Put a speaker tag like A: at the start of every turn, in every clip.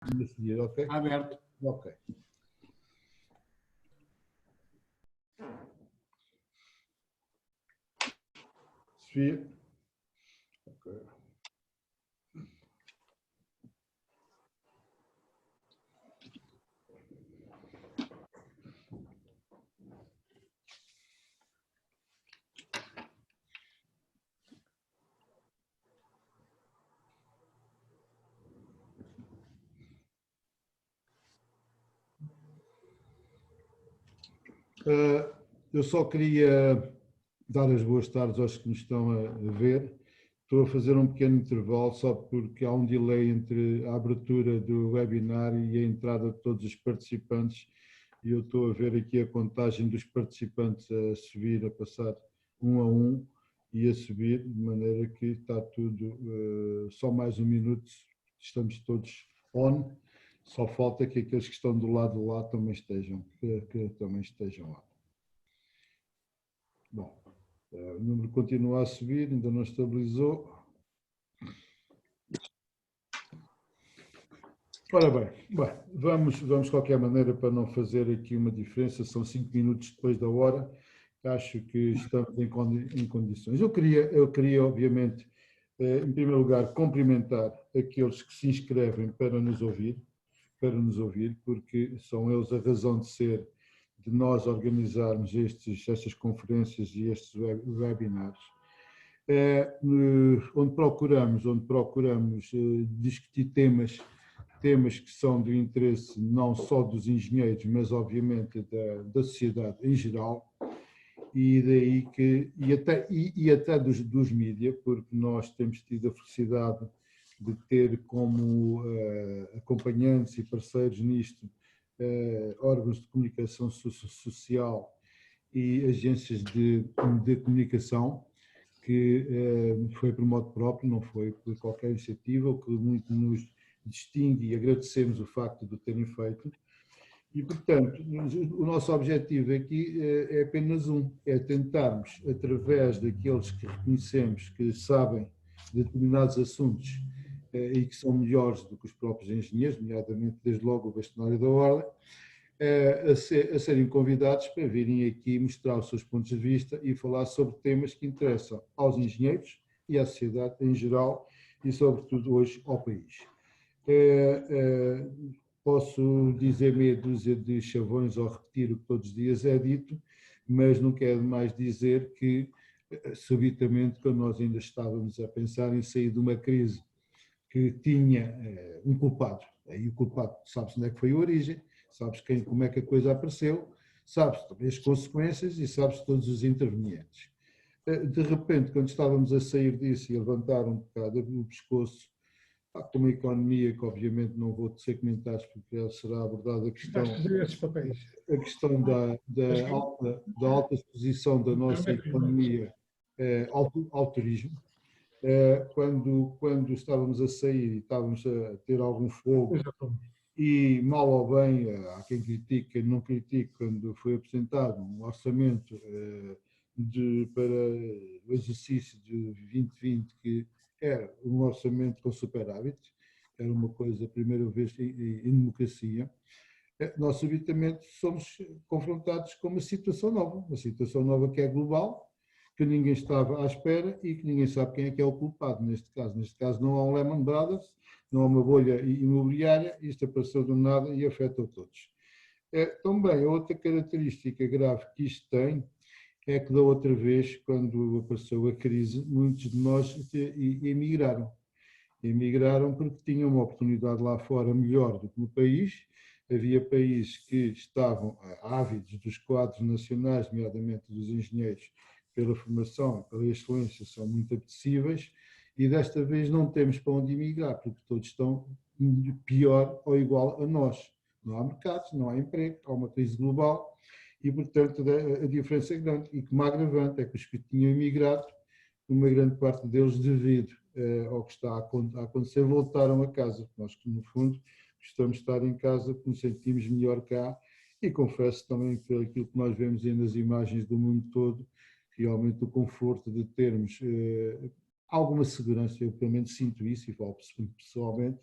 A: A seguir, ok?
B: Aberto.
A: Ok. Sofia. Ok. Eu só queria dar as boas tardes aos que nos estão a ver. Estou a fazer um pequeno intervalo só porque há um delay entre a abertura do webinar e a entrada de todos os participantes e eu estou a ver aqui a contagem dos participantes a subir, a passar um a um e a subir, de maneira que está tudo, só mais um minuto, estamos todos on. Só falta que aqueles que estão do lado de lá também estejam, que também estejam lá. Bom, o número continua a subir, ainda não estabilizou. Ora bem, vamos de qualquer maneira para não fazer aqui uma diferença, são 5 minutos depois da hora, acho que estamos em condições. Eu queria obviamente, em primeiro lugar, cumprimentar aqueles que se inscrevem para nos ouvir, porque são eles a razão de ser de nós organizarmos estas conferências e estes webinars, onde procuramos discutir temas que são do interesse não só dos engenheiros, mas obviamente da sociedade em geral, e daí que até dos mídias, porque nós temos tido a felicidade de ter como acompanhantes e parceiros nisto órgãos de comunicação social e agências de comunicação, que foi por modo próprio, não foi por qualquer iniciativa, o que muito nos distingue e agradecemos o facto de o terem feito. E, portanto, o nosso objetivo aqui é apenas é tentarmos, através daqueles que reconhecemos que sabem de determinados assuntos e que são melhores do que os próprios engenheiros, nomeadamente, desde logo, o bastonário da Ordem, a serem convidados para virem aqui mostrar os seus pontos de vista e falar sobre temas que interessam aos engenheiros e à sociedade em geral e, sobretudo, hoje ao país. Posso dizer meia dúzia de chavões ou repetir o que todos os dias é dito, mas não quero mais dizer que, subitamente, quando nós ainda estávamos a pensar em sair de uma crise que tinha um culpado, aí o culpado sabe-se onde é que foi a origem, sabes como é que a coisa apareceu, sabes também as consequências e sabes todos os intervenientes. De repente, quando estávamos a sair disso e a levantar um bocado o pescoço, com uma economia que obviamente não vou tecer comentários porque será abordada a questão da alta exposição da nossa economia ao turismo. Quando estávamos a sair e estávamos a ter algum fogo, e mal ou bem, há quem critique, quem não critique, quando foi apresentado um orçamento para o exercício de 2020, que era um orçamento com superávit, era uma coisa, a primeira vez em democracia, nós subitamente somos confrontados com uma situação nova que é global, que ninguém estava à espera e que ninguém sabe quem é que é o culpado neste caso. Neste caso não há um Lehman Brothers, não há uma bolha imobiliária, isto apareceu do nada e afetou todos. Também, a outra característica grave que isto tem é que da outra vez, quando apareceu a crise, muitos de nós emigraram. Emigraram porque tinham uma oportunidade lá fora melhor do que no país. Havia países que estavam ávidos dos quadros nacionais, nomeadamente dos engenheiros, pela formação, pela excelência, são muito apetecíveis, e desta vez não temos para onde emigrar, porque todos estão pior ou igual a nós. Não há mercados, não há emprego, há uma crise global, e, portanto, a diferença é grande. E como agravante é que os que tinham emigrado, uma grande parte deles, devido ao que está a acontecer, voltaram a casa. Nós, que no fundo, gostamos de estar em casa, porque nos sentimos melhor cá, e confesso também que aquilo que nós vemos aí nas imagens do mundo todo, realmente o conforto de termos alguma segurança, eu pelo menos sinto isso, e falo pessoalmente,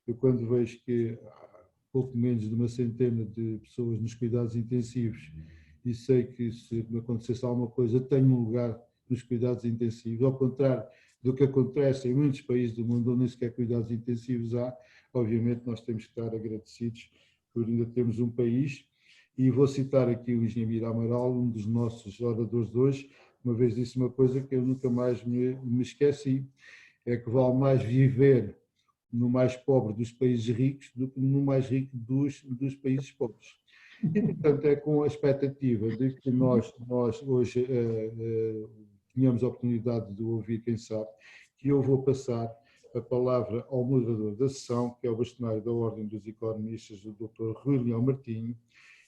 A: Eu quando vejo que há pouco menos de uma centena de pessoas nos cuidados intensivos e sei que se me acontecesse alguma coisa, tenho um lugar nos cuidados intensivos, ao contrário do que acontece em muitos países do mundo onde nem sequer cuidados intensivos há, obviamente nós temos que estar agradecidos por ainda termos um país. E vou citar aqui o engenheiro Mira Amaral, um dos nossos oradores de hoje, uma vez disse uma coisa que eu nunca mais me esqueci, é que vale mais viver no mais pobre dos países ricos do que no mais rico dos países pobres. E, portanto, é com a expectativa de que nós hoje tenhamos a oportunidade de ouvir, quem sabe, que eu vou passar a palavra ao moderador da sessão, que é o bastonário da Ordem dos Economistas, o Dr. Rui Leão Martinho,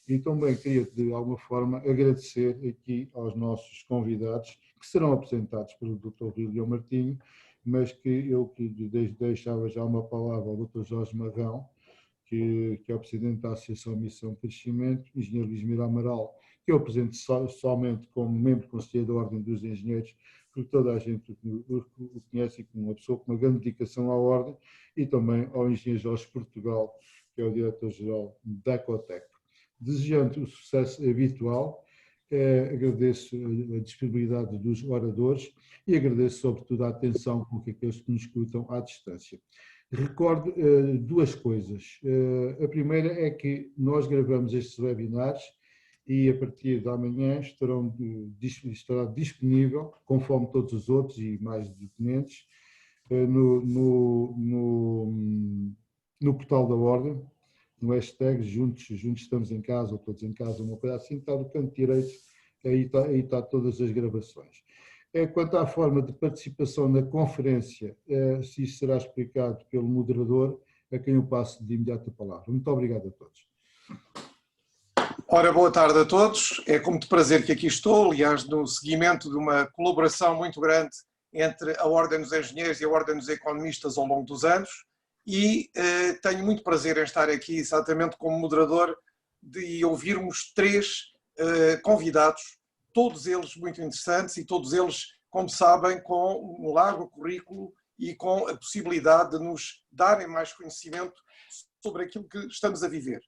A: e também queria, de alguma forma, agradecer aqui aos nossos convidados, que serão apresentados pelo Dr. Rui Leão Martinho, mas que eu deixava já uma palavra ao Dr. Jorge Marrão, que é o Presidente da Associação Missão Crescimento, o Engenheiro Luís Mira Amaral, que eu apresento somente como membro conselheiro da Ordem dos Engenheiros, porque toda a gente o conhece como uma pessoa com uma grande dedicação à Ordem, e também ao Engenheiro Jorge Portugal, que é o Diretor-Geral da COTEC. Desejando o sucesso habitual, agradeço a disponibilidade dos oradores e agradeço sobretudo a atenção com que aqueles que nos escutam à distância. Recordo duas coisas. A primeira é que nós gravamos estes webinars e a partir de amanhã estará disponível, conforme todos os outros e mais documentos, no portal da Ordem, no hashtag juntos estamos em casa, ou todos em casa, uma coisa assim, está no canto direito, aí está todas as gravações. Quanto à forma de participação na conferência, se isso será explicado pelo moderador, a quem eu passo de imediato a palavra. Muito obrigado a todos.
B: Ora, boa tarde a todos. É com muito prazer que aqui estou, aliás, no seguimento de uma colaboração muito grande entre a Ordem dos Engenheiros e a Ordem dos Economistas ao longo dos anos. E tenho muito prazer em estar aqui exatamente como moderador de ouvirmos três convidados, todos eles muito interessantes e todos eles, como sabem, com um largo currículo e com a possibilidade de nos darem mais conhecimento sobre aquilo que estamos a viver.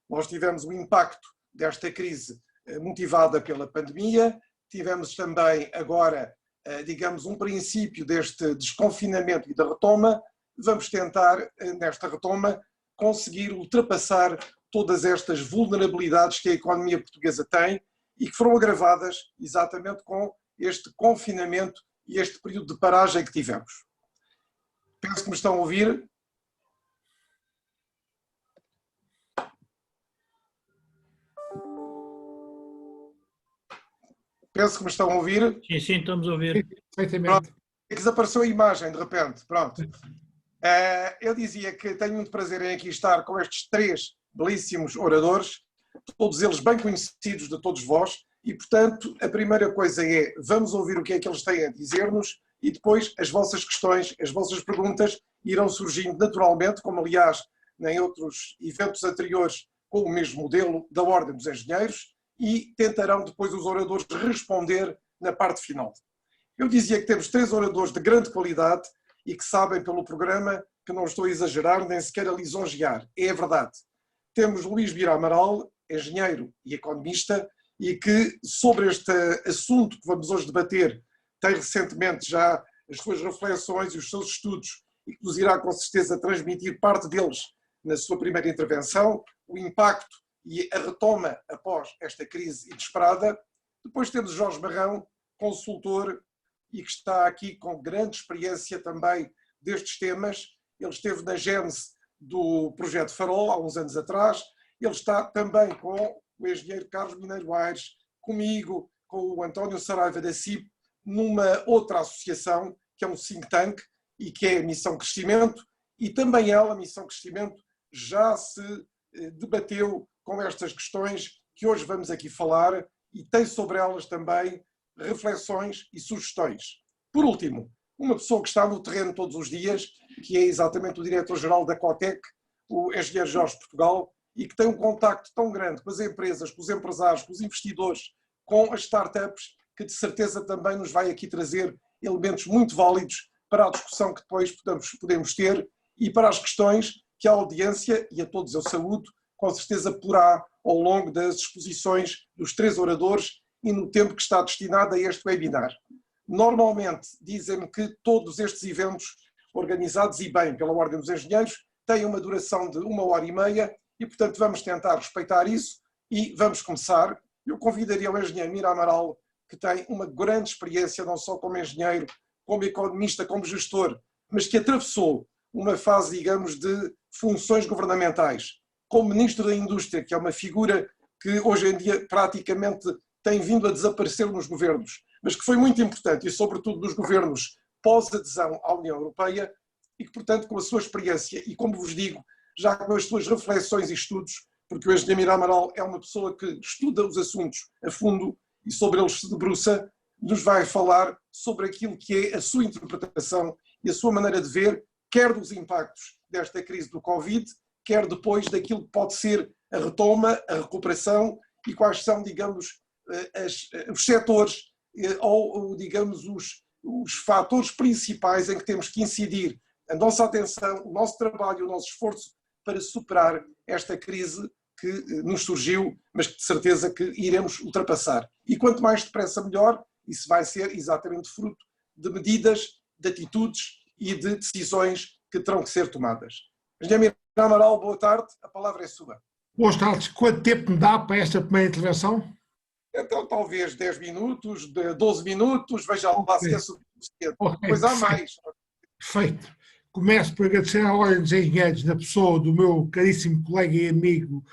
B: Nós tivemos o impacto desta crise motivada pela pandemia, tivemos também agora, digamos, um princípio deste desconfinamento e da retoma. Vamos tentar, nesta retoma, conseguir ultrapassar todas estas vulnerabilidades que a economia portuguesa tem e que foram agravadas exatamente com este confinamento e este período de paragem que tivemos. Penso que me estão a ouvir. Penso que me estão a ouvir.
C: Sim, estamos a ouvir.
B: Pronto, desapareceu a imagem, de repente. Pronto. Eu dizia que tenho muito prazer em aqui estar com estes três belíssimos oradores, todos eles bem conhecidos de todos vós, e, portanto, a primeira coisa é, vamos ouvir o que é que eles têm a dizer-nos e depois as vossas questões, as vossas perguntas irão surgindo naturalmente, como aliás em outros eventos anteriores com o mesmo modelo da Ordem dos Engenheiros, e tentarão depois os oradores responder na parte final. Eu dizia que temos três oradores de grande qualidade e que sabem pelo programa que não estou a exagerar nem sequer a lisonjear. É a verdade. Temos Luís Mira Amaral, engenheiro e economista, e que sobre este assunto que vamos hoje debater tem recentemente já as suas reflexões e os seus estudos e que nos irá com certeza transmitir parte deles na sua primeira intervenção, o impacto e a retoma após esta crise inesperada. Depois temos Jorge Marrão, consultor e que está aqui com grande experiência também destes temas. Ele esteve na gênese do projeto Farol há uns anos atrás. Ele está também com o engenheiro Carlos Mineiro Aires, comigo, com o António Saraiva da CIP, numa outra associação, que é um think tank, e que é a Missão Crescimento, e também ela, a Missão Crescimento, já se debateu com estas questões que hoje vamos aqui falar e tem sobre elas também reflexões e sugestões. Por último, uma pessoa que está no terreno todos os dias, que é exatamente o diretor-geral da COTEC, o engenheiro Jorge Portugal, e que tem um contacto tão grande com as empresas, com os empresários, com os investidores, com as startups, que de certeza também nos vai aqui trazer elementos muito válidos para a discussão que depois podemos ter e para as questões que a audiência, e a todos eu saúdo, com certeza porá ao longo das exposições dos 3 oradores e no tempo que está destinado a este webinar. Normalmente dizem-me que todos estes eventos organizados e bem pela Ordem dos Engenheiros têm uma duração de 1h30 e, portanto, vamos tentar respeitar isso e vamos começar. Eu convidaria o engenheiro Mira Amaral, que tem uma grande experiência, não só como engenheiro, como economista, como gestor, mas que atravessou uma fase, digamos, de funções governamentais, como Ministro da Indústria, que é uma figura que hoje em dia praticamente tem vindo a desaparecer nos governos, mas que foi muito importante e, sobretudo, nos governos pós-adesão à União Europeia e que, portanto, com a sua experiência e, como vos digo, já com as suas reflexões e estudos, porque o engenheiro Mira Amaral é uma pessoa que estuda os assuntos a fundo e sobre eles se debruça, nos vai falar sobre aquilo que é a sua interpretação e a sua maneira de ver, quer dos impactos desta crise do Covid, quer depois daquilo que pode ser a retoma, a recuperação e quais são, digamos, os setores ou, digamos, os fatores principais em que temos que incidir a nossa atenção, o nosso trabalho, o nosso esforço para superar esta crise que nos surgiu, mas que de certeza que iremos ultrapassar. E quanto mais depressa melhor, isso vai ser exatamente fruto de medidas, de atitudes e de decisões que terão que ser tomadas. Engenheiro Mira Amaral, boa tarde, a palavra é sua.
C: Boas tardes. Quanto tempo me dá para esta primeira intervenção?
B: Então, talvez 10 minutos, 12 minutos, veja lá se é suficiente.
C: Okay,
B: Pois há mais.
C: Perfeito. Começo por agradecer à Ordem dos Engenheiros, na pessoa do meu caríssimo colega e amigo,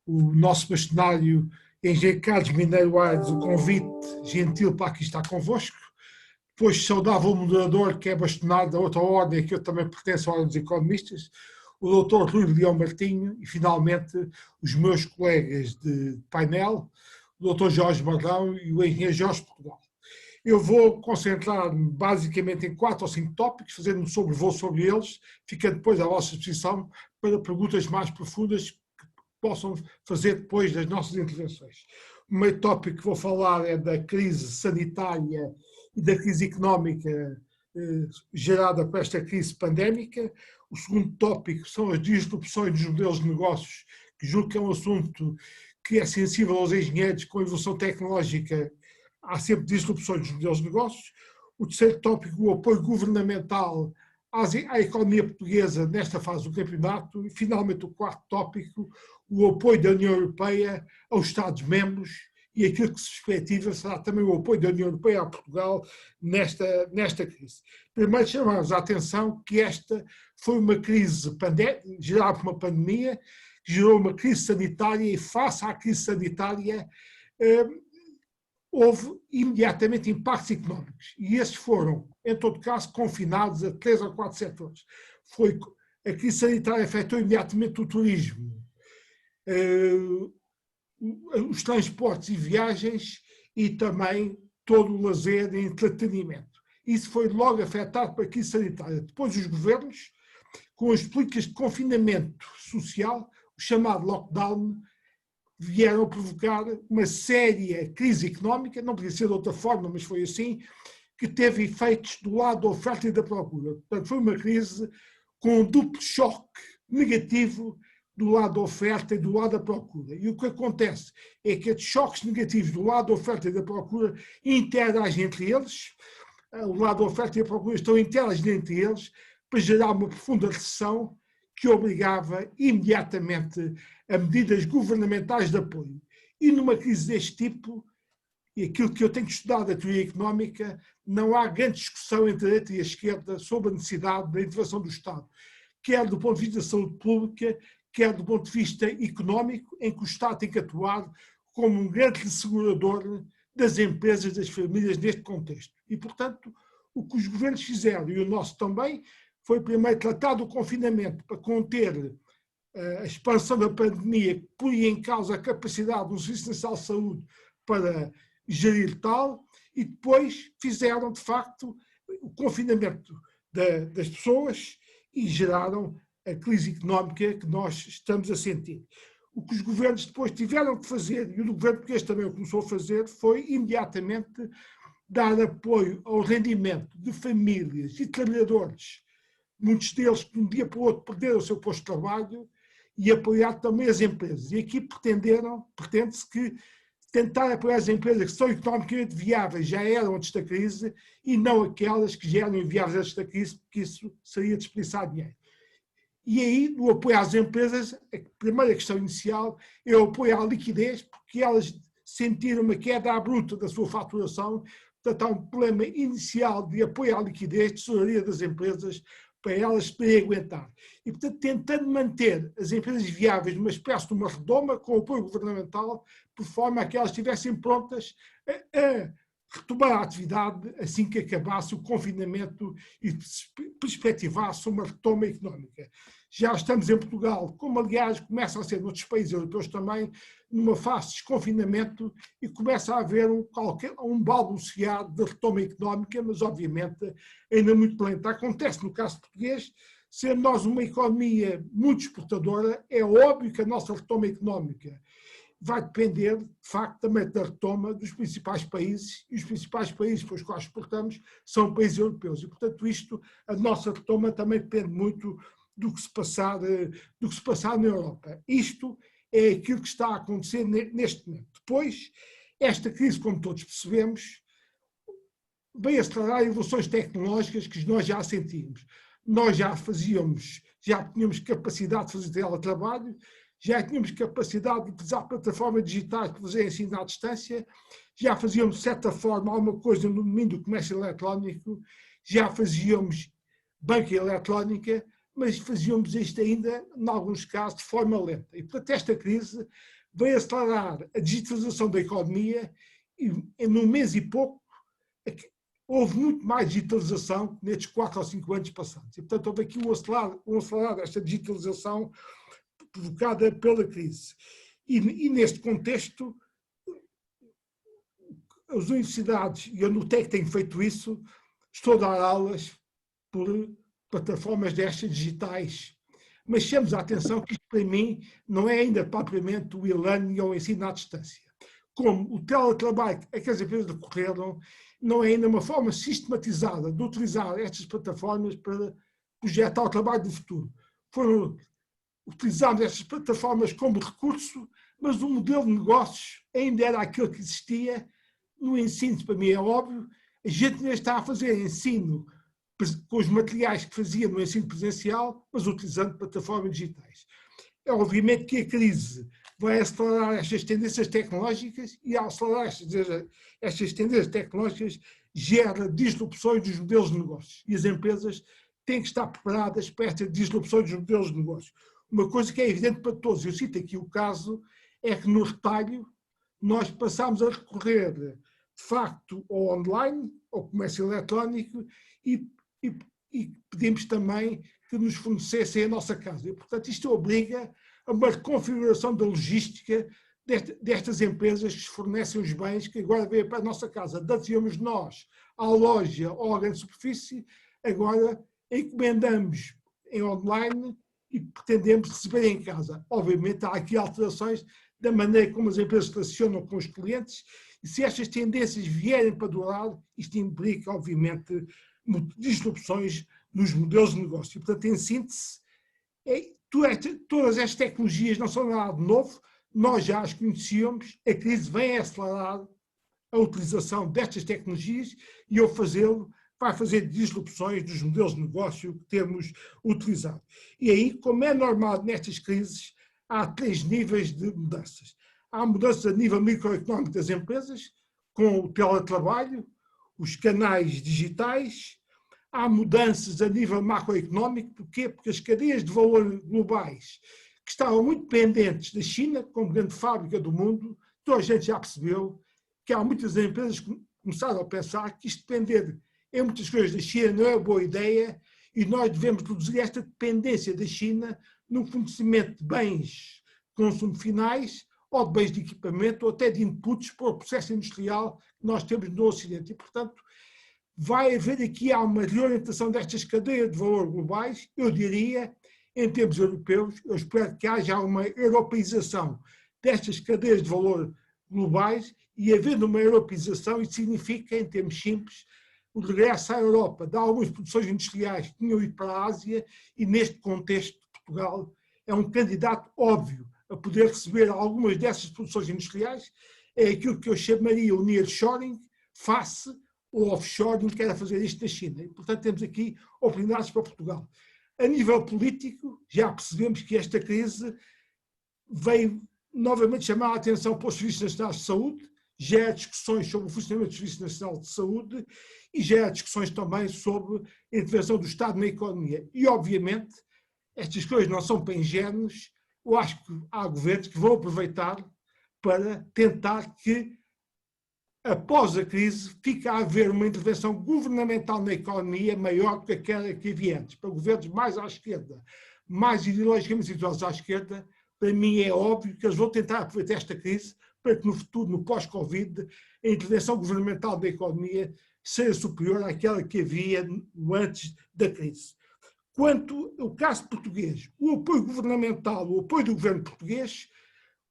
C: o nosso bastonário engenheiro Carlos Mineiro Aires, o convite gentil para aqui estar convosco. Depois saudava o moderador, que é bastonado da outra ordem, que eu também pertenço à Ordem dos Economistas, o Dr. Rui Leão Martinho e, finalmente, os meus colegas de painel, o Dr. Jorge Marrão e o engenheiro Jorge Portugal. Eu vou concentrar-me basicamente em 4 ou 5 tópicos, fazendo um sobrevoo sobre eles, ficando depois à vossa disposição para perguntas mais profundas que possam fazer depois das nossas intervenções. O primeiro tópico que vou falar é da crise sanitária e da crise económica gerada por esta crise pandémica. O segundo tópico são as disrupções dos modelos de negócios, que julgo que é um assunto que é sensível aos engenheiros. Com a evolução tecnológica há sempre disrupções dos modelos de negócios. O terceiro tópico, o apoio governamental à economia portuguesa nesta fase do campeonato. E, finalmente, o quarto tópico, o apoio da União Europeia aos Estados-membros e aquilo que se perspectiva será também o apoio da União Europeia a Portugal nesta crise. Primeiro, chamamos a atenção que esta foi uma crise gerada por uma pandemia, que gerou uma crise sanitária e, face à crise sanitária, houve imediatamente impactos económicos. E esses foram, em todo caso, confinados a 3 ou 4 setores. A crise sanitária afetou imediatamente o turismo, os transportes e viagens e também todo o lazer e entretenimento. Isso foi logo afetado pela crise sanitária. Depois os governos, com as políticas de confinamento social, o chamado lockdown, vieram a provocar uma séria crise económica, não podia ser de outra forma, mas foi assim, que teve efeitos do lado da oferta e da procura. Portanto, foi uma crise com um duplo choque negativo do lado da oferta e do lado da procura. E o que acontece é que estes choques negativos do lado da oferta e da procura interagem entre eles, o lado da oferta e da procura estão interagindo entre eles para gerar uma profunda recessão que obrigava imediatamente a medidas governamentais de apoio. E numa crise deste tipo, e aquilo que eu tenho estudado da teoria económica, não há grande discussão entre a direita e a esquerda sobre a necessidade da intervenção do Estado, quer do ponto de vista da saúde pública, quer do ponto de vista económico, em que o Estado tem que atuar como um grande assegurador das empresas, das famílias neste contexto. E, portanto, o que os governos fizeram, e o nosso também, foi primeiro tratar do confinamento para conter a expansão da pandemia, que põe em causa a capacidade do Serviço Nacional de Saúde para gerir tal, e depois fizeram, de facto, o confinamento das pessoas e geraram a crise económica que nós estamos a sentir. O que os governos depois tiveram que fazer, e o governo português também o começou a fazer, foi imediatamente dar apoio ao rendimento de famílias e trabalhadores muitos deles que de um dia para o outro perderam o seu posto de trabalho, e apoiar também as empresas. E aqui pretende-se que tentar apoiar as empresas que são economicamente viáveis já eram antes da crise e não aquelas que já eram inviáveis antes da crise, porque isso seria desperdiçar dinheiro. E aí, no apoio às empresas, a primeira questão inicial é o apoio à liquidez, porque elas sentiram uma queda abrupta da sua faturação. Portanto, há um problema inicial de apoio à liquidez, tesouraria das empresas, para elas poderem aguentar. E, portanto, tentando manter as empresas viáveis numa espécie de uma redoma com apoio governamental, por forma a que elas estivessem prontas a retomar a atividade assim que acabasse o confinamento e perspectivasse uma retoma económica. Já estamos em Portugal, como aliás começa a ser noutros países europeus também, numa fase de desconfinamento e começa a haver um balbuciar de retoma económica, mas obviamente ainda muito lenta. Acontece no caso português, sendo nós uma economia muito exportadora, é óbvio que a nossa retoma económica vai depender, de facto, também da retoma dos principais países, e os principais países para os quais exportamos são países europeus. E, portanto, a nossa retoma também depende muito do que se passar na Europa. Isto é aquilo que está a acontecer neste momento. Depois, esta crise, como todos percebemos, veio acelerar evoluções tecnológicas que nós já sentimos. Nós já tínhamos capacidade de fazer teletrabalho, já tínhamos capacidade de utilizar plataformas digitais para fazer ensino à distância, já fazíamos, de certa forma, alguma coisa no domínio do comércio eletrónico, já fazíamos banca eletrónica, mas fazíamos isto ainda, em alguns casos, de forma lenta. E, portanto, esta crise veio acelerar a digitalização da economia e, num mês e pouco, houve muito mais digitalização nestes 4 ou 5 anos passados. E, portanto, houve aqui um acelerar desta digitalização provocada pela crise. E neste contexto, as universidades, e eu notei que tenho feito isso, estou a dar aulas por plataformas destas digitais. Mas chamemos a atenção que isto, para mim, não é ainda propriamente o e-learning ou o ensino à distância. Como o teletrabalho a que as empresas recorreram, não é ainda uma forma sistematizada de utilizar estas plataformas para projetar o trabalho do futuro. Utilizamos estas plataformas como recurso, mas o modelo de negócios ainda era aquele que existia no ensino. Para mim é óbvio, a gente ainda está a fazer ensino com os materiais que fazia no ensino presencial, mas utilizando plataformas digitais. É obviamente que a crise vai acelerar estas tendências tecnológicas e, ao acelerar estas tendências tecnológicas, gera disrupções dos modelos de negócios. E as empresas têm que estar preparadas para estas disrupções dos modelos de negócio. Uma coisa que é evidente para todos, eu cito aqui o caso, é que no retalho nós passámos a recorrer, de facto, ao online, ao comércio eletrónico e pedimos também que nos fornecessem a nossa casa. E, portanto, isto obriga a uma reconfiguração da logística destas empresas que fornecem os bens que agora vêm para a nossa casa. Antes íamos nós à loja ou à grande superfície, agora encomendamos em online e pretendemos receber em casa. Obviamente há aqui alterações da maneira como as empresas se relacionam com os clientes e se estas tendências vierem para durar, isto implica, obviamente, disrupções nos modelos de negócio. E, portanto, em síntese, todas estas tecnologias não são nada de novo, nós já as conhecíamos, a crise vem a acelerar a utilização destas tecnologias e ao fazê-lo vai fazer disrupções dos modelos de negócio que temos utilizado. E aí, como é normal nestas crises, há 3 níveis de mudanças. Há mudanças a nível microeconómico das empresas, com o teletrabalho, os canais digitais. Há mudanças a nível macroeconómico. Porquê? Porque as cadeias de valor globais, que estavam muito dependentes da China, como grande fábrica do mundo, toda a gente já percebeu que há muitas empresas que começaram a pensar que isto depender em muitas coisas da China não é boa ideia e nós devemos reduzir esta dependência da China no fornecimento de bens de consumo finais ou de bens de equipamento ou até de inputs para o processo industrial que nós temos no Ocidente. E, portanto, vai haver aqui uma reorientação destas cadeias de valor globais, eu diria, em termos europeus, eu espero que haja uma europeização destas cadeias de valor globais e havendo uma europeização, isso significa, em termos simples, o regresso à Europa de algumas produções industriais que tinham ido para a Ásia e, neste contexto, Portugal é um candidato óbvio a poder receber algumas dessas produções industriais. É aquilo que eu chamaria o nearshoring face ao offshoring que era fazer isto na China. E, portanto, temos aqui oportunidades para Portugal. A nível político, já percebemos que esta crise veio novamente chamar a atenção para os Serviços Nacionais de Saúde, já há discussões sobre o funcionamento do Serviço Nacional de Saúde e já há discussões também sobre a intervenção do Estado na economia. E, obviamente, estas coisas não são para ingênuos. Eu acho que há governos que vão aproveitar para tentar que, após a crise, fique a haver uma intervenção governamental na economia maior do que aquela que havia antes. Para governos mais à esquerda, mais ideologicamente situados à esquerda, para mim é óbvio que eles vão tentar aproveitar esta crise para que no futuro, no pós-Covid, a intervenção governamental na economia seja superior àquela que havia antes da crise. Quanto ao caso português, o apoio governamental, o apoio do governo português,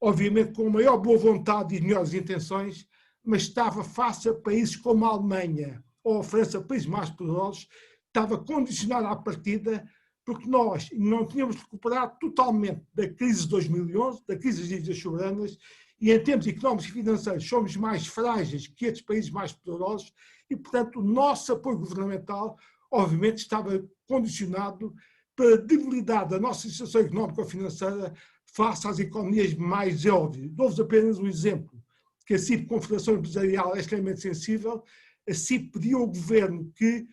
C: obviamente com maior boa vontade e melhores intenções, mas estava face a países como a Alemanha ou a França, países mais poderosos, estava condicionado à partida porque nós não tínhamos recuperado totalmente da crise de 2011, da crise das dívidas soberanas, e em termos económicos e financeiros somos mais frágeis que estes países mais poderosos e, portanto, o nosso apoio governamental, obviamente, estava condicionado pela debilidade da nossa situação económica ou financeira face às economias mais desenvolvidas. Dou-vos apenas um exemplo, que a CIP, Confederação Empresarial, é extremamente sensível. A CIP pediu ao governo que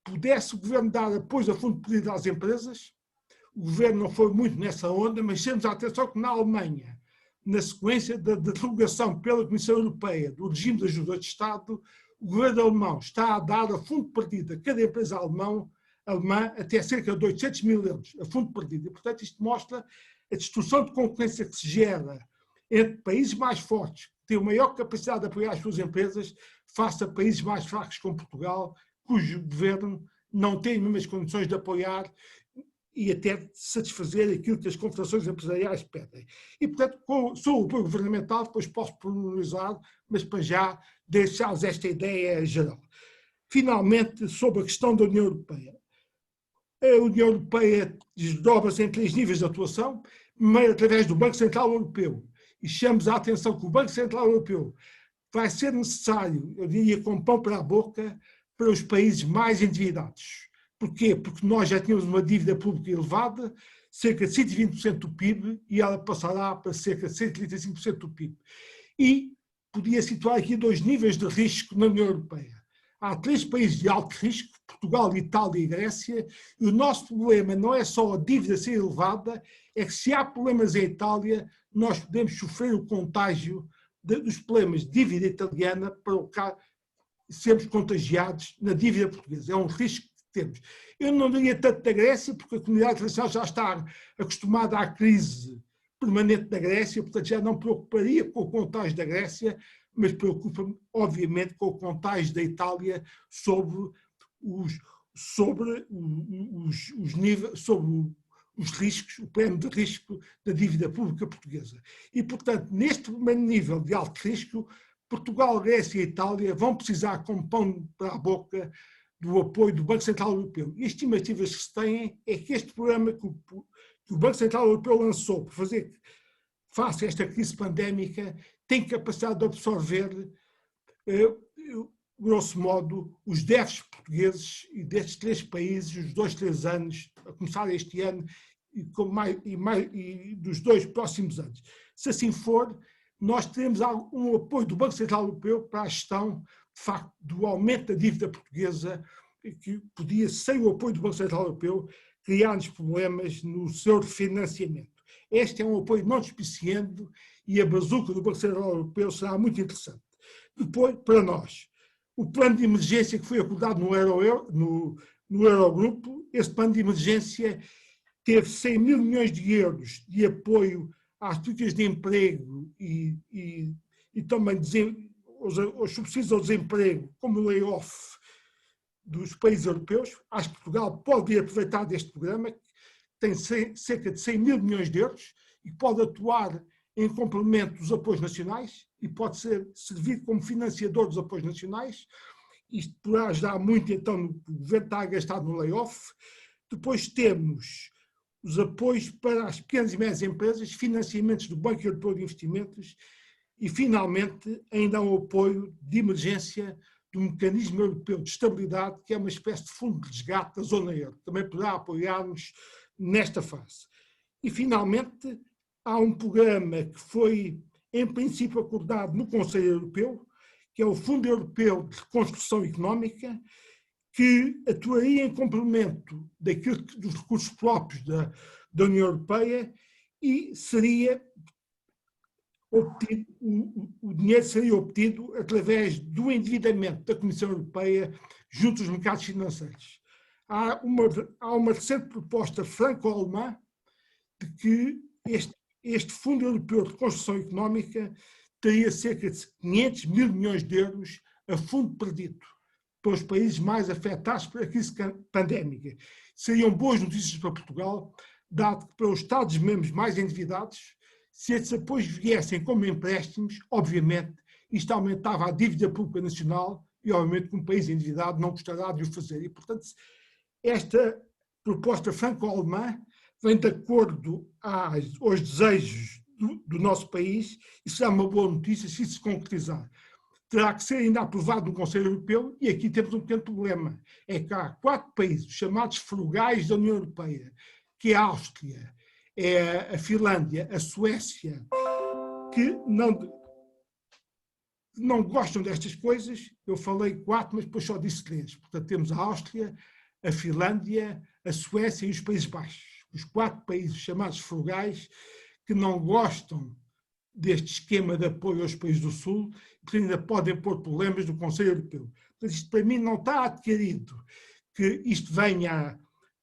C: pudesse o governo dar apoio a fundo perdido às empresas. O governo não foi muito nessa onda, mas temos a atenção que na Alemanha, na sequência da derrogação pela Comissão Europeia do regime de ajuda de Estado, o governo alemão está a dar a fundo perdido a cada empresa alemã até cerca de 800 mil euros, a fundo perdido. E, portanto, isto mostra a distorção de concorrência que se gera entre países mais fortes, que têm maior capacidade de apoiar as suas empresas, face a países mais fracos como Portugal, cujo governo não tem as mesmas condições de apoiar e até de satisfazer aquilo que as confederações empresariais pedem. E, portanto, sou o apoio governamental, depois posso pormenorizar, mas para já deixar-vos esta ideia geral. Finalmente, sobre a questão da União Europeia. A União Europeia desdobra-se em 3 níveis de atuação, primeiro através do Banco Central Europeu. E chamamos a atenção que o Banco Central Europeu vai ser necessário, eu diria, com pão para a boca, para os países mais endividados. Porquê? Porque nós já tínhamos uma dívida pública elevada, cerca de 120% do PIB, e ela passará para cerca de 135% do PIB. E podia situar aqui 2 níveis de risco na União Europeia. Há 3 países de alto risco, Portugal, Itália e Grécia, e o nosso problema não é só a dívida ser elevada, é que se há problemas em Itália, nós podemos sofrer o contágio dos problemas de dívida italiana para o caso sermos contagiados na dívida portuguesa. É um risco que temos. Eu não diria tanto da Grécia, porque a comunidade internacional já está acostumada à crise permanente da Grécia, portanto já não preocuparia com o contágio da Grécia, mas preocupa-me, obviamente, com o contágio da Itália sobre os riscos, o plano de risco da dívida pública portuguesa. E, portanto, neste primeiro nível de alto risco, Portugal, Grécia e Itália vão precisar, como pão para a boca, do apoio do Banco Central Europeu. E as estimativas que se têm é que este programa que o Banco Central Europeu lançou para fazer face a esta crise pandémica tem capacidade de absorver, grosso modo, os déficits portugueses e destes 3 países, os 2, 3 anos, a começar este ano e dos 2 próximos anos. Se assim for, nós teremos um apoio do Banco Central Europeu para a gestão, de facto, do aumento da dívida portuguesa, que podia, sem o apoio do Banco Central Europeu, criar-nos problemas no seu refinanciamento. Este é um apoio não despiciando e a bazuca do Banco Central Europeu será muito interessante. Depois, para nós, o plano de emergência que foi acordado no Eurogrupo, esse plano de emergência teve 100 mil milhões de euros de apoio às políticas de emprego e também os subsídios ao desemprego, como o layoff dos países europeus. Acho que Portugal pode vir aproveitar deste programa, que tem cerca de 100 mil milhões de euros e pode atuar em complemento dos apoios nacionais e pode servir como financiador dos apoios nacionais. isto poderá ajudar muito, então, no que o governo está a gastar no layoff. Depois temos os apoios para as pequenas e médias empresas, financiamentos do Banco Europeu de Investimentos e, finalmente, ainda há um apoio de emergência do Mecanismo Europeu de Estabilidade, que é uma espécie de fundo de resgate da zona euro. Também poderá apoiar-nos nesta fase. E, finalmente, há um programa que foi, em princípio, acordado no Conselho Europeu, que é o Fundo Europeu de Reconstrução Económica, que atuaria em complemento dos recursos próprios da União Europeia e seria obtido, o dinheiro seria obtido através do endividamento da Comissão Europeia junto aos mercados financeiros. Há uma recente proposta franco-alemã de que este Fundo Europeu de Reconstrução Económica teria cerca de 500 mil milhões de euros a fundo perdido para os países mais afetados pela crise pandémica. Seriam boas notícias para Portugal, dado que para os Estados-membros mais endividados, se esses apoios viessem como empréstimos, obviamente, isto aumentava a dívida pública nacional e, obviamente, que um país endividado não gostará de o fazer. E, portanto, esta proposta franco-alemã vem de acordo aos desejos do nosso país e será uma boa notícia se isso se concretizar. Terá que ser ainda aprovado no Conselho Europeu e aqui temos um pequeno problema. É que há 4 países chamados frugais da União Europeia, que é a Áustria, é a Finlândia, a Suécia, que não gostam destas coisas. Eu falei 4, mas depois só disse 3. Portanto, temos a Áustria, a Finlândia, a Suécia e os Países Baixos. Os 4 países chamados frugais que não gostam deste esquema de apoio aos países do Sul, que ainda podem pôr problemas no Conselho Europeu. Mas isto para mim não está adquirido que isto venha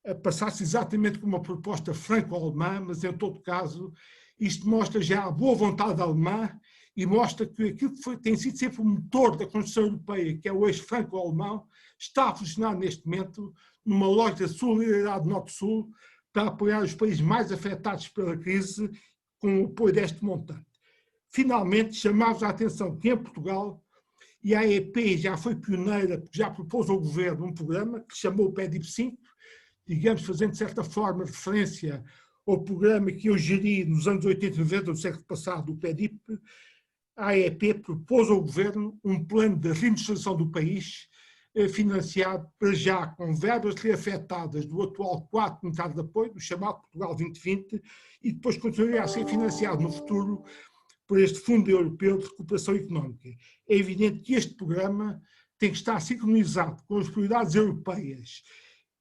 C: a passar-se exatamente como uma proposta franco-alemã, mas em todo caso isto mostra já a boa vontade alemã e mostra que aquilo que tem sido sempre o motor da construção europeia, que é o eixo franco-alemão, está a funcionar neste momento numa lógica de solidariedade norte-sul para apoiar os países mais afetados pela crise com o apoio deste montante. Finalmente, chamamos a atenção que em Portugal, e a AEP já foi pioneira, porque já propôs ao governo um programa que chamou o PEDIP 5, digamos, fazendo de certa forma referência ao programa que eu geri nos anos 80 e 90 do século passado, o PEDIP. A AEP propôs ao governo um plano de reindustrialização do país, financiado para já com verbas reafetadas do atual 4 comunitário de apoio, do chamado Portugal 2020, e depois continuaria a ser financiado no futuro por este Fundo Europeu de Recuperação Económica. É evidente que este programa tem que estar sincronizado com as prioridades europeias,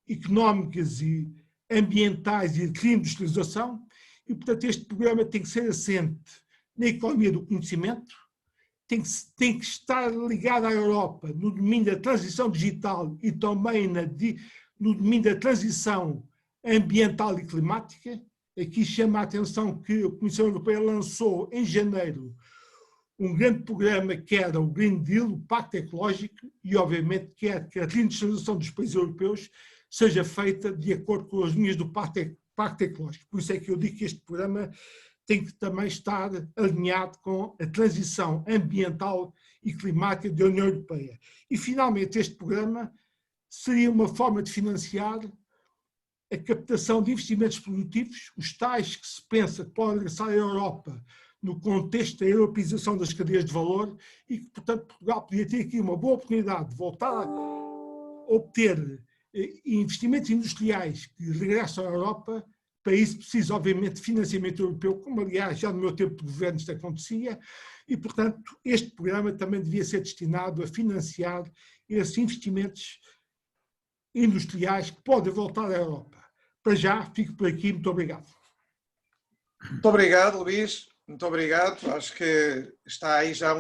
C: económicas e ambientais e de reindustrialização, e, portanto, este programa tem que ser assente na economia do conhecimento, tem que estar ligado à Europa no domínio da transição digital e também no domínio da transição ambiental e climática. Aqui chama a atenção que a Comissão Europeia lançou em janeiro um grande programa que era o Green Deal, o Pacto Ecológico, e obviamente quer que a reindustrialização dos países europeus seja feita de acordo com as linhas do Pacto Ecológico. Por isso é que eu digo que este programa tem que também estar alinhado com a transição ambiental e climática da União Europeia. E, finalmente, este programa seria uma forma de financiar a captação de investimentos produtivos, os tais que se pensa que podem regressar à Europa no contexto da europeização das cadeias de valor e que, portanto, Portugal podia ter aqui uma boa oportunidade de voltar a obter investimentos industriais que regressam à Europa. Para isso precisa, obviamente, de financiamento europeu, como, aliás, já no meu tempo de governo isto acontecia, e, portanto, este programa também devia ser destinado a financiar esses investimentos industriais que podem voltar à Europa. Para já, fico por aqui. Muito obrigado.
B: Muito obrigado, Luís. Muito obrigado. Acho que está aí já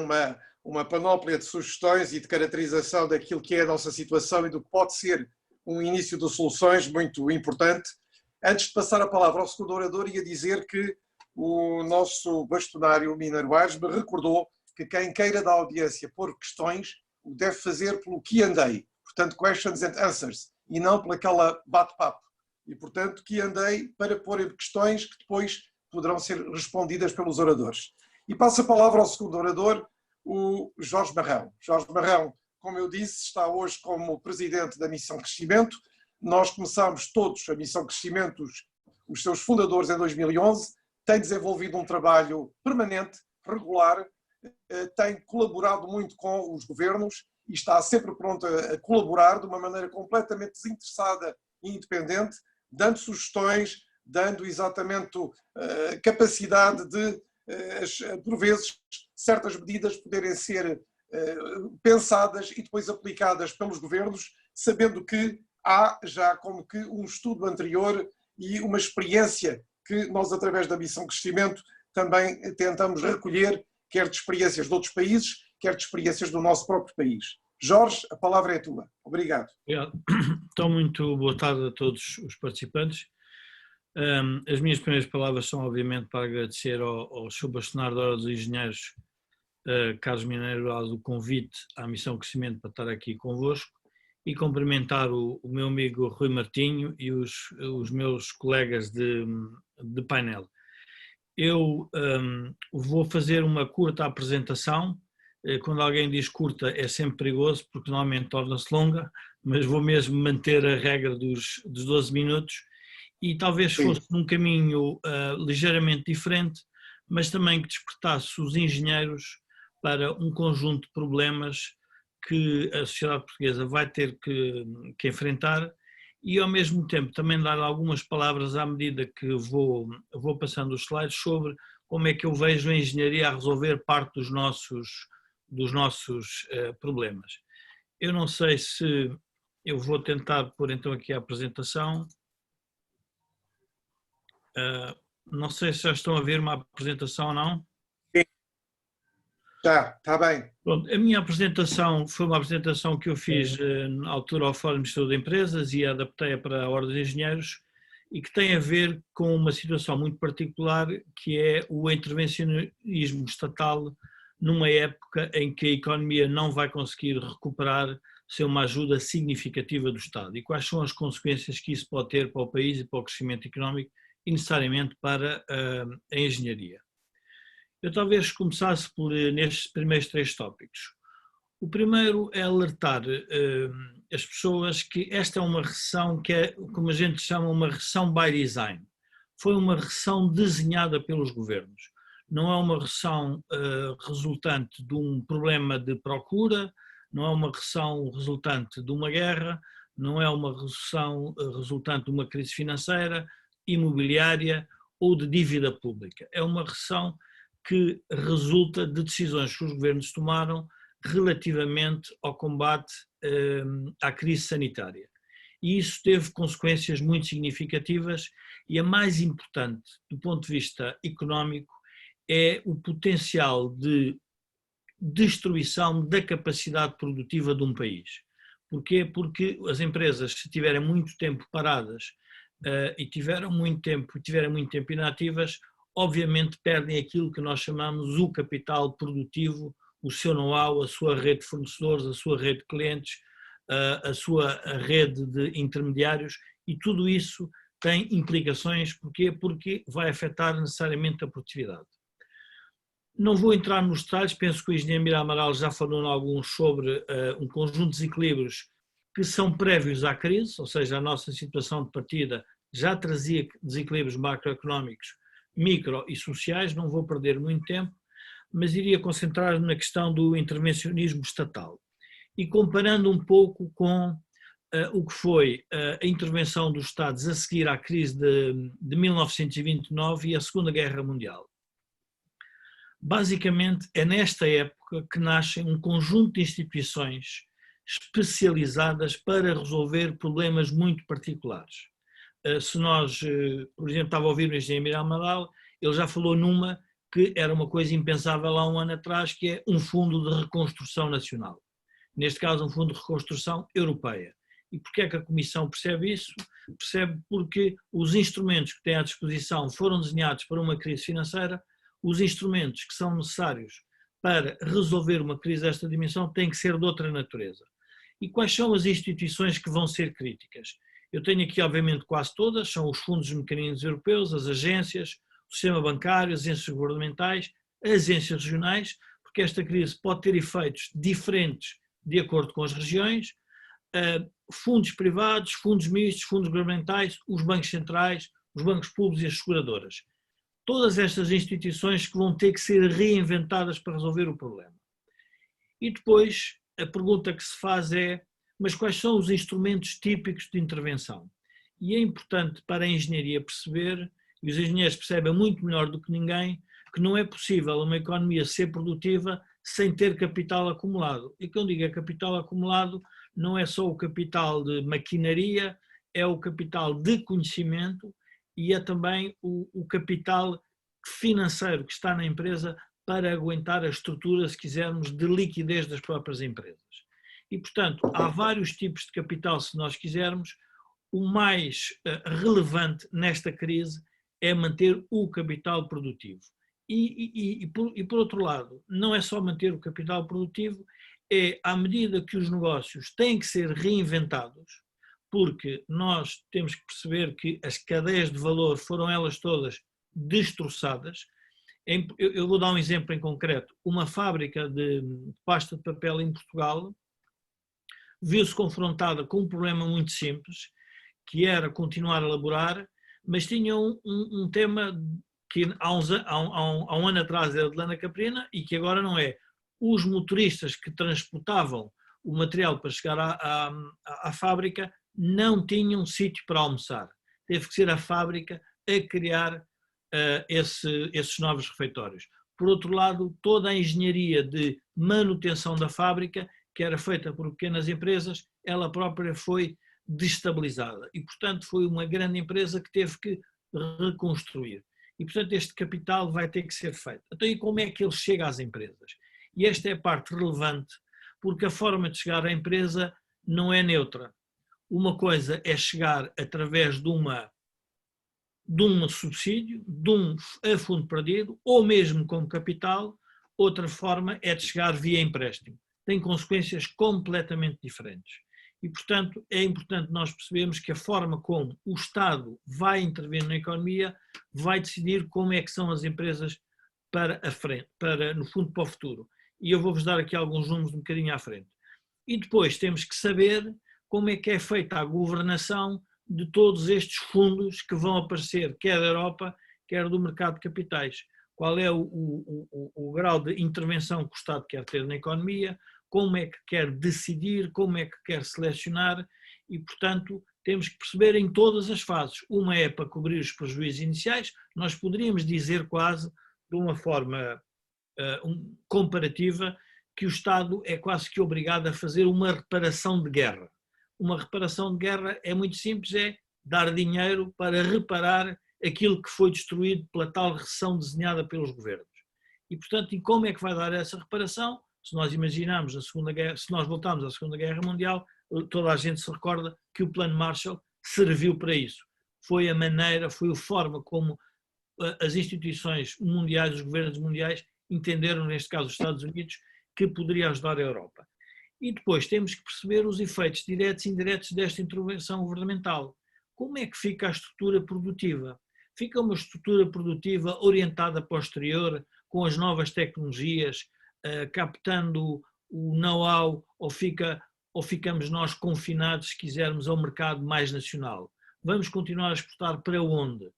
B: uma panóplia de sugestões e de caracterização daquilo que é a nossa situação e do que pode ser um início de soluções muito importante. Antes de passar a palavra ao segundo orador, ia dizer que o nosso bastonário Mineiro Aires me recordou que quem queira da audiência pôr questões o deve fazer pelo Q&A, portanto, questions and answers, e não pelaquela bate-papo. E, portanto, Q&A para pôr questões que depois poderão ser respondidas pelos oradores. E passo a palavra ao segundo orador, o Jorge Marrão. Jorge Marrão como eu disse, está hoje como presidente da Missão Crescimento. Nós começamos todos a Missão Crescimento, os seus fundadores, em 2011, tem desenvolvido um trabalho permanente, regular, tem colaborado muito com os governos e está sempre pronto a colaborar de uma maneira completamente desinteressada e independente, dando sugestões, dando exatamente capacidade de, por vezes, certas medidas poderem ser pensadas e depois aplicadas pelos governos, sabendo que há já como que um estudo anterior e uma experiência que nós, através da Missão Crescimento, também tentamos recolher, quer de experiências de outros países, quer de experiências do nosso próprio país. Jorge, a palavra é tua. Obrigado.
D: Obrigado. Então, muito boa tarde a todos os participantes. As minhas primeiras palavras são, obviamente, para agradecer ao Sr. Bastonário da Ordem dos Engenheiros, Carlos Mineiro, do convite à Missão Crescimento para estar aqui convosco e cumprimentar o meu amigo Rui Martinho e os meus colegas de painel. Eu vou fazer uma curta apresentação. Quando alguém diz curta é sempre perigoso porque normalmente torna-se longa, mas vou mesmo manter a regra dos 12 minutos e talvez fosse num caminho ligeiramente diferente, mas também que despertasse os engenheiros para um conjunto de problemas que a sociedade portuguesa vai ter que enfrentar e ao mesmo tempo também dar algumas palavras à medida que vou passando os slides sobre como é que eu vejo a engenharia a resolver parte dos nossos problemas. Eu não sei se eu vou tentar pôr então aqui a apresentação. Não sei se já estão a ver uma apresentação ou não.
B: Está bem.
D: Pronto, a minha apresentação foi uma apresentação que eu fiz na altura ao Fórum de Estudo de Empresas e adaptei-a para a Ordem dos Engenheiros e que tem a ver com uma situação muito particular que é o intervencionismo estatal numa época em que a economia não vai conseguir recuperar sem uma ajuda significativa do Estado. E quais são as consequências que isso pode ter para o país e para o crescimento económico e necessariamente para a engenharia. Eu talvez começasse por nestes primeiros 3 tópicos. O primeiro é alertar as pessoas que esta é uma recessão que é, como a gente chama, uma recessão by design. Foi uma recessão desenhada pelos governos. Não é uma recessão resultante de um problema de procura, não é uma recessão resultante de uma guerra, não é uma recessão resultante de uma crise financeira, imobiliária ou de dívida pública. É uma recessão que resulta de decisões que os governos tomaram relativamente ao combate à crise sanitária. E isso teve consequências muito significativas e a mais importante do ponto de vista económico é o potencial de destruição da capacidade produtiva de um país. Porquê? Porque as empresas, se tiverem muito tempo paradas e tiverem muito tempo inativas, obviamente perdem aquilo que nós chamamos o capital produtivo, o seu know-how, a sua rede de fornecedores, a sua rede de clientes, a sua rede de intermediários e tudo isso tem implicações. Porquê? Porque vai afetar necessariamente a produtividade. Não vou entrar nos detalhes, penso que o engenheiro Mira Amaral já falou em alguns sobre um conjunto de desequilíbrios que são prévios à crise, ou seja, a nossa situação de partida já trazia desequilíbrios macroeconómicos, micro e sociais, não vou perder muito tempo, mas iria concentrar-me na questão do intervencionismo estatal. E comparando um pouco com o que foi a intervenção dos Estados a seguir à crise de 1929 e a Segunda Guerra Mundial. Basicamente, é nesta época que nascem um conjunto de instituições especializadas para resolver problemas muito particulares. Se nós, por exemplo, estava a ouvir o engenheiro Mira Amaral, ele já falou numa que era uma coisa impensável há um ano atrás, que é um fundo de reconstrução nacional. Neste caso, um fundo de reconstrução europeia. E porquê é que a Comissão percebe isso? Percebe porque os instrumentos que tem à disposição foram desenhados para uma crise financeira. Os instrumentos que são necessários para resolver uma crise desta dimensão têm que ser de outra natureza. E quais são as instituições que vão ser críticas? Eu tenho aqui, obviamente, quase todas, são os fundos de mecanismos europeus, as agências, o sistema bancário, as agências governamentais, as agências regionais, porque esta crise pode ter efeitos diferentes de acordo com as regiões, fundos privados, fundos mistos, fundos governamentais, os bancos centrais, os bancos públicos e as seguradoras. Todas estas instituições que vão ter que ser reinventadas para resolver o problema. E depois a pergunta que se faz é, mas quais são os instrumentos típicos de intervenção? E é importante para a engenharia perceber, e os engenheiros percebem muito melhor do que ninguém, que não é possível uma economia ser produtiva sem ter capital acumulado. E quando digo capital acumulado, não é só o capital de maquinaria, é o capital de conhecimento e é também o capital financeiro que está na empresa para aguentar a estrutura, se quisermos, de liquidez das próprias empresas. E, portanto, há vários tipos de capital, se nós quisermos. O mais relevante nesta crise é manter o capital produtivo. E por outro lado, não é só manter o capital produtivo, é à medida que os negócios têm que ser reinventados, porque nós temos que perceber que as cadeias de valor foram elas todas destroçadas. Eu vou dar um exemplo em concreto. Uma fábrica de pasta de papel em Portugal viu-se confrontada com um problema muito simples, que era continuar a elaborar, mas tinha um tema que há um ano atrás era de lana caprina e que agora não é. Os motoristas que transportavam o material para chegar à fábrica não tinham sítio para almoçar. Teve que ser a fábrica a criar esses novos refeitórios. Por outro lado, toda a engenharia de manutenção da fábrica, que era feita por pequenas empresas, ela própria foi destabilizada e, portanto, foi uma grande empresa que teve que reconstruir. E, portanto, este capital vai ter que ser feito. Então, e como é que ele chega às empresas? E esta é a parte relevante, porque a forma de chegar à empresa não é neutra. Uma coisa é chegar através de um subsídio, de um fundo perdido, ou mesmo como capital. Outra forma é de chegar via empréstimo. Tem consequências completamente diferentes. E, portanto, é importante nós percebermos que a forma como o Estado vai intervir na economia vai decidir como é que são as empresas para a frente, no fundo, para o futuro. E eu vou-vos dar aqui alguns números um bocadinho à frente. E depois temos que saber como é que é feita a governação de todos estes fundos que vão aparecer, quer da Europa, quer do mercado de capitais. Qual é o grau de intervenção que o Estado quer ter na economia, como é que quer decidir, como é que quer selecionar e, portanto, temos que perceber em todas as fases. Uma é para cobrir os prejuízos iniciais, nós poderíamos dizer quase de uma forma comparativa que o Estado é quase que obrigado a fazer uma reparação de guerra. Uma reparação de guerra é muito simples, é dar dinheiro para reparar aquilo que foi destruído pela tal recessão desenhada pelos governos. E, portanto, e como é que vai dar essa reparação? Se nós imaginarmos a Segunda Guerra, se nós voltarmos à Segunda Guerra Mundial, toda a gente se recorda que o Plano Marshall serviu para isso. Foi a maneira, foi a forma como as instituições mundiais, os governos mundiais, entenderam, neste caso os Estados Unidos, que poderia ajudar a Europa. E depois temos que perceber os efeitos diretos e indiretos desta intervenção governamental. Como é que fica a estrutura produtiva? Fica uma estrutura produtiva orientada para o exterior, com as novas tecnologias, captando o know-how, ou ficamos nós confinados, se quisermos, ao mercado mais nacional? Vamos continuar a exportar para onde?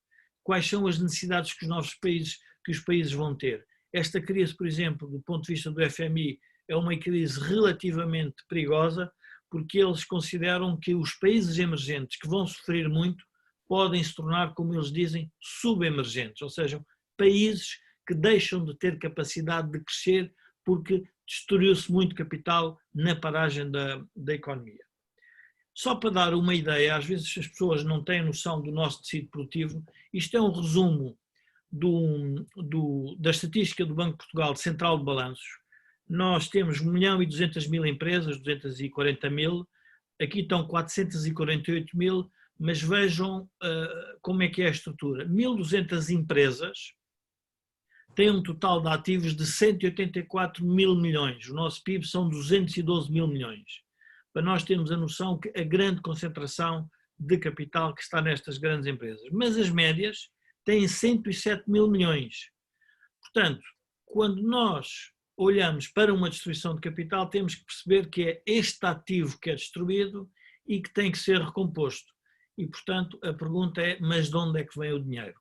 D: Quais são as necessidades que os países vão ter? Esta crise, por exemplo, do ponto de vista do FMI, é uma crise relativamente perigosa, porque eles consideram que os países emergentes que vão sofrer muito podem se tornar, como eles dizem, subemergentes, ou seja, países que deixam de ter capacidade de crescer porque destruiu-se muito capital na paragem da economia. Só para dar uma ideia, às vezes as pessoas não têm noção do nosso tecido produtivo, isto é um resumo da estatística do Banco de Portugal, de Central de Balanços. Nós temos 1.200.000 empresas, 240.000, aqui estão 448.000, mas vejam como é que é a estrutura. 1.200 empresas têm um total de ativos de 184 mil milhões, o nosso PIB são 212 mil milhões. Para nós termos a noção que a grande concentração de capital que está nestas grandes empresas. Mas as médias têm 107 mil milhões. Portanto, quando nós olhamos para uma destruição de capital, temos que perceber que é este ativo que é destruído e que tem que ser recomposto. E, portanto, a pergunta é, mas de onde é que vem o dinheiro?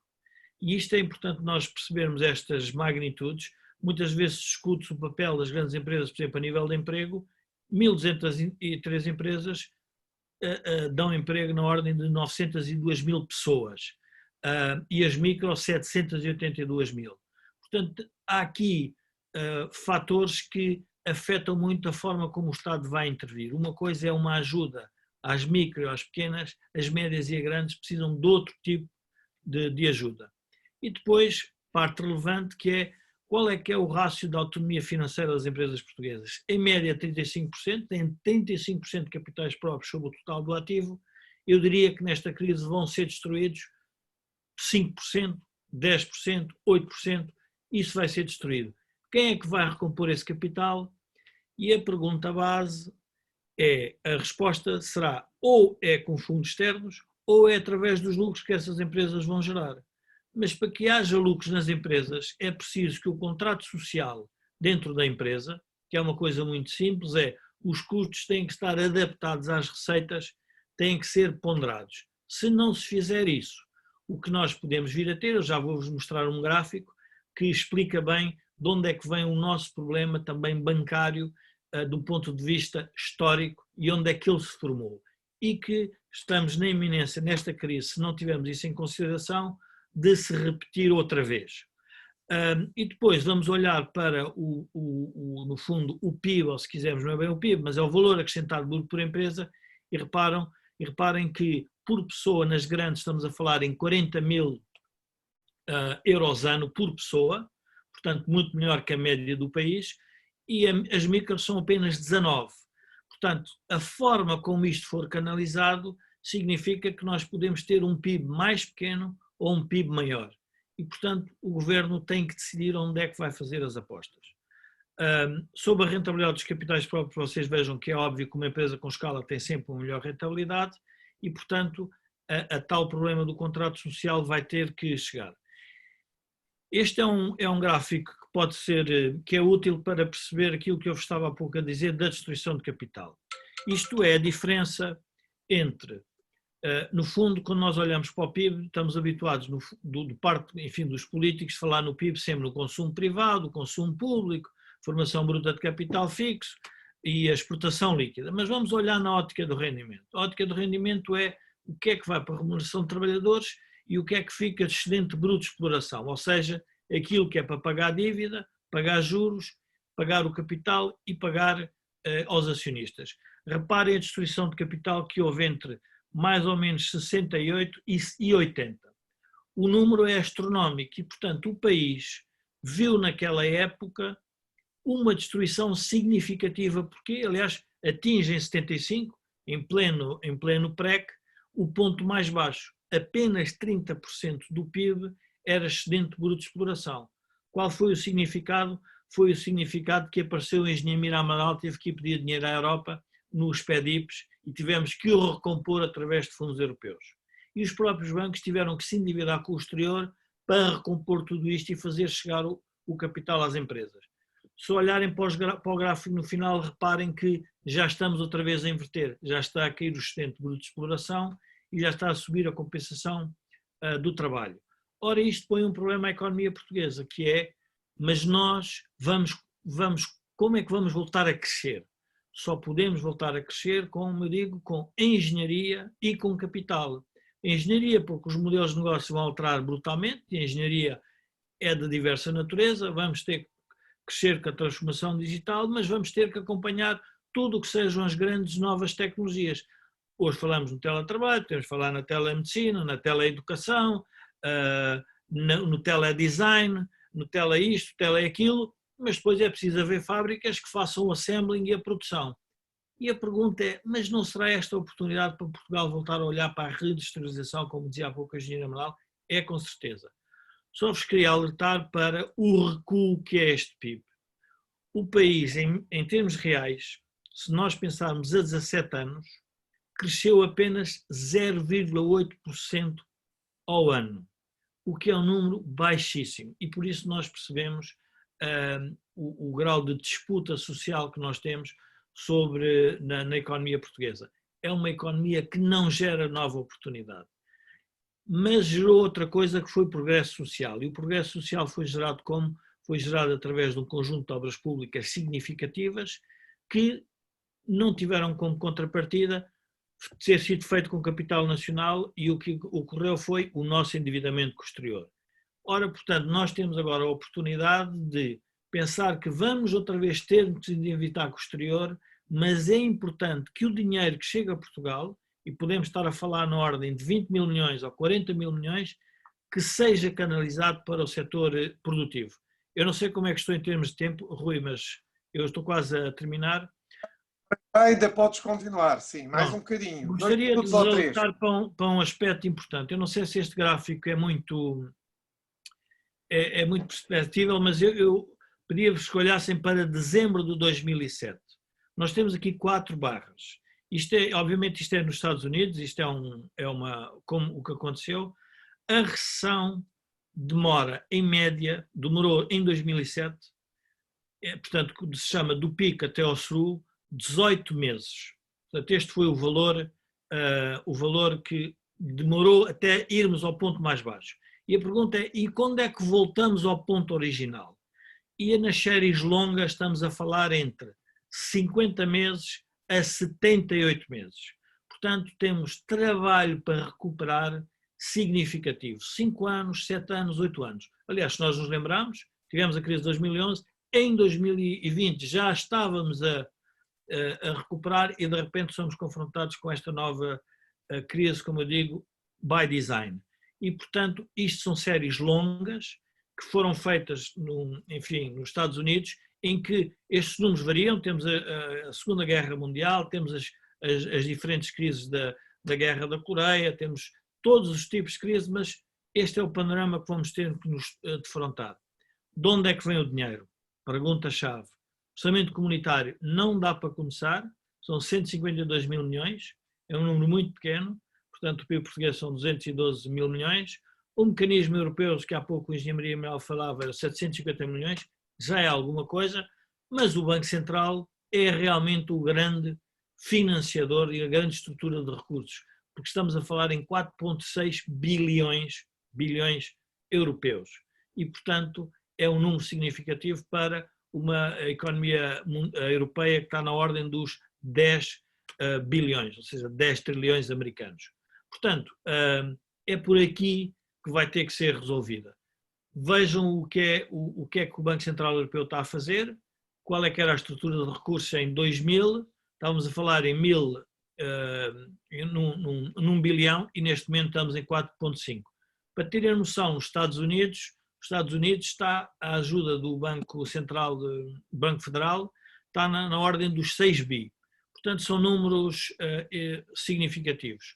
D: E isto é importante nós percebermos estas magnitudes. Muitas vezes discute-se o papel das grandes empresas, por exemplo, a nível de emprego. 1.203 empresas dão emprego na ordem de 902 mil pessoas e as micro 782 mil. Portanto, há aqui fatores que afetam muito a forma como o Estado vai intervir. Uma coisa é uma ajuda às micro, às pequenas, as médias e as grandes precisam de outro tipo de ajuda. E depois, parte relevante, qual é que é o rácio da autonomia financeira das empresas portuguesas? Em média 35%, têm 35% de capitais próprios sobre o total do ativo. Eu diria que nesta crise vão ser destruídos 5%, 10%, 8%, isso vai ser destruído. Quem é que vai recompor esse capital? E a pergunta base a resposta será ou é com fundos externos ou é através dos lucros que essas empresas vão gerar. Mas para que haja lucros nas empresas é preciso que o contrato social dentro da empresa, que é uma coisa muito simples, os custos têm que estar adaptados às receitas, têm que ser ponderados. Se não se fizer isso, o que nós podemos vir a ter, eu já vou-vos mostrar um gráfico que explica bem de onde é que vem o nosso problema também bancário, do ponto de vista histórico e onde é que ele se formou. E que estamos na iminência, nesta crise, se não tivermos isso em consideração, de se repetir outra vez. E depois vamos olhar para, no fundo, o PIB, ou se quisermos, não é bem o PIB, mas é o valor acrescentado bruto por empresa, e reparem que por pessoa nas grandes estamos a falar em 40 mil euros ano por pessoa, portanto muito melhor que a média do país, e as micros são apenas 19. Portanto, a forma como isto for canalizado significa que nós podemos ter um PIB mais pequeno ou um PIB maior. E, portanto, o governo tem que decidir onde é que vai fazer as apostas. Sobre a rentabilidade dos capitais próprios, vocês vejam que é óbvio que uma empresa com escala tem sempre uma melhor rentabilidade e, portanto, a tal problema do contrato social vai ter que chegar. Este é um gráfico que pode ser, que é útil para perceber aquilo que eu estava há pouco a dizer da destruição de capital. Isto é a diferença entre, no fundo, quando nós olhamos para o PIB, estamos habituados, do parte, enfim, dos políticos, falar no PIB sempre no consumo privado, consumo público, formação bruta de capital fixo e a exportação líquida. Mas vamos olhar na ótica do rendimento. A ótica do rendimento é o que é que vai para a remuneração de trabalhadores e o que é que fica de excedente bruto de exploração, ou seja, aquilo que é para pagar a dívida, pagar juros, pagar o capital e pagar aos acionistas. Reparem a destruição de capital que houve entre mais ou menos 68 e 80. O número é astronómico e, portanto, o país viu naquela época uma destruição significativa, porque, aliás, atinge em 75, em pleno PREC, o ponto mais baixo. Apenas 30% do PIB era excedente bruto de exploração. Qual foi o significado? Foi o significado que apareceu o engenheiro Miramar, teve que ir pedir dinheiro à Europa nos PEDIPs e tivemos que o recompor através de fundos europeus. E os próprios bancos tiveram que se endividar com o exterior para recompor tudo isto e fazer chegar o capital às empresas. Se olharem para o gráfico no final, reparem que já estamos outra vez a inverter, já está a cair o excedente bruto de exploração e já está a subir a compensação do trabalho. Ora, isto põe um problema à economia portuguesa, que é, mas nós como é que vamos voltar a crescer? Só podemos voltar a crescer, como eu digo, com engenharia e com capital. Engenharia, porque os modelos de negócio vão alterar brutalmente, e a engenharia é de diversa natureza, vamos ter que crescer com a transformação digital, mas vamos ter que acompanhar tudo o que sejam as grandes novas tecnologias. Hoje falamos no teletrabalho, podemos falar na telemedicina, na teleeducação, no teledesign, no teleisto, teleaquilo, mas depois é preciso haver fábricas que façam o assembling e a produção. E a pergunta é, mas não será esta a oportunidade para Portugal voltar a olhar para a reindustrialização, como dizia há pouco a engenheira Amaral? É com certeza. Só vos queria alertar para o recuo que é este PIB. O país, em termos reais, se nós pensarmos a 17 anos, cresceu apenas 0,8% ao ano, o que é um número baixíssimo. E por isso nós percebemos o grau de disputa social que nós temos na economia portuguesa. É uma economia que não gera nova oportunidade, mas gerou outra coisa que foi o progresso social. E o progresso social foi gerado como? Foi gerado através de um conjunto de obras públicas significativas que não tiveram como contrapartida ter sido feito com capital nacional, e o que ocorreu foi o nosso endividamento com o exterior. Ora, portanto, nós temos agora a oportunidade de pensar que vamos outra vez ter de endividar com o exterior, mas é importante que o dinheiro que chega a Portugal, e podemos estar a falar na ordem de 20 mil milhões ou 40 mil milhões, que seja canalizado para o setor produtivo. Eu não sei como é que estou em termos de tempo, Rui, mas eu estou quase a terminar.
B: Ainda podes continuar, sim, mais
D: Pronto.
B: um bocadinho.
D: Gostaria de voltar para um aspecto importante. Eu não sei se este gráfico é muito perceptível, mas eu pedia-vos que olhassem para dezembro de 2007. Nós temos aqui 4 barras. Obviamente isto é nos Estados Unidos, isto como o que aconteceu. A recessão demorou em 2007, portanto, se chama do pico até ao through, 18 meses. Portanto, este foi o valor que demorou até irmos ao ponto mais baixo. E a pergunta é, e quando é que voltamos ao ponto original? E nas séries longas estamos a falar entre 50 meses a 78 meses. Portanto, temos trabalho para recuperar significativo. 5 anos, 7 anos, 8 anos. Aliás, se nós nos lembrarmos, tivemos a crise de 2011, em 2020 já estávamos a recuperar e de repente somos confrontados com esta nova crise, como eu digo, by design. E, portanto, isto são séries longas que foram feitas, nos Estados Unidos, em que estes números variam. Temos a Segunda Guerra Mundial, temos as diferentes crises da Guerra da Coreia, temos todos os tipos de crises, mas este é o panorama que vamos ter que nos defrontar. De onde é que vem o dinheiro? Pergunta-chave. O orçamento comunitário não dá para começar, são 152 mil milhões, é um número muito pequeno, portanto o PIB português são 212 mil milhões, o mecanismo europeu, que há pouco o engenheiro Maria Manuel falava, era 750 milhões, já é alguma coisa, mas o Banco Central é realmente o grande financiador e a grande estrutura de recursos, porque estamos a falar em 4,6 bilhões europeus e, portanto, é um número significativo para uma economia europeia que está na ordem dos 10 bilhões, ou seja, 10 trilhões americanos. Portanto, é por aqui que vai ter que ser resolvida. Vejam o que é que o Banco Central Europeu está a fazer, qual é que era a estrutura de recursos em 2000, estávamos a falar em num bilhão e neste momento estamos em 4,5. Para terem a noção, os Estados Unidos está, a ajuda do Banco Central, do Banco Federal, está na ordem dos 6 bi. Portanto, são números significativos.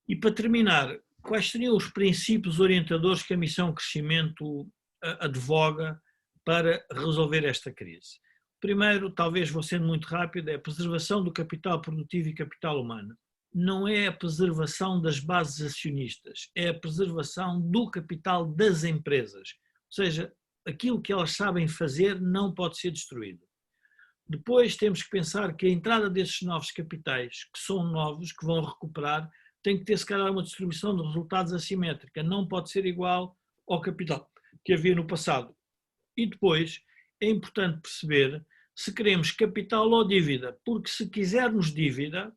D: E para terminar, quais seriam os princípios orientadores que a Missão Crescimento advoga para resolver esta crise? Primeiro, talvez vou sendo muito rápido, é a preservação do capital produtivo e capital humano. Não é a preservação das bases acionistas, é a preservação do capital das empresas. Ou seja, aquilo que elas sabem fazer não pode ser destruído. Depois temos que pensar que a entrada desses novos capitais, que são novos, que vão recuperar, tem que ter, se calhar, uma distribuição de resultados assimétrica. Não pode ser igual ao capital que havia no passado. E depois é importante perceber se queremos capital ou dívida, porque se quisermos dívida,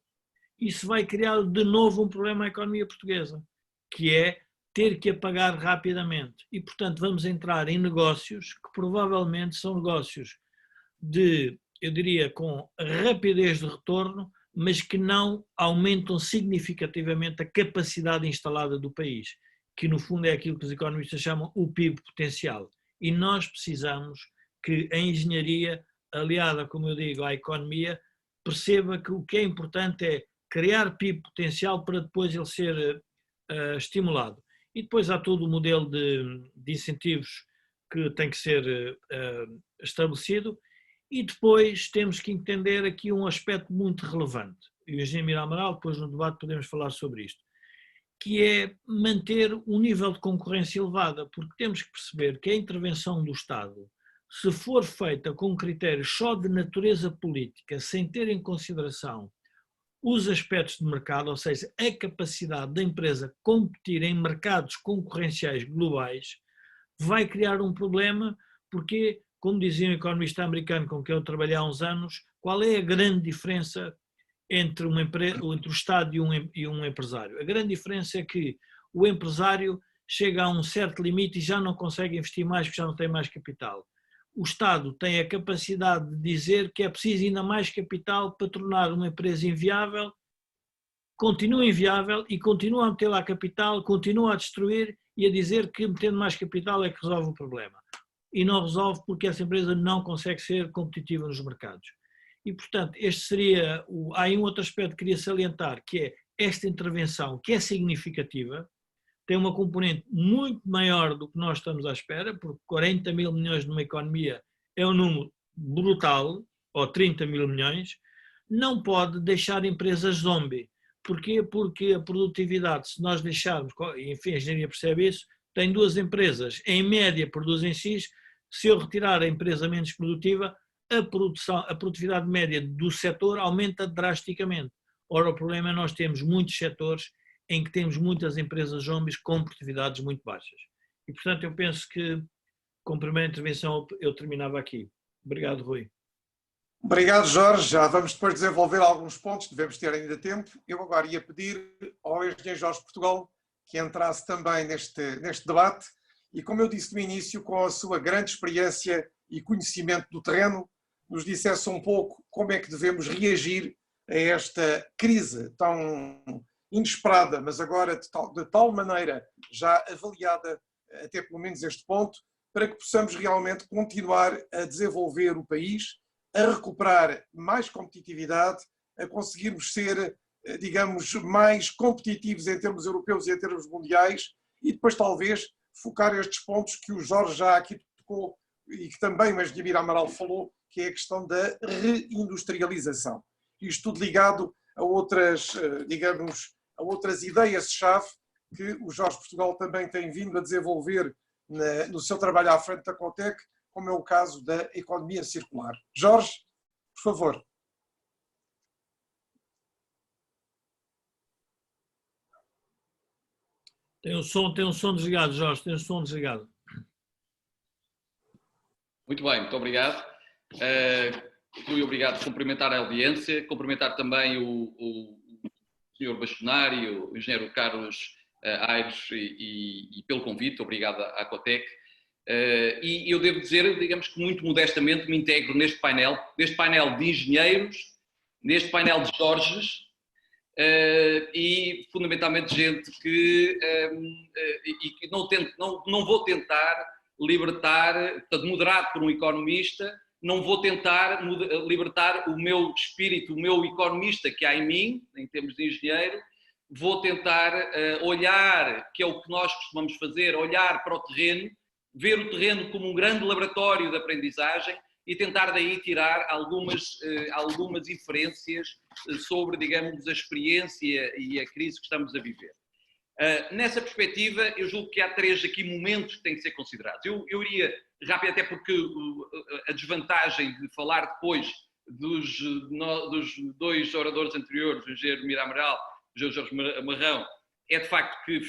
D: isso vai criar de novo um problema à economia portuguesa, que é ter que a pagar rapidamente. E, portanto, vamos entrar em negócios que provavelmente são negócios eu diria, com rapidez de retorno, mas que não aumentam significativamente a capacidade instalada do país, que no fundo é aquilo que os economistas chamam o PIB potencial. E nós precisamos que a engenharia, aliada, como eu digo, à economia, perceba que o que é importante é criar PIB potencial para depois ele ser estimulado. E depois há todo o modelo de incentivos que tem que ser estabelecido. E depois temos que entender aqui um aspecto muito relevante, e o engenheiro Mira Amaral, depois no debate podemos falar sobre isto, que é manter um nível de concorrência elevada, porque temos que perceber que a intervenção do Estado se for feita com critérios só de natureza política, sem ter em consideração os aspectos de mercado, ou seja, a capacidade da empresa competir em mercados concorrenciais globais, vai criar um problema, porque, como dizia um economista americano com quem eu trabalhei há uns anos, qual é a grande diferença entre o Estado e um empresário? A grande diferença é que o empresário chega a um certo limite e já não consegue investir mais porque já não tem mais capital. O Estado tem a capacidade de dizer que é preciso ainda mais capital para tornar uma empresa inviável, continua inviável e continua a meter lá capital, continua a destruir e a dizer que metendo mais capital é que resolve o problema. E não resolve porque essa empresa não consegue ser competitiva nos mercados. E, portanto, este seria há aí um outro aspecto que queria salientar, que é esta intervenção, que é significativa, tem uma componente muito maior do que nós estamos à espera, porque 40 mil milhões numa economia é um número brutal, ou 30 mil milhões, não pode deixar empresas zombie. Porquê? Porque a produtividade, se nós deixarmos, enfim, a engenharia percebe isso, tem duas empresas, em média produzem X, se eu retirar a empresa menos produtiva, a produtividade média do setor aumenta drasticamente. Ora, o problema é nós temos muitos setores em que temos muitas empresas zombies com produtividades muito baixas. E, portanto, eu penso que, com a primeira intervenção, eu terminava aqui. Obrigado, Rui.
B: Obrigado, Jorge. Já vamos depois desenvolver alguns pontos, devemos ter ainda tempo. Eu agora ia pedir ao engenheiro Jorge Portugal que entrasse também neste debate e, como eu disse no início, com a sua grande experiência e conhecimento do terreno, nos dissesse um pouco como é que devemos reagir a esta crise tão inesperada, mas agora de tal maneira já avaliada até pelo menos este ponto, para que possamos realmente continuar a desenvolver o país, a recuperar mais competitividade, a conseguirmos ser, digamos, mais competitivos em termos europeus e em termos mundiais e depois talvez focar estes pontos que o Jorge já aqui tocou e que também o engenheiro Amaral falou, que é a questão da reindustrialização. Isto tudo ligado a outras, digamos, a outras ideias-chave que o Jorge Portugal também tem vindo a desenvolver no seu trabalho à frente da Cotec, como é o caso da economia circular. Jorge, por favor.
D: Tem um som desligado, Jorge, tem um som desligado.
E: Muito bem, muito obrigado. Fui obrigado a cumprimentar a audiência, cumprimentar também o Sr. Bastonário, o engenheiro Carlos Aires e pelo convite, obrigado à Cotec. E eu devo dizer, digamos que muito modestamente me integro neste painel de engenheiros, neste painel de Jorges e fundamentalmente gente que não vou tentar libertar, portanto, moderado por um economista, não vou tentar libertar o meu espírito, o meu economista que há em mim, em termos de engenheiro, vou tentar olhar, que é o que nós costumamos fazer, olhar para o terreno, ver o terreno como um grande laboratório de aprendizagem e tentar daí tirar algumas inferências sobre, digamos, a experiência e a crise que estamos a viver. Nessa perspectiva, eu julgo que há três aqui momentos que têm que ser considerados. Eu iria rápido, até porque a desvantagem de falar depois dos dois oradores anteriores, o engenheiro Mira Amaral e o Jorge Marrão, é de facto que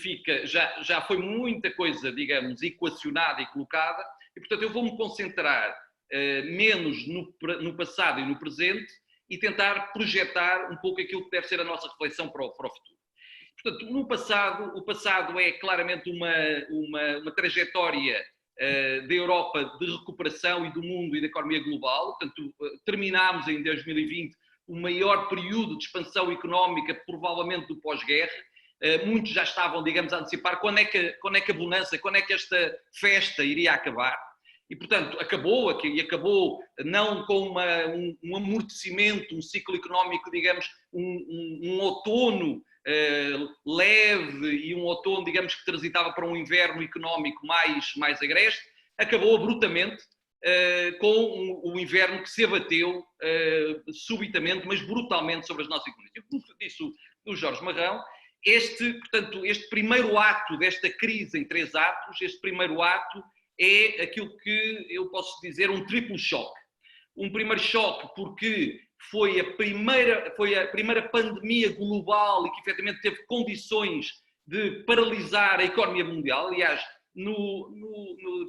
E: já foi muita coisa, digamos, equacionada e colocada, e portanto eu vou-me concentrar menos no passado e no presente e tentar projetar um pouco aquilo que deve ser a nossa reflexão para o futuro. Portanto, o passado é claramente uma trajetória da Europa de recuperação e do mundo e da economia global. Portanto, terminámos em 2020 o maior período de expansão económica, provavelmente do pós-guerra. Muitos já estavam, digamos, a antecipar quando é que a bonança, quando é que esta festa iria acabar. E, portanto, acabou não com um amortecimento, um ciclo económico, digamos, um outono leve e um outono, digamos, que transitava para um inverno económico mais agreste, acabou abruptamente com o inverno que se abateu subitamente, mas brutalmente sobre as nossas economias. Como disse o Jorge Marrão, este primeiro ato desta crise em três atos, este primeiro ato é aquilo que eu posso dizer um triplo choque. Um primeiro choque porque foi a primeira pandemia global e que efetivamente teve condições de paralisar a economia mundial. Aliás,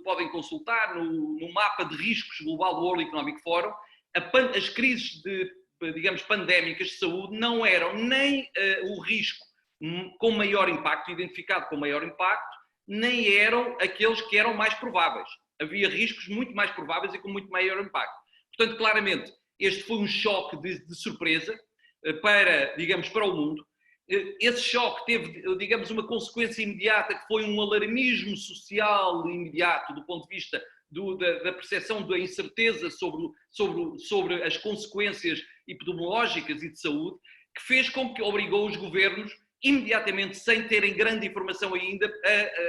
E: podem consultar no mapa de riscos global do World Economic Forum, as crises digamos, pandémicas de saúde não eram nem o risco com maior impacto, identificado com maior impacto, nem eram aqueles que eram mais prováveis. Havia riscos muito mais prováveis e com muito maior impacto. Portanto, claramente, este foi um choque de surpresa digamos, para o mundo. Esse choque teve, digamos, uma consequência imediata, que foi um alarmismo social imediato, do ponto de vista da percepção da incerteza sobre as consequências epidemiológicas e de saúde, que fez com que obrigou os governos, imediatamente, sem terem grande informação ainda,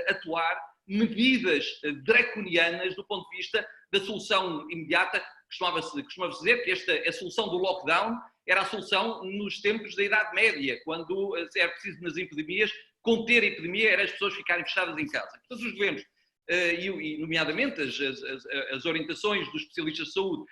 E: a atuar medidas draconianas do ponto de vista da solução imediata. Costumava-se dizer que a solução do lockdown era a solução nos tempos da Idade Média, quando era preciso nas epidemias, conter a epidemia, era as pessoas ficarem fechadas em casa. Portanto, os governos, e nomeadamente as orientações dos especialistas de saúde,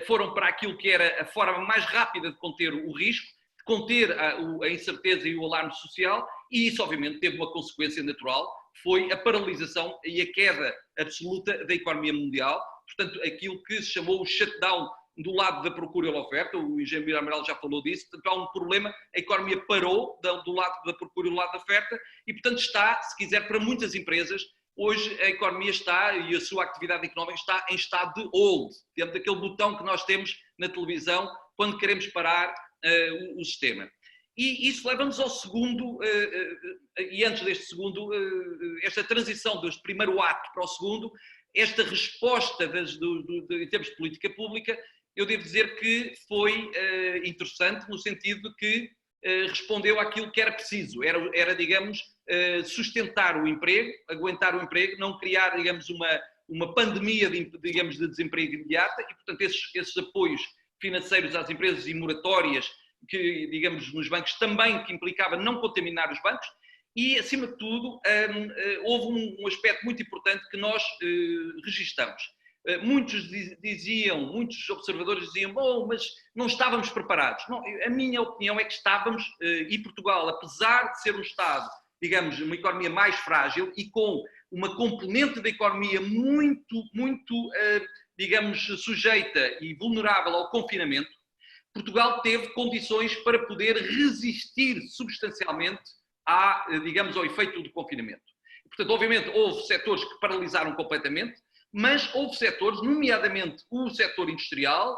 E: foram para aquilo que era a forma mais rápida de conter o risco, de conter a incerteza e o alarme social, e isso obviamente teve uma consequência natural, foi a paralisação e a queda absoluta da economia mundial. Portanto, aquilo que se chamou o shutdown do lado da procura e da oferta, o engenheiro Amaral já falou disso. Portanto, há um problema, a economia parou do lado da procura e do lado da oferta e, portanto, está, se quiser, para muitas empresas, hoje a economia está e a sua atividade económica está em estado de hold, dentro daquele botão que nós temos na televisão quando queremos parar o sistema. E isso leva-nos ao segundo, e antes deste segundo, esta transição deste primeiro ato para o segundo, esta resposta em termos de política pública, eu devo dizer que foi interessante no sentido de que respondeu àquilo que era preciso, era digamos, sustentar o emprego, aguentar o emprego, não criar, digamos, uma pandemia digamos, de desemprego imediata e, portanto, esses apoios financeiros às empresas e moratórias que, digamos, nos bancos também, que implicava não contaminar os bancos. E, acima de tudo, houve um aspecto muito importante que nós registamos. Muitos observadores diziam, bom, mas não estávamos preparados. Não, a minha opinião é que estávamos, e Portugal, apesar de ser um Estado, digamos, uma economia mais frágil e com uma componente da economia muito, digamos, sujeita e vulnerável ao confinamento, Portugal teve condições para poder resistir substancialmente digamos, ao efeito do confinamento. Portanto, obviamente, houve setores que paralisaram completamente, mas houve setores, nomeadamente o setor industrial,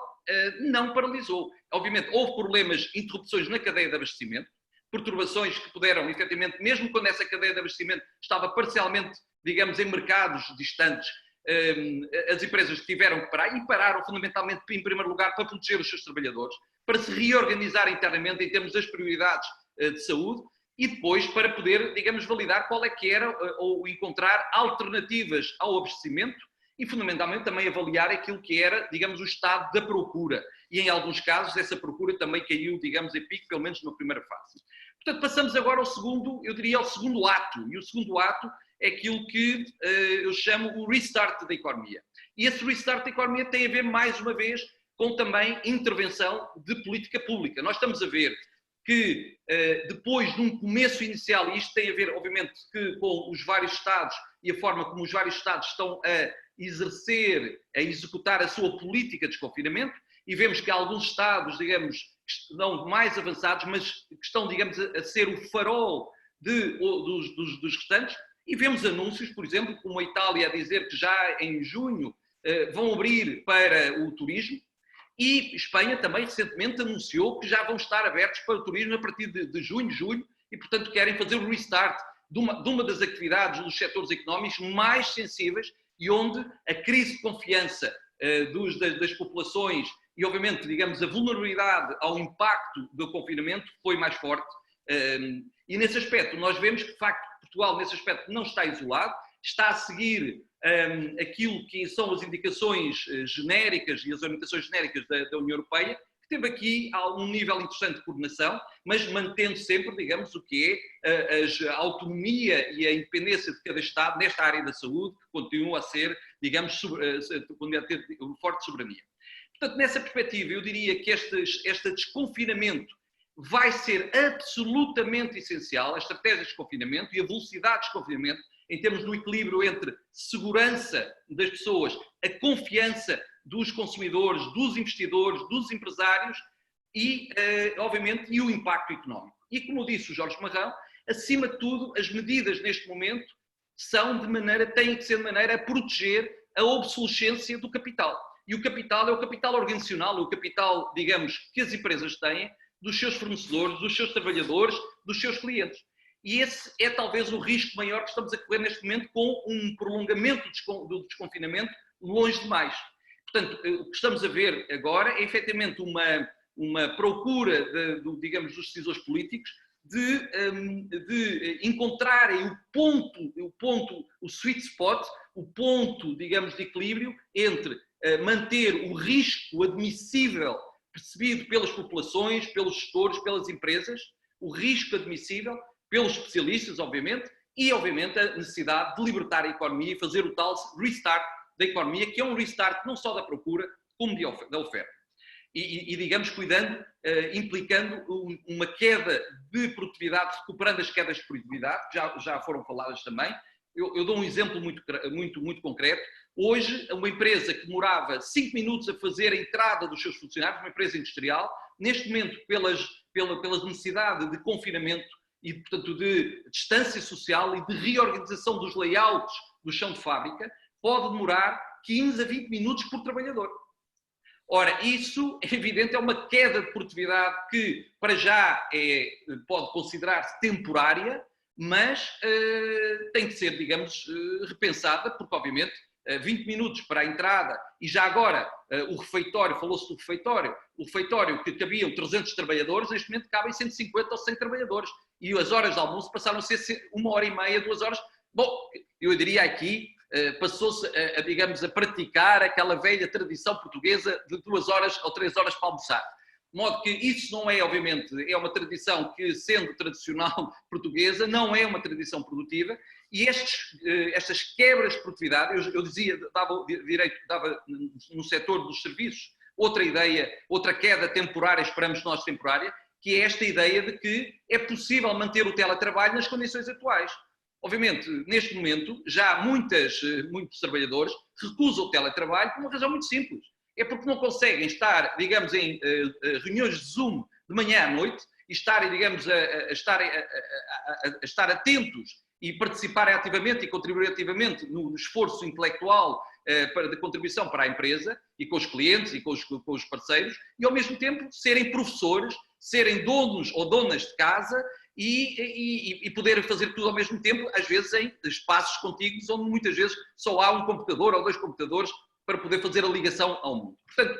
E: não paralisou. Obviamente, houve problemas, interrupções na cadeia de abastecimento, perturbações que puderam, efetivamente, mesmo quando essa cadeia de abastecimento estava parcialmente, digamos, em mercados distantes, as empresas tiveram que parar e pararam fundamentalmente, em primeiro lugar, para proteger os seus trabalhadores, para se reorganizar internamente em termos das prioridades de saúde, e depois para poder, digamos, validar qual é que era ou encontrar alternativas ao abastecimento e, fundamentalmente, também avaliar aquilo que era, digamos, o estado da procura. E, em alguns casos, essa procura também caiu, digamos, em pico, pelo menos numa primeira fase. Portanto, passamos agora ao segundo, eu diria, ao segundo ato. E o segundo ato é aquilo que eu chamo o restart da economia. E esse restart da economia tem a ver, mais uma vez, com também intervenção de política pública. Nós estamos a ver que depois de um começo inicial, e isto tem a ver, obviamente, com os vários Estados e a forma como os vários Estados estão a executar a sua política de desconfinamento, e vemos que alguns Estados, digamos, estão mais avançados, mas que estão, digamos, a ser o farol dos restantes, e vemos anúncios, por exemplo, como a Itália a dizer que já em junho vão abrir para o turismo, e Espanha também recentemente anunciou que já vão estar abertos para o turismo a partir de junho, julho, e portanto querem fazer o restart de uma das atividades dos setores económicos mais sensíveis e onde a crise de confiança das populações e obviamente, digamos, a vulnerabilidade ao impacto do confinamento foi mais forte. E nesse aspecto nós vemos que de facto Portugal nesse aspecto não está isolado, está a seguir aquilo que são as indicações genéricas e as orientações genéricas da União Europeia, que teve aqui um nível interessante de coordenação, mas mantendo sempre, digamos, o que é a autonomia e a independência de cada Estado nesta área da saúde, que continua a ser, digamos, continua a ter forte soberania. Portanto, nessa perspectiva, eu diria que este desconfinamento vai ser absolutamente essencial, a estratégia de desconfinamento e a velocidade de desconfinamento, em termos do equilíbrio entre segurança das pessoas, a confiança dos consumidores, dos investidores, dos empresários e, obviamente, e o impacto económico. E, como disse o Jorge Marrão, acima de tudo, as medidas neste momento têm que ser de maneira a proteger a obsolescência do capital. E o capital é o capital organizacional, o capital, digamos, que as empresas têm, dos seus fornecedores, dos seus trabalhadores, dos seus clientes. E esse é talvez o risco maior que estamos a correr neste momento, com um prolongamento do desconfinamento longe demais. Portanto, o que estamos a ver agora é efetivamente uma procura, digamos, dos decisores políticos de encontrarem o sweet spot, o ponto, digamos, de equilíbrio entre manter o risco admissível percebido pelas populações, pelos gestores, pelas empresas, o risco admissível, pelos especialistas, obviamente, e, obviamente, a necessidade de libertar a economia e fazer o tal restart da economia, que é um restart não só da procura, como da oferta. E digamos, implicando uma queda de produtividade, recuperando as quedas de produtividade, que já foram faladas também. Eu dou um exemplo muito concreto. Hoje, uma empresa que demorava 5 minutos a fazer a entrada dos seus funcionários, uma empresa industrial, neste momento, pela necessidade de confinamento e, portanto, de distância social e de reorganização dos layouts do chão de fábrica, pode demorar 15 a 20 minutos por trabalhador. Ora, isso, é evidente, é uma queda de produtividade que, para já, pode considerar-se temporária, mas tem que ser, digamos, repensada, porque, obviamente, 20 minutos para a entrada e já agora o refeitório, falou-se do refeitório, o refeitório que cabiam 300 trabalhadores, neste momento cabem 150 ou 100 trabalhadores e as horas de almoço passaram a ser 1h30, 2 horas. Bom, eu diria aqui, passou-se, digamos, a praticar aquela velha tradição portuguesa de 2 horas ou 3 horas para almoçar. De modo que isso não é, obviamente, é uma tradição que, sendo tradicional portuguesa, não é uma tradição produtiva e estas quebras de produtividade, eu dizia, dava no setor dos serviços, outra ideia, outra queda temporária, esperamos nós temporária, que é esta ideia de que é possível manter o teletrabalho nas condições atuais. Obviamente, neste momento, já muitos trabalhadores recusam o teletrabalho por uma razão muito simples. É porque não conseguem estar, digamos, em reuniões de Zoom de manhã à noite e estarem, digamos, a estar atentos e participarem ativamente e contribuir ativamente no esforço intelectual de contribuição para a empresa e com os clientes e com os parceiros e, ao mesmo tempo, serem professores, serem donos ou donas de casa e poderem fazer tudo ao mesmo tempo, às vezes em espaços contíguos onde muitas vezes só há um computador ou 2 computadores para poder fazer a ligação ao mundo. Portanto,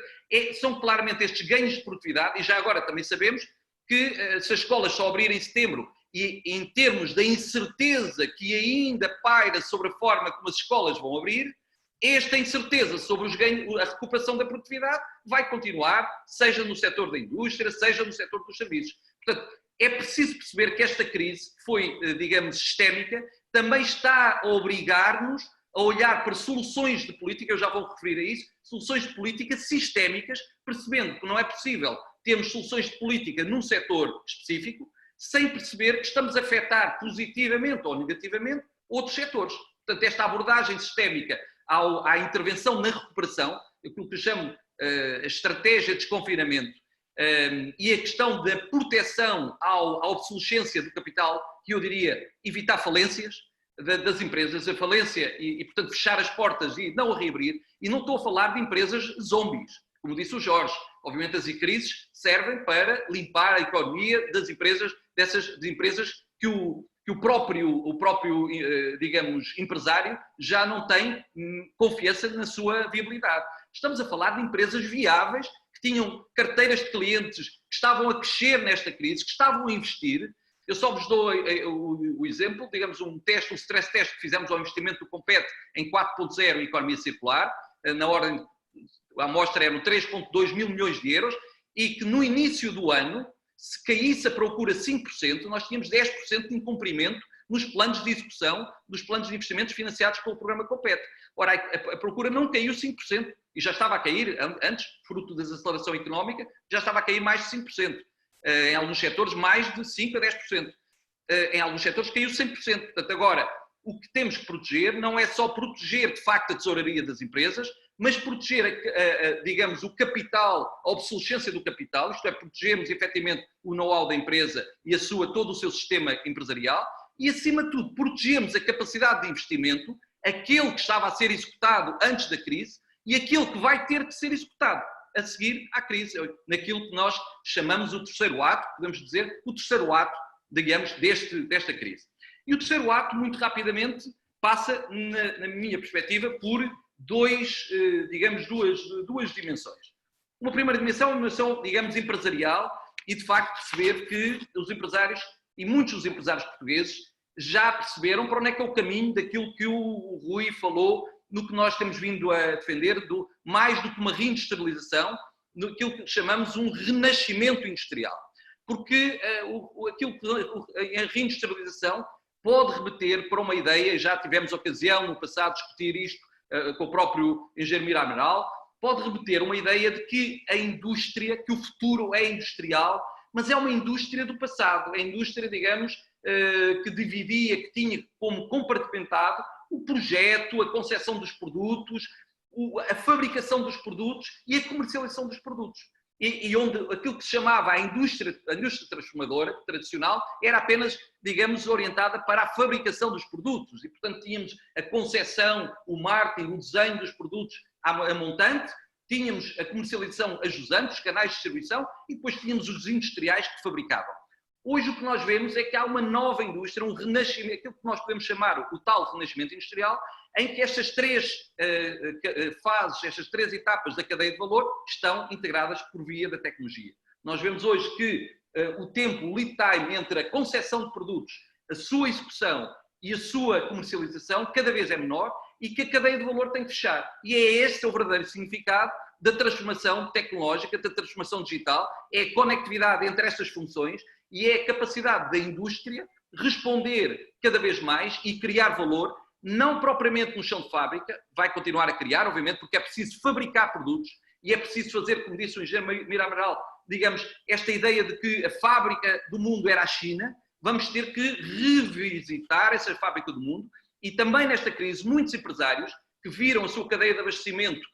E: são claramente estes ganhos de produtividade e já agora também sabemos que se as escolas só abrirem em setembro e em termos da incerteza que ainda paira sobre a forma como as escolas vão abrir, esta incerteza sobre os ganhos, a recuperação da produtividade vai continuar, seja no setor da indústria, seja no setor dos serviços. Portanto, é preciso perceber que esta crise, que foi, digamos, sistémica, também está a obrigar-nos a olhar para soluções de política, eu já vou referir a isso, soluções de política sistémicas, percebendo que não é possível termos soluções de política num setor específico, sem perceber que estamos a afetar positivamente ou negativamente outros setores. Portanto, esta abordagem sistémica à intervenção na recuperação, aquilo que eu chamo a estratégia de desconfinamento, e a questão da proteção à obsolescência do capital, que eu diria evitar falências das empresas, a falência e, portanto, fechar as portas e não a reabrir, e não estou a falar de empresas zombies, como disse o Jorge. Obviamente as crises servem para limpar a economia das empresas, dessas empresas que o próprio, digamos, empresário já não tem confiança na sua viabilidade. Estamos a falar de empresas viáveis, que tinham carteiras de clientes que estavam a crescer nesta crise, que estavam a investir. Eu só vos dou o exemplo, digamos, um stress test que fizemos ao investimento do Compete em 4.0 economia circular, na ordem, a amostra eram 3.2 mil milhões de euros, e que no início do ano, se caísse a procura 5%, nós tínhamos 10% de incumprimento nos planos de execução dos planos de investimentos financiados pelo programa Compete. Ora, a procura não caiu 5%, e já estava a cair, antes, fruto da desaceleração económica, já estava a cair mais de 5%. Em alguns setores, mais de 5% a 10%. Em alguns setores caiu 100%. Portanto, agora, o que temos que proteger não é só proteger, de facto, a tesouraria das empresas, mas proteger, digamos, o capital, a obsolescência do capital, isto é, protegermos, efetivamente, o know-how da empresa e todo o seu sistema empresarial, e, acima de tudo, protegermos a capacidade de investimento, aquele que estava a ser executado antes da crise e aquele que vai ter que ser executado a seguir à crise, naquilo que nós chamamos o terceiro ato, podemos dizer, o terceiro ato, digamos, desta crise. E o terceiro ato, muito rapidamente, passa, na minha perspectiva, por duas dimensões. Uma primeira dimensão é uma dimensão, digamos, empresarial e, de facto, perceber que os empresários, e muitos dos empresários portugueses, já perceberam para onde é que é o caminho daquilo que o Rui falou, no que nós temos vindo a defender, mais do que uma reindustrialização, naquilo que chamamos um renascimento industrial. Porque a reindustrialização pode remeter para uma ideia, já tivemos ocasião no passado de discutir isto com o próprio engenheiro Mira Amaral, pode remeter uma ideia de que a indústria, que o futuro é industrial, mas é uma indústria do passado, é a indústria, digamos, que dividia, que tinha como compartimentado o projeto, a concepção dos produtos, a fabricação dos produtos e a comercialização dos produtos. E onde aquilo que se chamava a indústria transformadora, tradicional, era apenas, digamos, orientada para a fabricação dos produtos. E, portanto, tínhamos a concepção, o marketing, o desenho dos produtos a montante, tínhamos a comercialização a jusante, os canais de distribuição, e depois tínhamos os industriais que fabricavam. Hoje o que nós vemos é que há uma nova indústria, um renascimento, aquilo que nós podemos chamar o tal renascimento industrial, em que estas três fases, estas três etapas da cadeia de valor estão integradas por via da tecnologia. Nós vemos hoje que o tempo, o lead time entre a concepção de produtos, a sua execução e a sua comercialização cada vez é menor e que a cadeia de valor tem que fechar. E é este o verdadeiro significado da transformação tecnológica, da transformação digital, é a conectividade entre estas funções e é a capacidade da indústria responder cada vez mais e criar valor, não propriamente no chão de fábrica, vai continuar a criar, obviamente, porque é preciso fabricar produtos e é preciso fazer, como disse o engenheiro Mira Amaral, digamos, esta ideia de que a fábrica do mundo era a China, vamos ter que revisitar essa fábrica do mundo e também nesta crise muitos empresários que viram a sua cadeia de abastecimento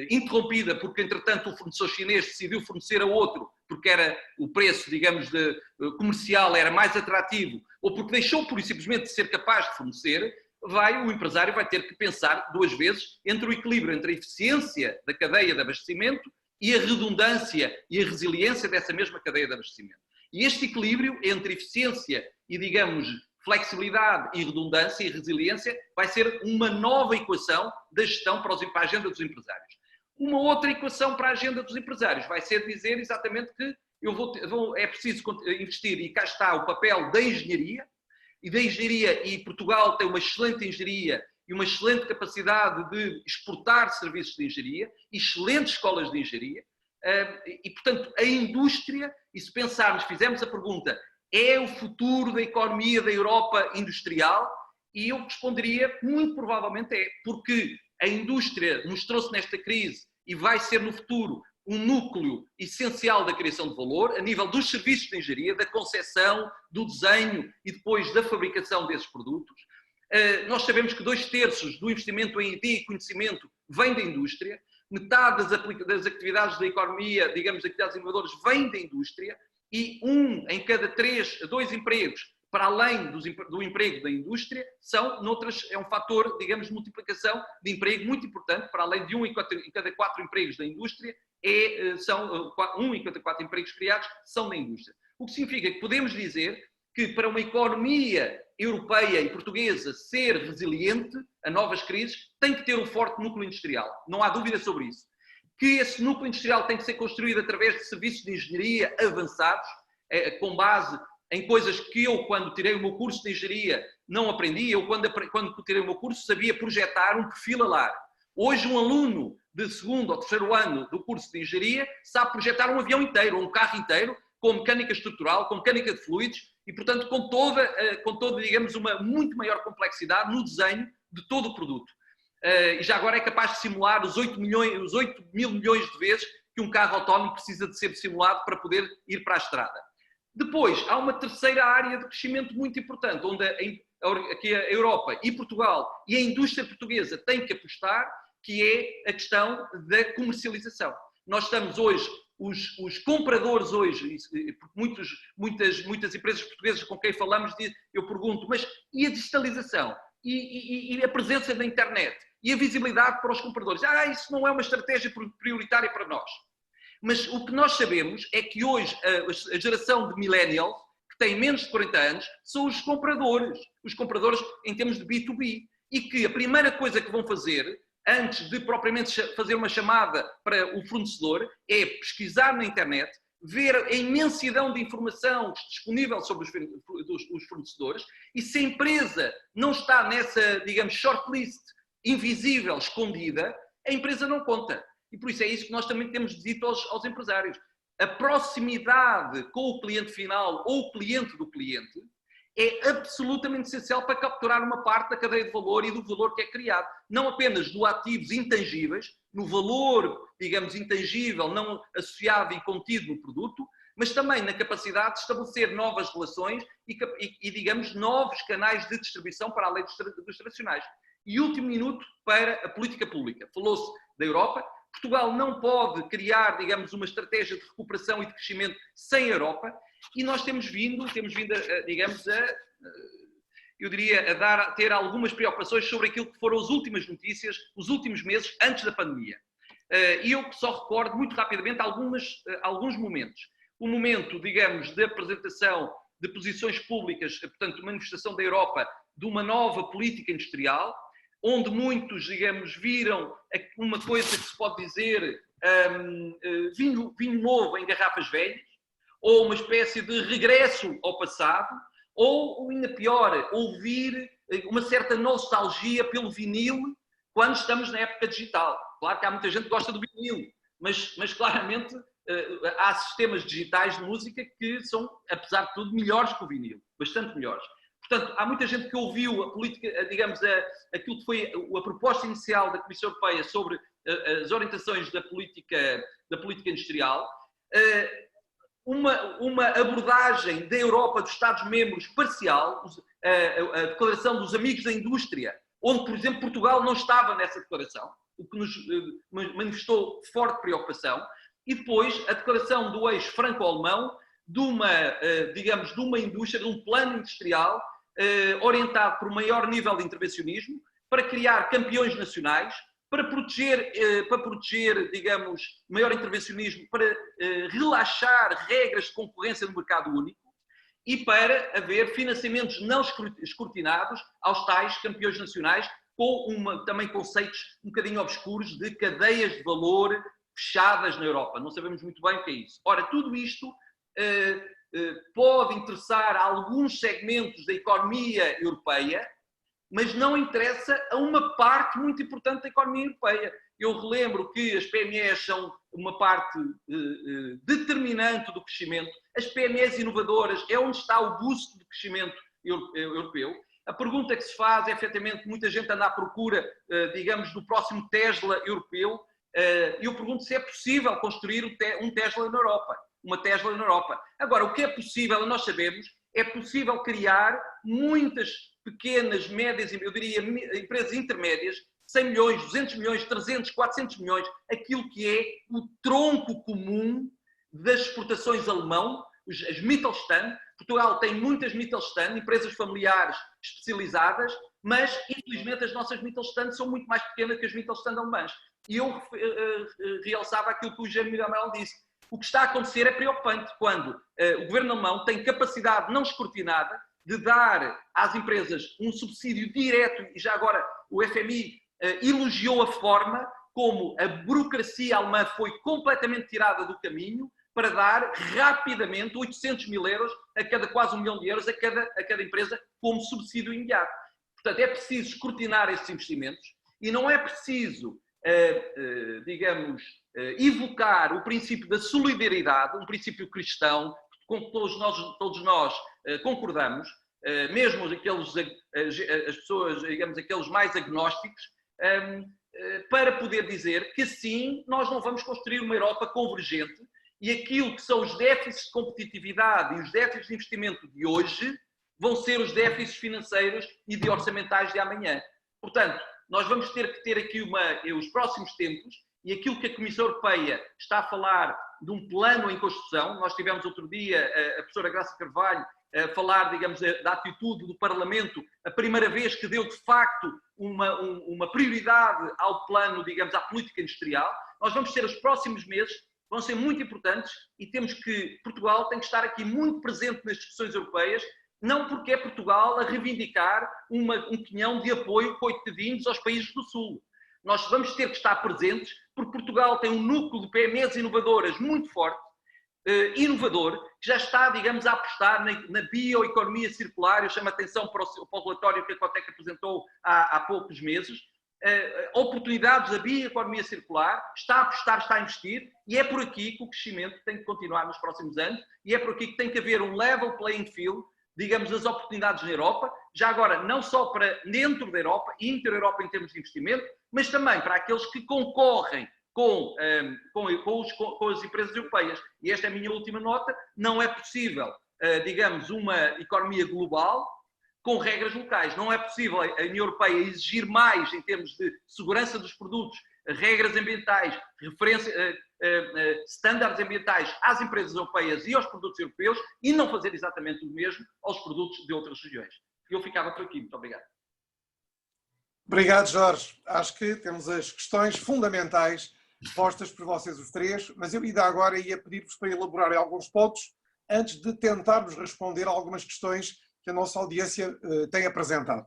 E: interrompida porque, entretanto, o fornecedor chinês decidiu fornecer a outro porque era o preço, digamos, comercial era mais atrativo ou porque deixou, pura e simplesmente, de ser capaz de fornecer, o empresário vai ter que pensar duas vezes entre o equilíbrio entre a eficiência da cadeia de abastecimento e a redundância e a resiliência dessa mesma cadeia de abastecimento. E este equilíbrio entre eficiência e, digamos, flexibilidade e redundância e resiliência vai ser uma nova equação da gestão para a agenda dos empresários. Uma outra equação para a agenda dos empresários vai ser dizer exatamente que é preciso investir, e cá está o papel da engenharia, e Portugal tem uma excelente engenharia e uma excelente capacidade de exportar serviços de engenharia, excelentes escolas de engenharia, e, portanto, a indústria, e se pensarmos, fizemos a pergunta, é o futuro da economia da Europa industrial? E eu responderia, muito provavelmente é, porque a indústria mostrou-se nesta crise e vai ser no futuro um núcleo essencial da criação de valor, a nível dos serviços de engenharia, da concepção, do desenho e depois da fabricação desses produtos. Nós sabemos que 2/3 do investimento em ID e conhecimento vem da indústria, metade das atividades da economia, digamos, atividades inovadoras, vem da indústria, e 1 em cada 2 empregos, para além do emprego da indústria, é um fator, digamos, de multiplicação de emprego muito importante, para além de 1 em cada 4 empregos da indústria, 1 em cada 4 empregos criados são da indústria. O que significa que podemos dizer que para uma economia europeia e portuguesa ser resiliente a novas crises, tem que ter um forte núcleo industrial. Não há dúvida sobre isso. Que esse núcleo industrial tem que ser construído através de serviços de engenharia avançados, com base em coisas que eu, quando tirei o meu curso de engenharia, não aprendi. Eu, quando tirei o meu curso, sabia projetar um perfil alar. Hoje, um aluno de segundo ou terceiro ano do curso de engenharia sabe projetar um avião inteiro, um carro inteiro, com mecânica estrutural, com mecânica de fluidos e, portanto, com toda, digamos, uma muito maior complexidade no desenho de todo o produto. E já agora é capaz de simular os 8 mil milhões de vezes que um carro autónomo precisa de ser simulado para poder ir para a estrada. Depois, há uma terceira área de crescimento muito importante, onde aqui a Europa e Portugal e a indústria portuguesa têm que apostar, que é a questão da comercialização. Nós estamos hoje, os compradores hoje, muitas empresas portuguesas com quem falamos, eu pergunto, mas e a digitalização? E a presença da internet? E a visibilidade para os compradores? Isso não é uma estratégia prioritária para nós. Mas o que nós sabemos é que hoje a geração de millennials, que tem menos de 40 anos, são os compradores em termos de B2B. E que a primeira coisa que vão fazer, antes de propriamente fazer uma chamada para o fornecedor, é pesquisar na internet, ver a imensidão de informação disponível sobre os fornecedores, e se a empresa não está nessa, digamos, shortlist invisível, escondida, a empresa não conta. E por isso é isso que nós também temos dito aos empresários. A proximidade com o cliente final ou o cliente do cliente é absolutamente essencial para capturar uma parte da cadeia de valor e do valor que é criado. Não apenas do ativos intangíveis, no valor, digamos, intangível, não associado e contido no produto, mas também na capacidade de estabelecer novas relações e digamos, novos canais de distribuição para além dos tradicionais. E último minuto para a política pública. Falou-se da Europa. Portugal não pode criar, digamos, uma estratégia de recuperação e de crescimento sem a Europa, e nós temos vindo digamos, eu diria, a ter algumas preocupações sobre aquilo que foram as últimas notícias, os últimos meses, antes da pandemia. E eu só recordo muito rapidamente alguns momentos. O momento, digamos, da apresentação de posições públicas, portanto, manifestação da Europa de uma nova política industrial, onde muitos, digamos, viram uma coisa que se pode dizer vinho novo em garrafas velhas, ou uma espécie de regresso ao passado, ou, ainda pior, ouvir uma certa nostalgia pelo vinil quando estamos na época digital. Claro que há muita gente que gosta do vinil, mas claramente há sistemas digitais de música que são, apesar de tudo, melhores que o vinil, bastante melhores. Portanto, há muita gente que ouviu a política, digamos, aquilo que foi a proposta inicial da Comissão Europeia sobre as orientações da política industrial, uma abordagem da Europa, dos Estados-membros parcial, a declaração dos amigos da indústria, onde, por exemplo, Portugal não estava nessa declaração, o que nos manifestou forte preocupação, e depois a declaração do eixo franco-alemão de uma indústria, de um plano industrial orientado por um maior nível de intervencionismo, para criar campeões nacionais, para proteger, digamos, maior intervencionismo, para relaxar regras de concorrência no mercado único e para haver financiamentos não escrutinados aos tais campeões nacionais, com também conceitos um bocadinho obscuros de cadeias de valor fechadas na Europa. Não sabemos muito bem o que é isso. Ora, tudo isto pode interessar a alguns segmentos da economia europeia, mas não interessa a uma parte muito importante da economia europeia. Eu relembro que as PMEs são uma parte determinante do crescimento. As PMEs inovadoras é onde está o boost do crescimento europeu. A pergunta que se faz é, efetivamente, muita gente anda à procura, digamos, do próximo Tesla europeu. E eu pergunto se é possível construir um Tesla na Europa. Uma Tesla na Europa. Agora, o que é possível, nós sabemos, é possível criar muitas pequenas, médias, eu diria, empresas intermédias, 100 milhões, 200 milhões, 300, 400 milhões, aquilo que é o tronco comum das exportações alemão, as Mittelstand. Portugal tem muitas Mittelstand, empresas familiares especializadas, mas, infelizmente, as nossas Mittelstand são muito mais pequenas que as Mittelstand alemãs. E eu realçava aquilo que o Jean Miramel disse. O que está a acontecer é preocupante quando o governo alemão tem capacidade não escrutinada de dar às empresas um subsídio direto, e já agora o FMI elogiou a forma como a burocracia alemã foi completamente tirada do caminho para dar rapidamente 800 mil euros a cada quase 1 milhão de euros a cada empresa como subsídio imediato. Portanto, é preciso escrutinar esses investimentos e não é preciso digamos, evocar o princípio da solidariedade, um princípio cristão, com que todos nós concordamos, mesmo as pessoas, digamos, aqueles mais agnósticos, para poder dizer que sim, nós não vamos construir uma Europa convergente e aquilo que são os déficits de competitividade e os déficits de investimento de hoje vão ser os déficits financeiros e de orçamentais de amanhã. Portanto, nós vamos ter que ter aqui os próximos tempos, e aquilo que a Comissão Europeia está a falar de um plano em construção. Nós tivemos outro dia a professora Graça Carvalho a falar, digamos, da atitude do Parlamento, a primeira vez que deu de facto uma prioridade ao plano, digamos, à política industrial. Nós vamos ter os próximos meses, vão ser muito importantes, e Portugal tem que estar aqui muito presente nas discussões europeias, não porque é Portugal a reivindicar um quinhão de apoio coitadinhos aos países do Sul. Nós vamos ter que estar presentes, porque Portugal tem um núcleo de PMEs inovadoras muito forte, inovador, que já está, digamos, a apostar na bioeconomia circular. Eu chamo a atenção para o relatório que a Cotec apresentou há poucos meses. Oportunidades da bioeconomia circular, está a apostar, está a investir, e é por aqui que o crescimento tem que continuar nos próximos anos, e é por aqui que tem que haver um level playing field, digamos, das oportunidades na Europa, já agora não só para dentro da Europa, inter-Europa em termos de investimento, mas também para aqueles que concorrem com as empresas europeias. E esta é a minha última nota: não é possível, digamos, uma economia global com regras locais. Não é possível a União Europeia exigir mais em termos de segurança dos produtos, regras ambientais, estándares ambientais às empresas europeias e aos produtos europeus, e não fazer exatamente o mesmo aos produtos de outras regiões. Eu ficava por aqui. Muito obrigado.
B: Obrigado, Jorge. Acho que temos as questões fundamentais postas por vocês os três, mas eu ainda agora ia pedir-vos para elaborarem alguns pontos antes de tentarmos responder a algumas questões que a nossa audiência tem apresentado.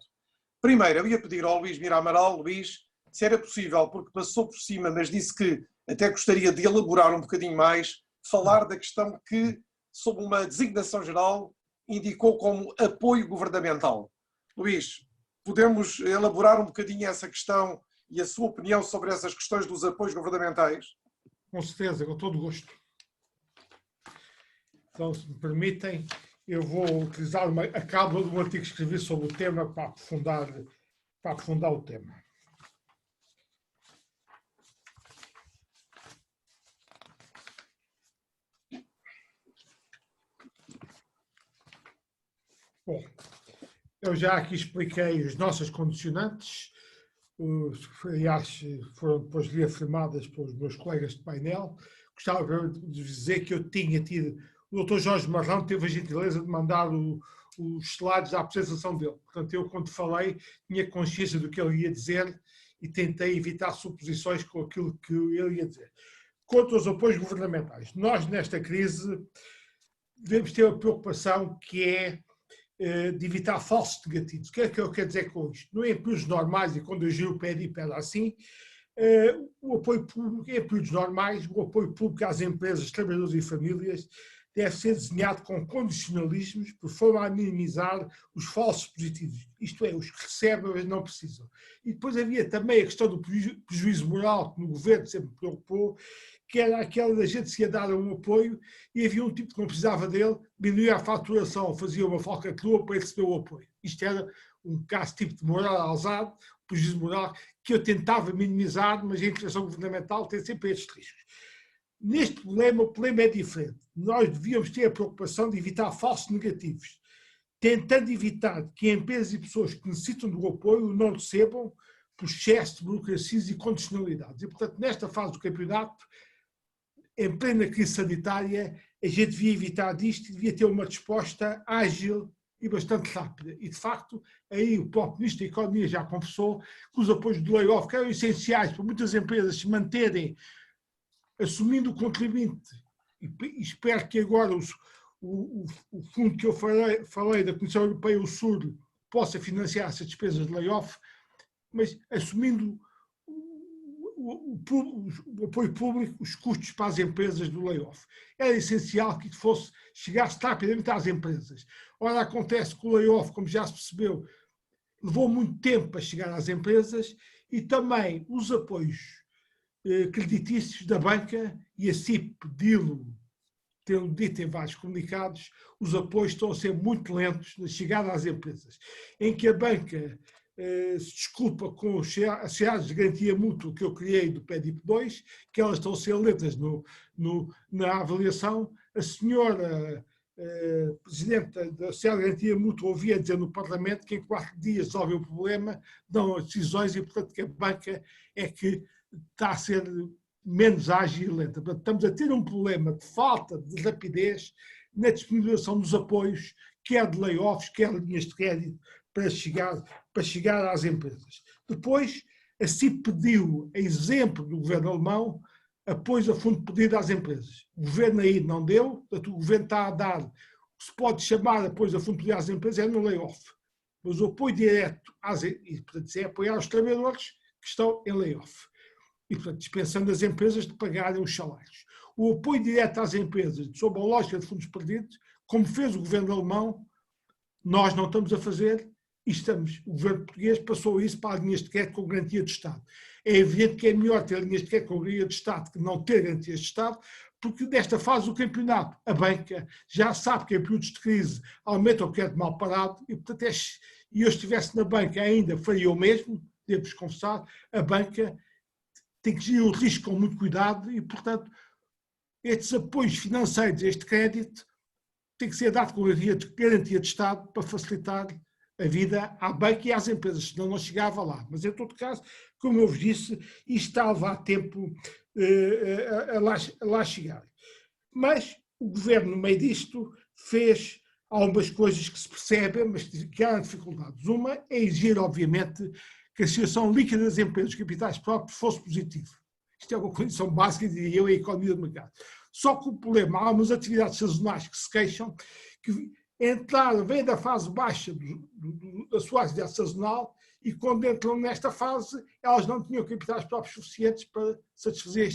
B: Primeiro, eu ia pedir ao Luís Mira Amaral, Luís, se era possível, porque passou por cima, mas disse que até gostaria de elaborar um bocadinho mais, falar da questão que, sob uma designação geral, indicou como apoio governamental. Luís, podemos elaborar um bocadinho essa questão e a sua opinião sobre essas questões dos apoios governamentais?
C: Com certeza, com todo o gosto. Então, se me permitem, eu vou utilizar a cábula de um artigo que escrevi sobre o tema para aprofundar o tema. Bom, eu já aqui expliquei as nossas condicionantes, aliás, foram depois reafirmadas pelos meus colegas de painel. Gostava de dizer que eu tinha tido, o Dr. Jorge Marrão teve a gentileza de mandar os slides da apresentação dele. Portanto, eu, quando falei, tinha consciência do que ele ia dizer e tentei evitar suposições com aquilo que ele ia dizer. Quanto aos apoios governamentais, nós, nesta crise, devemos ter uma preocupação que é de evitar falsos negativos. O que é que eu quero dizer com isto? No períodos normais, e quando eu giro o pé e pé assim, o apoio público, em períodos normais, o apoio público às empresas, trabalhadores e famílias deve ser desenhado com condicionalismos, por forma a minimizar os falsos positivos, isto é, os que recebem, mas não precisam. E depois havia também a questão do prejuízo moral, que no governo sempre me preocupou, que era aquela da gente se ia dar um apoio e havia um tipo que não precisava dele, diminuía a faturação, fazia uma falcatrua para receber o apoio. Isto era um caso tipo de moral alzado, prejuízo moral, que eu tentava minimizar, mas a intervenção governamental tem sempre estes riscos. Neste problema, o problema é diferente. Nós devíamos ter a preocupação de evitar falsos negativos, tentando evitar que empresas e pessoas que necessitam do apoio não recebam por excesso de burocracias e condicionalidades. E, portanto, nesta fase do campeonato, em plena crise sanitária, a gente devia evitar disto e devia ter uma resposta ágil e bastante rápida. E, de facto, aí o próprio Ministro da Economia já confessou que os apoios do layoff, que eram essenciais para muitas empresas se manterem assumindo o contribuinte, e espero que agora o fundo que eu falei da Comissão Europeia, o SUR, possa financiar essas despesas de layoff, mas assumindo o apoio público, os custos para as empresas do layoff. Era essencial que chegasse rapidamente às empresas. Ora, acontece que o layoff, como já se percebeu, levou muito tempo para chegar às empresas, e também os apoios creditícios da banca e a CIP pediu, tendo dito em vários comunicados, os apoios estão a ser muito lentos na chegada às empresas, em que a banca se desculpa com as sociedades de garantia mútua que eu criei do PEDIP 2, que elas estão a ser lentas na avaliação. A senhora Presidente da Sociedade de Garantia Mútua ouvia dizer no Parlamento que em 4 dias resolve o problema, dão as decisões e, portanto, que a banca é que está a ser menos ágil e lenta. Portanto, estamos a ter um problema de falta de rapidez na disponibilização dos apoios, quer de layoffs, quer de linhas de crédito, para chegar às empresas. Depois, a CIP pediu, a exemplo do governo alemão, apoios a fundo perdido às empresas. O governo aí não deu, portanto, o governo está a dar o que se pode chamar apoios a fundo perdido às empresas, é no layoff. Mas o apoio direto e, portanto, é apoiar os trabalhadores que estão em layoff. E, portanto, dispensando as empresas de pagarem os salários. O apoio direto às empresas, sob a lógica de fundos perdidos, como fez o governo alemão, nós não estamos a fazer e o governo português passou isso para as linhas de crédito com garantia de Estado. É evidente que é melhor ter linhas de crédito com garantia de Estado que não ter garantias de Estado, porque nesta fase do campeonato a banca já sabe que em períodos de crise aumenta o crédito mal parado e, portanto, e eu estivesse na banca ainda faria o mesmo, devo-vos confessar, a banca tem que gerir o risco com muito cuidado e, portanto, estes apoios financeiros, este crédito, tem que ser dado com garantia de Estado para facilitar a vida à banca e às empresas, senão não chegava lá. Mas, em todo caso, como eu vos disse, isto está a levar tempo a lá chegar. Mas o governo, no meio disto, fez algumas coisas que se percebem, mas que há dificuldades. Uma é exigir, obviamente, que a situação líquida das empresas de capitais próprios fosse positiva. Isto é uma condição básica, diria eu, em economia de mercado. Só que o problema, há umas atividades sazonais que se queixam, que entraram, vêm da fase baixa da sua atividade sazonal e quando entram nesta fase, elas não tinham capitais próprios suficientes para satisfazer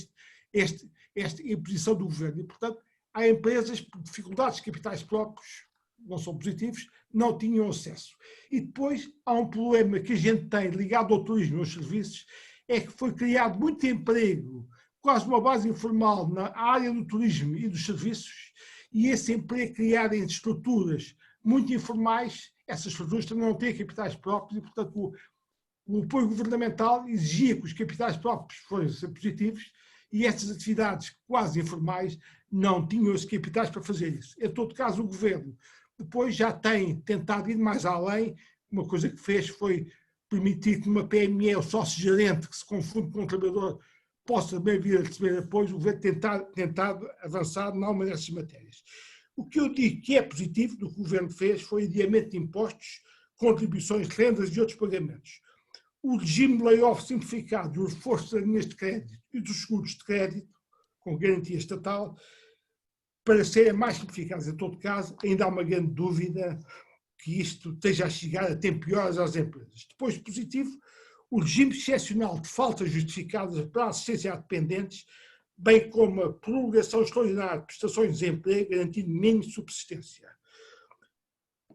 C: esta imposição do governo. E, portanto, há empresas por dificuldades de capitais próprios, não são positivos, não tinham acesso. E depois há um problema que a gente tem ligado ao turismo e aos serviços, é que foi criado muito emprego, quase uma base informal na área do turismo e dos serviços, e esse emprego criado em estruturas muito informais, essas estruturas também não têm capitais próprios e, portanto, o apoio governamental exigia que os capitais próprios fossem positivos e essas atividades quase informais não tinham os capitais para fazer isso. Em todo caso, o governo depois já tem tentado ir mais além. Uma coisa que fez foi permitir que uma PME, o sócio-gerente, que se confunde com um trabalhador, possa também vir a receber apoio. O governo tentado avançar numa dessas matérias. O que eu digo que é positivo do que o governo fez foi o adiamento de impostos, contribuições, rendas e outros pagamentos. O regime de layoff simplificado, o reforço das linhas de crédito e dos seguros de crédito, com garantia estatal, para serem mais simplificados. Em todo caso, ainda há uma grande dúvida que isto esteja a chegar a tempo piores às empresas. Depois, positivo, o regime excepcional de faltas justificadas para a assistência a dependentes, bem como a prorrogação extraordinária de prestações de desemprego, garantindo mínimo de subsistência.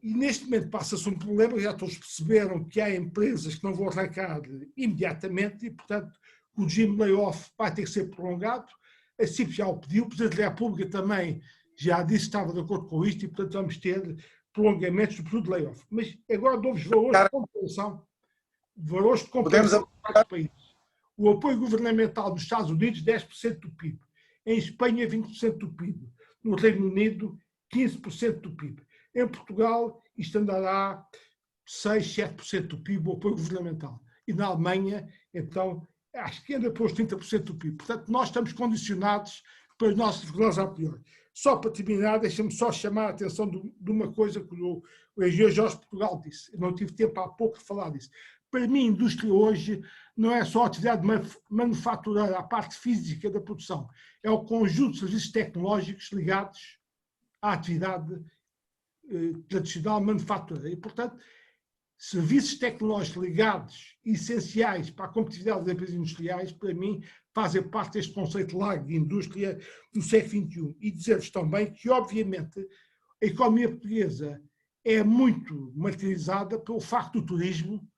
C: E neste momento passa-se um problema, já todos perceberam que há empresas que não vão arrancar imediatamente e, portanto, o regime de layoff vai ter que ser prolongado. A CIP já o pediu, o Presidente da República também já disse que estava de acordo com isto e, portanto, vamos ter prolongamentos do período de layoff. Mas agora dou-vos valores de comparação. Valores de comparação para os países. O apoio governamental dos Estados Unidos, 10% do PIB. Em Espanha, 20% do PIB. No Reino Unido, 15% do PIB. Em Portugal, isto andará 6, 7% do PIB, o apoio governamental. E na Alemanha, então, acho que anda para os 30% do PIB. Portanto, nós estamos condicionados para as nossas dificuldades a pior. Só para terminar, deixa-me só chamar a atenção de uma coisa que o engenheiro Jorge Portugal disse. Eu não tive tempo há pouco de falar disso. Para mim, a indústria hoje não é só a atividade manufatureira, a parte física da produção. É o conjunto de serviços tecnológicos ligados à atividade tradicional manufatureira. E, portanto, serviços tecnológicos ligados, essenciais para a competitividade das empresas industriais, para mim, fazem parte deste conceito largo de indústria do século XXI. E dizer-vos também que, obviamente, a economia portuguesa é muito martirizada pelo facto do turismo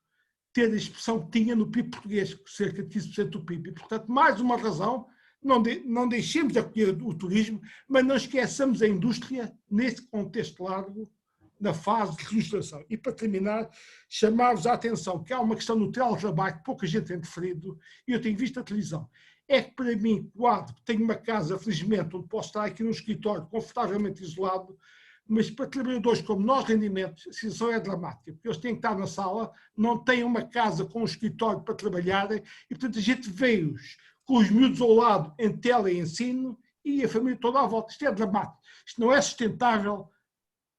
C: ter a expressão que tinha no PIB português, cerca de 15% do PIB. E, portanto, mais uma razão, não deixemos de acolher o turismo, mas não esqueçamos a indústria neste contexto largo, na fase de reestruturação. E, para terminar, chamar-vos a atenção que há uma questão no teletrabalho que pouca gente tem referido, e eu tenho visto a televisão. É que, para mim, quadro, tenho uma casa, felizmente, onde posso estar aqui no escritório, confortavelmente isolado, mas para trabalhadores como nós, rendimentos, a situação é dramática, porque eles têm que estar na sala, não têm uma casa com um escritório para trabalharem, e, portanto, a gente vê-os com os miúdos ao lado em tela e ensino, e a família toda à volta. Isto é dramático. Isto não é sustentável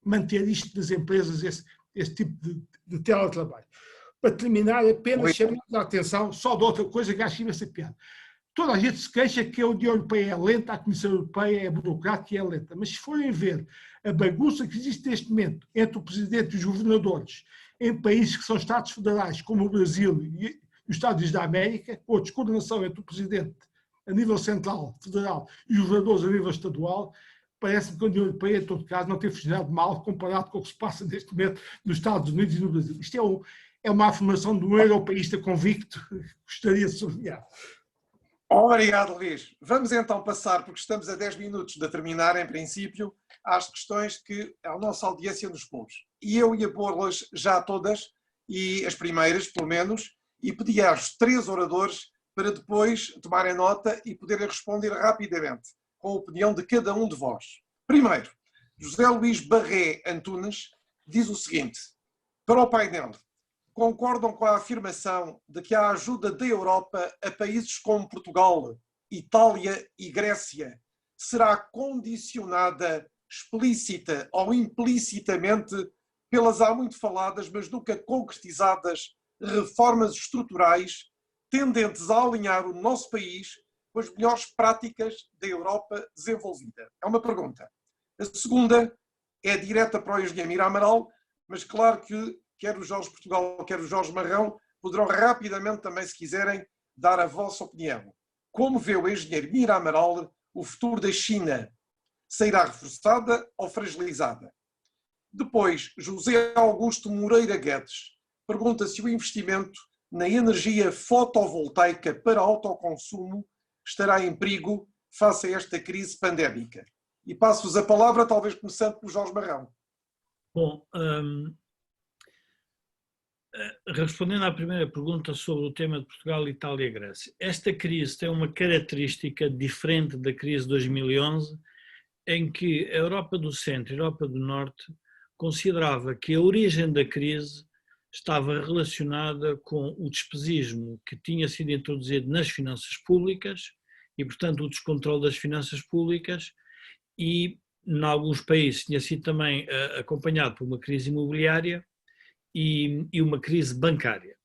C: manter isto das empresas, esse tipo de teletrabalho. Para terminar, apenas chamar a atenção só de outra coisa que acho imensa piada. Toda a gente se queixa que a União Europeia é lenta, a Comissão Europeia é burocrática e é lenta, mas se forem ver a bagunça que existe neste momento entre o Presidente e os governadores em países que são Estados federais, como o Brasil e os Estados Unidos da América, com a descoordenação entre o Presidente a nível central, federal, e os governadores a nível estadual, parece-me que a União Europeia, em todo caso, não tem funcionado mal comparado com o que se passa neste momento nos Estados Unidos e no Brasil. Isto é uma afirmação de um europeísta convicto que gostaria de sublinhar.
B: Obrigado, Luís. Vamos então passar, porque estamos a 10 minutos de terminar, em princípio, às questões que a nossa audiência nos pôs. E eu ia pô-las já todas, e as primeiras, pelo menos, e pedi aos 3 oradores para depois tomarem nota e poderem responder rapidamente, com a opinião de cada um de vós. Primeiro, José Luís Barré Antunes diz o seguinte: para o painel, concordam com a afirmação de que a ajuda da Europa a países como Portugal, Itália e Grécia será condicionada explícita ou implicitamente pelas há muito faladas, mas nunca concretizadas, reformas estruturais tendentes a alinhar o nosso país com as melhores práticas da Europa desenvolvida? É uma pergunta. A segunda é direta para o engenheiro Mira Amaral, mas claro que quer o Jorge Portugal, quer o Jorge Marrão, poderão rapidamente também, se quiserem, dar a vossa opinião. Como vê o engenheiro Mira Amaral o futuro da China? Sairá reforçada ou fragilizada? Depois, José Augusto Moreira Guedes pergunta se o investimento na energia fotovoltaica para autoconsumo estará em perigo face a esta crise pandémica. E passo-vos a palavra, talvez começando pelo Jorge Marrão.
D: Bom, respondendo à primeira pergunta sobre o tema de Portugal, Itália e Grécia, esta crise tem uma característica diferente da crise de 2011, em que a Europa do Centro e a Europa do Norte considerava que a origem da crise estava relacionada com o despesismo que tinha sido introduzido nas finanças públicas e, portanto, o descontrole das finanças públicas, e, em alguns países, tinha sido também acompanhado por uma crise imobiliária e uma crise bancária.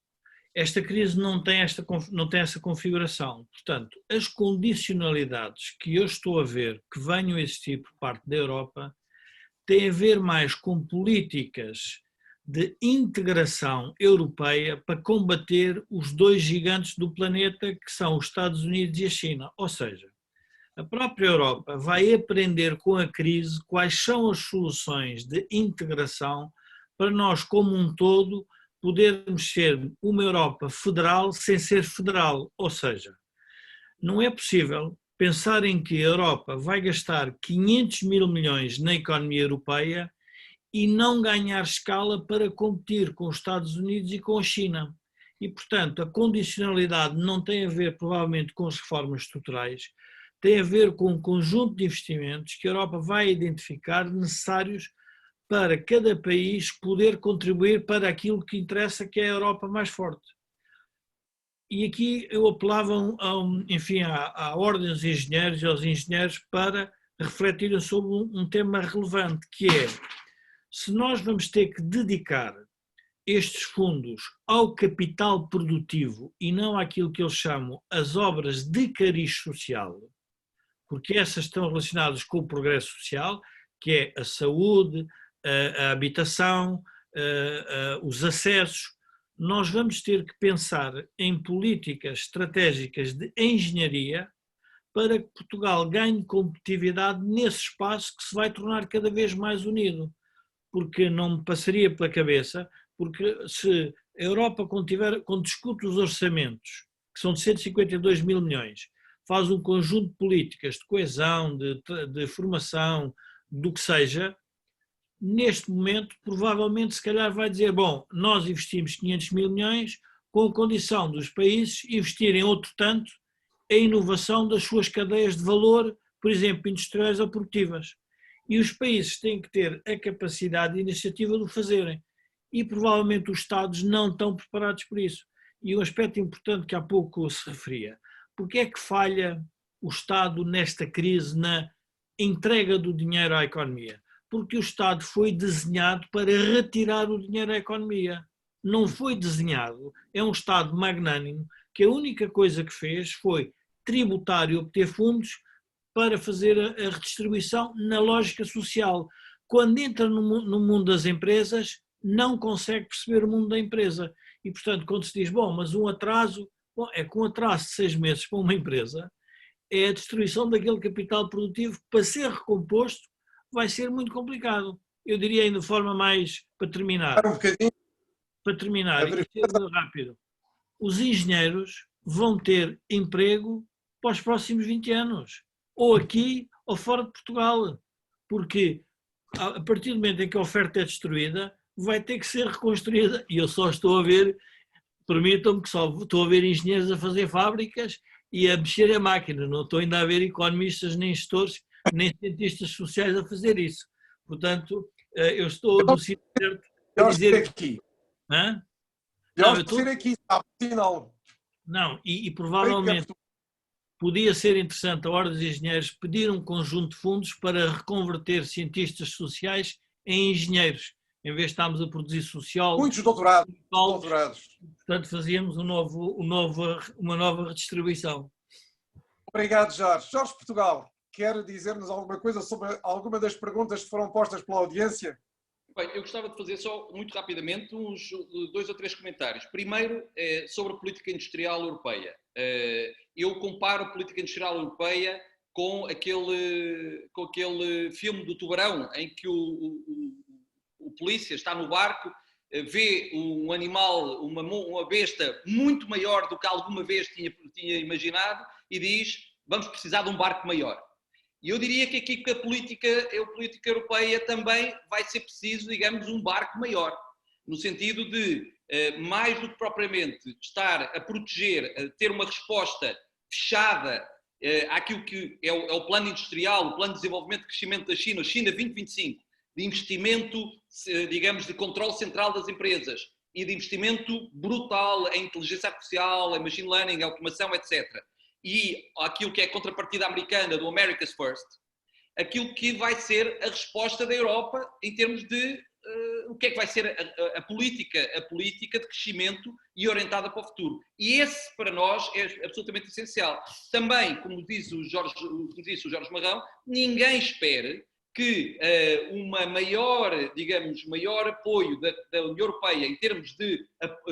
D: Esta crise não tem essa configuração. Portanto, as condicionalidades que eu estou a ver que venham a existir por parte da Europa têm a ver mais com políticas de integração europeia para combater os 2 gigantes do planeta, que são os Estados Unidos e a China. Ou seja, a própria Europa vai aprender com a crise quais são as soluções de integração para nós, como um todo, podermos ser uma Europa federal sem ser federal. Ou seja, não é possível pensar em que a Europa vai gastar 500 mil milhões na economia europeia e não ganhar escala para competir com os Estados Unidos e com a China. E, portanto, a condicionalidade não tem a ver, provavelmente, com as reformas estruturais, tem a ver com um conjunto de investimentos que a Europa vai identificar necessários para cada país poder contribuir para aquilo que interessa, que é a Europa mais forte. E aqui eu apelava, enfim, à ordem dos engenheiros e aos engenheiros para refletirem sobre um tema relevante, que é: se nós vamos ter que dedicar estes fundos ao capital produtivo e não àquilo que eles chamam as obras de cariz social, porque essas estão relacionadas com o progresso social, que é a saúde, a habitação, os acessos, nós vamos ter que pensar em políticas estratégicas de engenharia para que Portugal ganhe competitividade nesse espaço que se vai tornar cada vez mais unido. Porque não me passaria pela cabeça, porque se A Europa, quando discute os orçamentos, que são de 152 mil milhões, faz um conjunto de políticas de coesão, de formação, do que seja, neste momento, provavelmente, se calhar vai dizer, bom, nós investimos 500 mil milhões com a condição dos países investirem outro tanto em inovação das suas cadeias de valor, por exemplo, industriais ou produtivas. E os países têm que ter a capacidade e a iniciativa de o fazerem. E provavelmente os Estados não estão preparados por isso. E um aspecto importante que há pouco se referia, porque é que falha o Estado nesta crise na entrega do dinheiro à economia? Porque o Estado foi desenhado para retirar o dinheiro à economia. Não foi desenhado, é um Estado magnânimo que a única coisa que fez foi tributar e obter fundos para fazer a redistribuição na lógica social. Quando entra no mundo das empresas, não consegue perceber o mundo da empresa. E, portanto, quando se diz, bom, mas um atraso, bom, é que um atraso de 6 meses para uma empresa é a destruição daquele capital produtivo que, para ser recomposto, vai ser muito complicado. Eu diria ainda de forma mais, para terminar, e sendo rápido, os engenheiros vão ter emprego para os próximos 20 anos, ou aqui ou fora de Portugal, porque a partir do momento em que a oferta é destruída, vai ter que ser reconstruída. E eu só estou a ver, permitam-me que só estou a ver engenheiros a fazer fábricas e a mexer a máquina, não estou ainda a ver economistas, nem gestores, nem cientistas sociais a fazer isso. Portanto, eu estou no sítio certo a dizer...
B: aqui.
D: Hã?
B: Não, eu estou aqui, sabe?
D: Não, e provavelmente podia ser interessante a Ordem dos Engenheiros pedir um conjunto de fundos para reconverter cientistas sociais em engenheiros, em vez de estarmos a produzir social.
B: Muitos doutorados.
D: Portanto, fazíamos uma nova redistribuição.
B: Obrigado, Jorge. Jorge Portugal, quer dizer-nos alguma coisa sobre alguma das perguntas que foram postas pela audiência?
E: Bem, eu gostava de fazer só, muito rapidamente, uns 2 ou 3 comentários. Primeiro, sobre a política industrial europeia. Eu comparo a política industrial europeia com aquele filme do Tubarão, em que o polícia está no barco, vê um animal, uma besta muito maior do que alguma vez tinha imaginado e diz, vamos precisar de um barco maior. E eu diria que aqui com a política europeia também vai ser preciso, digamos, um barco maior, no sentido de, mais do que propriamente estar a proteger, a ter uma resposta fechada àquilo que é o plano industrial, o plano de desenvolvimento e crescimento da China, China 2025, de investimento, digamos, de controle central das empresas e de investimento brutal em inteligência artificial, em machine learning, em automação, etc., e aquilo que é a contrapartida americana do America's First, aquilo que vai ser a resposta da Europa em termos de o que é que vai ser a política de crescimento e orientada para o futuro. E esse, para nós, é absolutamente essencial. Também, como disse o Jorge Marrão, ninguém espere que uma maior apoio da União Europeia em termos de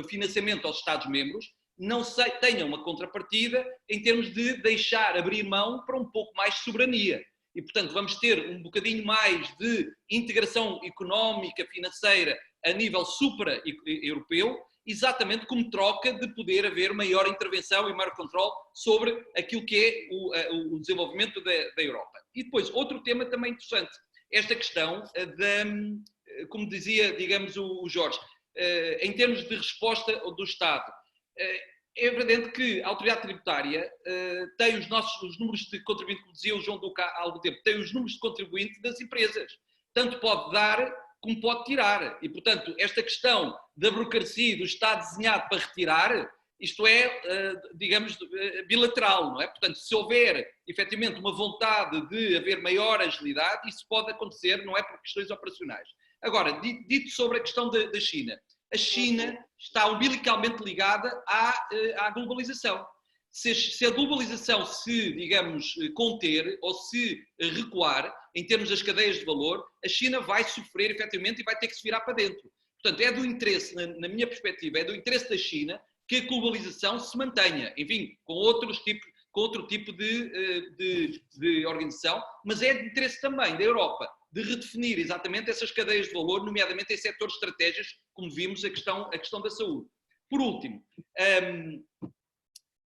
E: financiamento aos Estados-membros não tenha uma contrapartida em termos de abrir mão para um pouco mais de soberania. E, portanto, vamos ter um bocadinho mais de integração económica, financeira, a nível supra-europeu, exatamente como troca de poder haver maior intervenção e maior controle sobre aquilo que é o desenvolvimento da Europa. E depois, outro tema também interessante, esta questão como dizia, digamos, o Jorge, em termos de resposta do Estado. É evidente que a autoridade tributária tem os números de contribuinte, como dizia o João Duca há algum tempo, tem os números de contribuinte das empresas. Tanto pode dar como pode tirar. E, portanto, esta questão da burocracia do Estado desenhado para retirar, isto é, digamos, bilateral, não é? Portanto, se houver, efetivamente, uma vontade de haver maior agilidade, isso pode acontecer, não é por questões operacionais. Agora, dito sobre a questão da China, a China está umbilicalmente ligada à globalização. Se a globalização se, digamos, conter ou se recuar em termos das cadeias de valor, a China vai sofrer efetivamente e vai ter que se virar para dentro. Portanto, é do interesse, na minha perspectiva, é do interesse da China que a globalização se mantenha, enfim, com outro tipo de organização, mas é de interesse também da Europa de redefinir exatamente essas cadeias de valor, nomeadamente em setores estratégicos, como vimos a questão da saúde. Por último,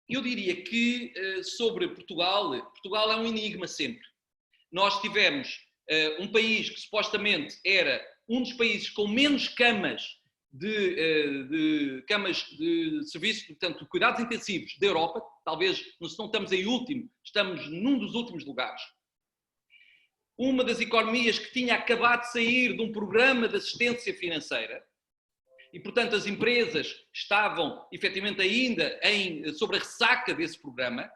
E: eu diria que sobre Portugal, Portugal é um enigma sempre. Nós tivemos um país que supostamente era um dos países com menos camas de serviço, portanto, de cuidados intensivos da Europa. Talvez, se não estamos em último, estamos num dos últimos lugares. Uma das economias que tinha acabado de sair de um programa de assistência financeira e, portanto, as empresas estavam, efetivamente, ainda sobre a ressaca desse programa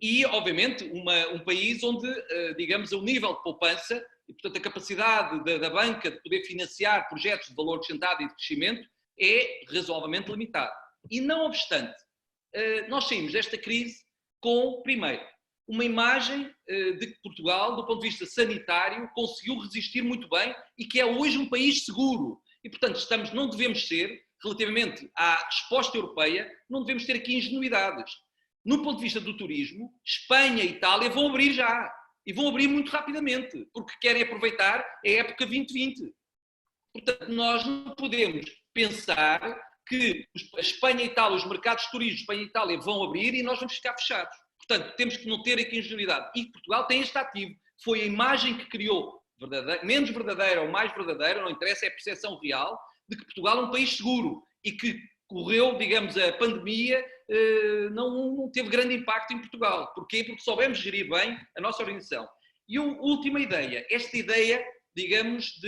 E: e, obviamente, um país onde, digamos, o nível de poupança e, portanto, a capacidade da banca de poder financiar projetos de valor acrescentado e de crescimento é razoavelmente limitado. E, não obstante, nós saímos desta crise com, primeiro, uma imagem de que Portugal, do ponto de vista sanitário, conseguiu resistir muito bem e que é hoje um país seguro. E, portanto, não devemos ser, relativamente à resposta europeia, não devemos ter aqui ingenuidades. No ponto de vista do turismo, Espanha e Itália vão abrir já. E vão abrir muito rapidamente, porque querem aproveitar a época 2020. Portanto, nós não podemos pensar que a Espanha e Itália, os mercados turísticos de Espanha e Itália vão abrir e nós vamos ficar fechados. Portanto, temos que não ter aqui ingenuidade. E Portugal tem este ativo. Foi a imagem que criou, menos verdadeira ou mais verdadeira, não interessa, é a percepção real, de que Portugal é um país seguro e que correu, digamos, a pandemia, não teve grande impacto em Portugal. Porquê? Porque soubemos gerir bem a nossa organização. E a última ideia, esta ideia, digamos,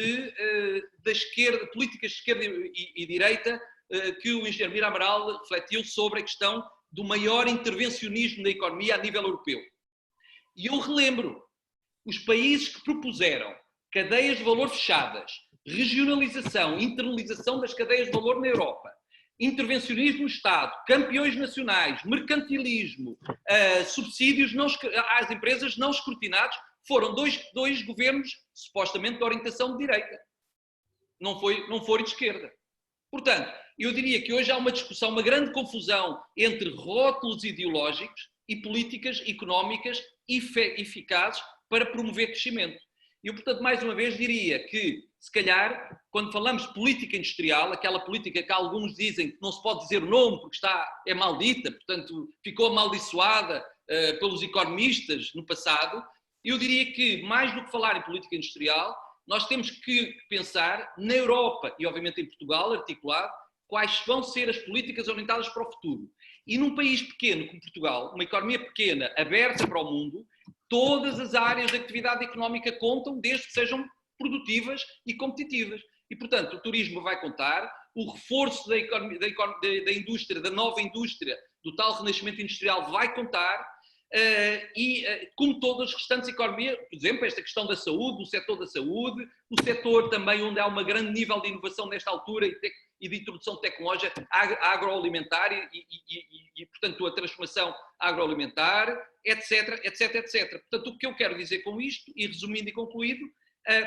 E: da esquerda, políticas de esquerda e direita, que o engenheiro Mira Amaral refletiu sobre a questão do maior intervencionismo na economia a nível europeu. E eu relembro, os países que propuseram cadeias de valor fechadas, regionalização, internalização das cadeias de valor na Europa, intervencionismo no Estado, campeões nacionais, mercantilismo, subsídios às empresas não escrutinados, foram dois governos supostamente de orientação de direita. Não foram de esquerda. Portanto, eu diria que hoje há uma discussão, uma grande confusão entre rótulos ideológicos e políticas económicas eficazes para promover crescimento. E eu, portanto, mais uma vez diria que, se calhar, quando falamos de política industrial, aquela política que alguns dizem que não se pode dizer o nome porque é maldita, portanto, ficou amaldiçoada pelos economistas no passado, eu diria que, mais do que falar em política industrial, nós temos que pensar na Europa e, obviamente, em Portugal, articulado, quais vão ser as políticas orientadas para o futuro. E num país pequeno como Portugal, uma economia pequena, aberta para o mundo, todas as áreas de atividade económica contam, desde que sejam produtivas e competitivas. E, portanto, o turismo vai contar, o reforço da indústria, da nova indústria, do tal renascimento industrial vai contar, como todas as restantes economias, por exemplo, esta questão da saúde, o setor da saúde, o setor também onde há um grande nível de inovação nesta altura e de introdução tecnológica agroalimentar e, portanto, a transformação agroalimentar, etc, etc, etc. Portanto, o que eu quero dizer com isto, e resumindo e concluído,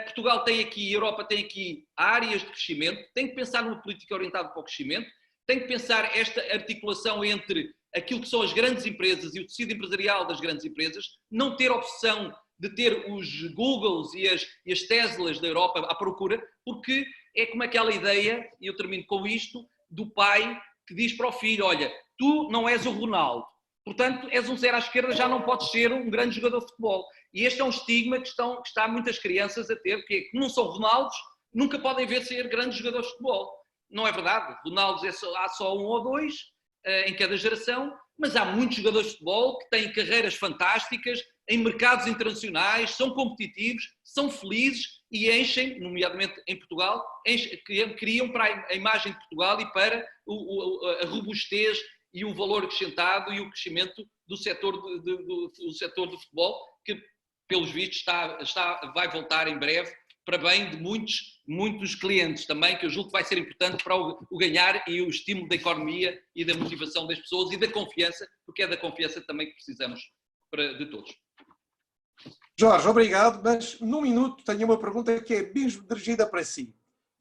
E: Portugal tem aqui, a Europa tem aqui áreas de crescimento, tem que pensar numa política orientada para o crescimento, tem que pensar esta articulação entre aquilo que são as grandes empresas e o tecido empresarial das grandes empresas, não ter opção de ter os Googles e as Teslas da Europa à procura, porque é como aquela ideia, e eu termino com isto, do pai que diz para o filho, olha, tu não és o Ronaldo, portanto és um zero à esquerda, já não podes ser um grande jogador de futebol. E este é um estigma que está muitas crianças a ter, que não são Ronaldos, nunca podem ver ser grandes jogadores de futebol. Não é verdade, Ronaldos há só um ou dois em cada geração, mas há muitos jogadores de futebol que têm carreiras fantásticas em mercados internacionais, são competitivos, são felizes e enchem, nomeadamente em Portugal, criam para a imagem de Portugal e para a robustez e o valor acrescentado e o crescimento do setor do futebol, que, pelos vistos, vai voltar em breve para bem de muitos clientes também, que eu julgo que vai ser importante para o ganhar e o estímulo da economia e da motivação das pessoas e da confiança, porque é da confiança também que precisamos de todos.
B: Jorge, obrigado, mas num minuto tenho uma pergunta que é mesmo dirigida para si.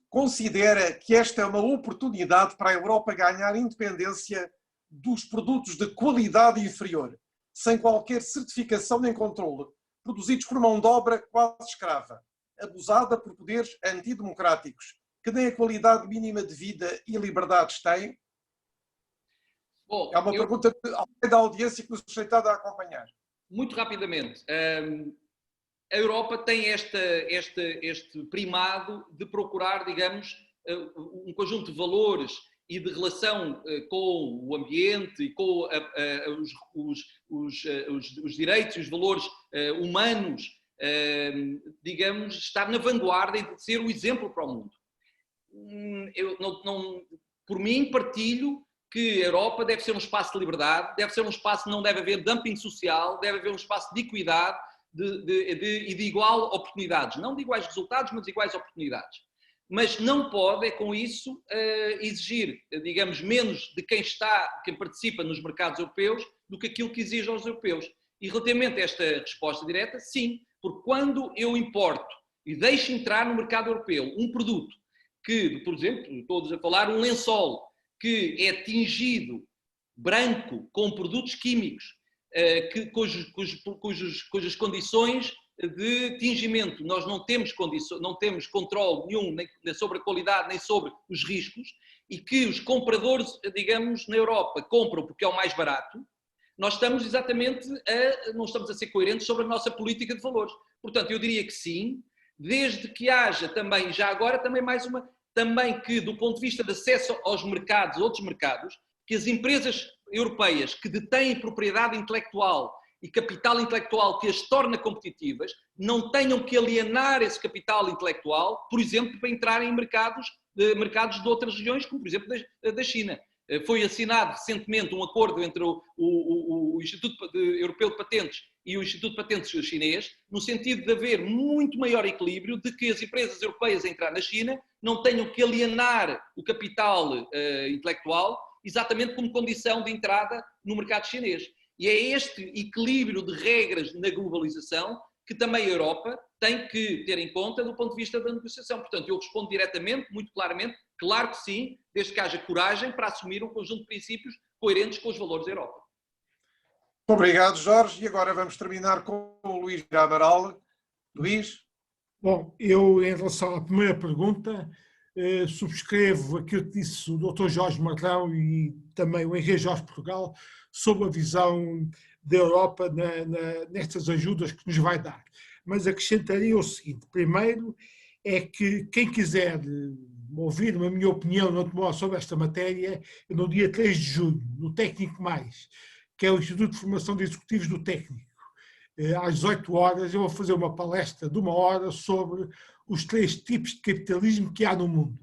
B: Considera que esta é uma oportunidade para a Europa ganhar independência dos produtos de qualidade inferior, sem qualquer certificação nem controle, produzidos por mão de obra quase escrava, abusada por poderes antidemocráticos, que nem a qualidade mínima de vida e liberdades têm?
E: Bom,
B: É uma pergunta da audiência que nos tem estado a acompanhar.
E: Muito rapidamente. A Europa tem este primado de procurar, digamos, um conjunto de valores e de relação com o ambiente e com os direitos e os valores humanos, digamos, estar na vanguarda e de ser o exemplo para o mundo. Eu por mim, partilho que a Europa deve ser um espaço de liberdade, deve ser um espaço que não deve haver dumping social, deve haver um espaço de equidade e de igual oportunidades. Não de iguais resultados, mas de iguais oportunidades. Mas não pode, com isso, exigir, digamos, menos de quem participa nos mercados europeus do que aquilo que exige aos europeus. E relativamente a esta resposta direta, sim, porque quando eu importo e deixo entrar no mercado europeu um produto que, por exemplo, todos a falar, um lençol que é tingido branco com produtos químicos, cujas condições de tingimento nós não temos controle nenhum nem sobre a qualidade nem sobre os riscos, e que os compradores, digamos, na Europa compram porque é o mais barato, nós estamos não estamos a ser coerentes sobre a nossa política de valores. Portanto, eu diria que sim, desde que haja também, já agora também também que do ponto de vista de acesso aos mercados, outros mercados, que as empresas europeias que detêm propriedade intelectual e capital intelectual que as torna competitivas, não tenham que alienar esse capital intelectual, por exemplo, para entrarem em mercados de outras regiões, como por exemplo da China. Foi assinado recentemente um acordo entre o Instituto Europeu de Patentes e o Instituto de Patentes chinês, no sentido de haver muito maior equilíbrio, de que as empresas europeias a entrar na China não tenham que alienar o capital intelectual, exatamente como condição de entrada no mercado chinês. E é este equilíbrio de regras na globalização que também a Europa tem que ter em conta do ponto de vista da negociação. Portanto, eu respondo diretamente, muito claramente, claro que sim, desde que haja coragem para assumir um conjunto de princípios coerentes com os valores da Europa.
B: Muito obrigado, Jorge. E agora vamos terminar com o Luís Amaral. Luís?
C: Bom, eu, em relação à primeira pergunta, subscrevo aquilo que disse o Dr. Jorge Marrão e também o Henrique Jorge Portugal sobre a visão da Europa nestas ajudas que nos vai dar. Mas acrescentaria o seguinte: primeiro, é que quem quiser ouvir a minha opinião sobre esta matéria, no dia 3 de junho, no Técnico Mais, que é o Instituto de Formação de Executivos do Técnico, às 18 horas, eu vou fazer uma palestra de 1 hora sobre os 3 tipos de capitalismo que há no mundo.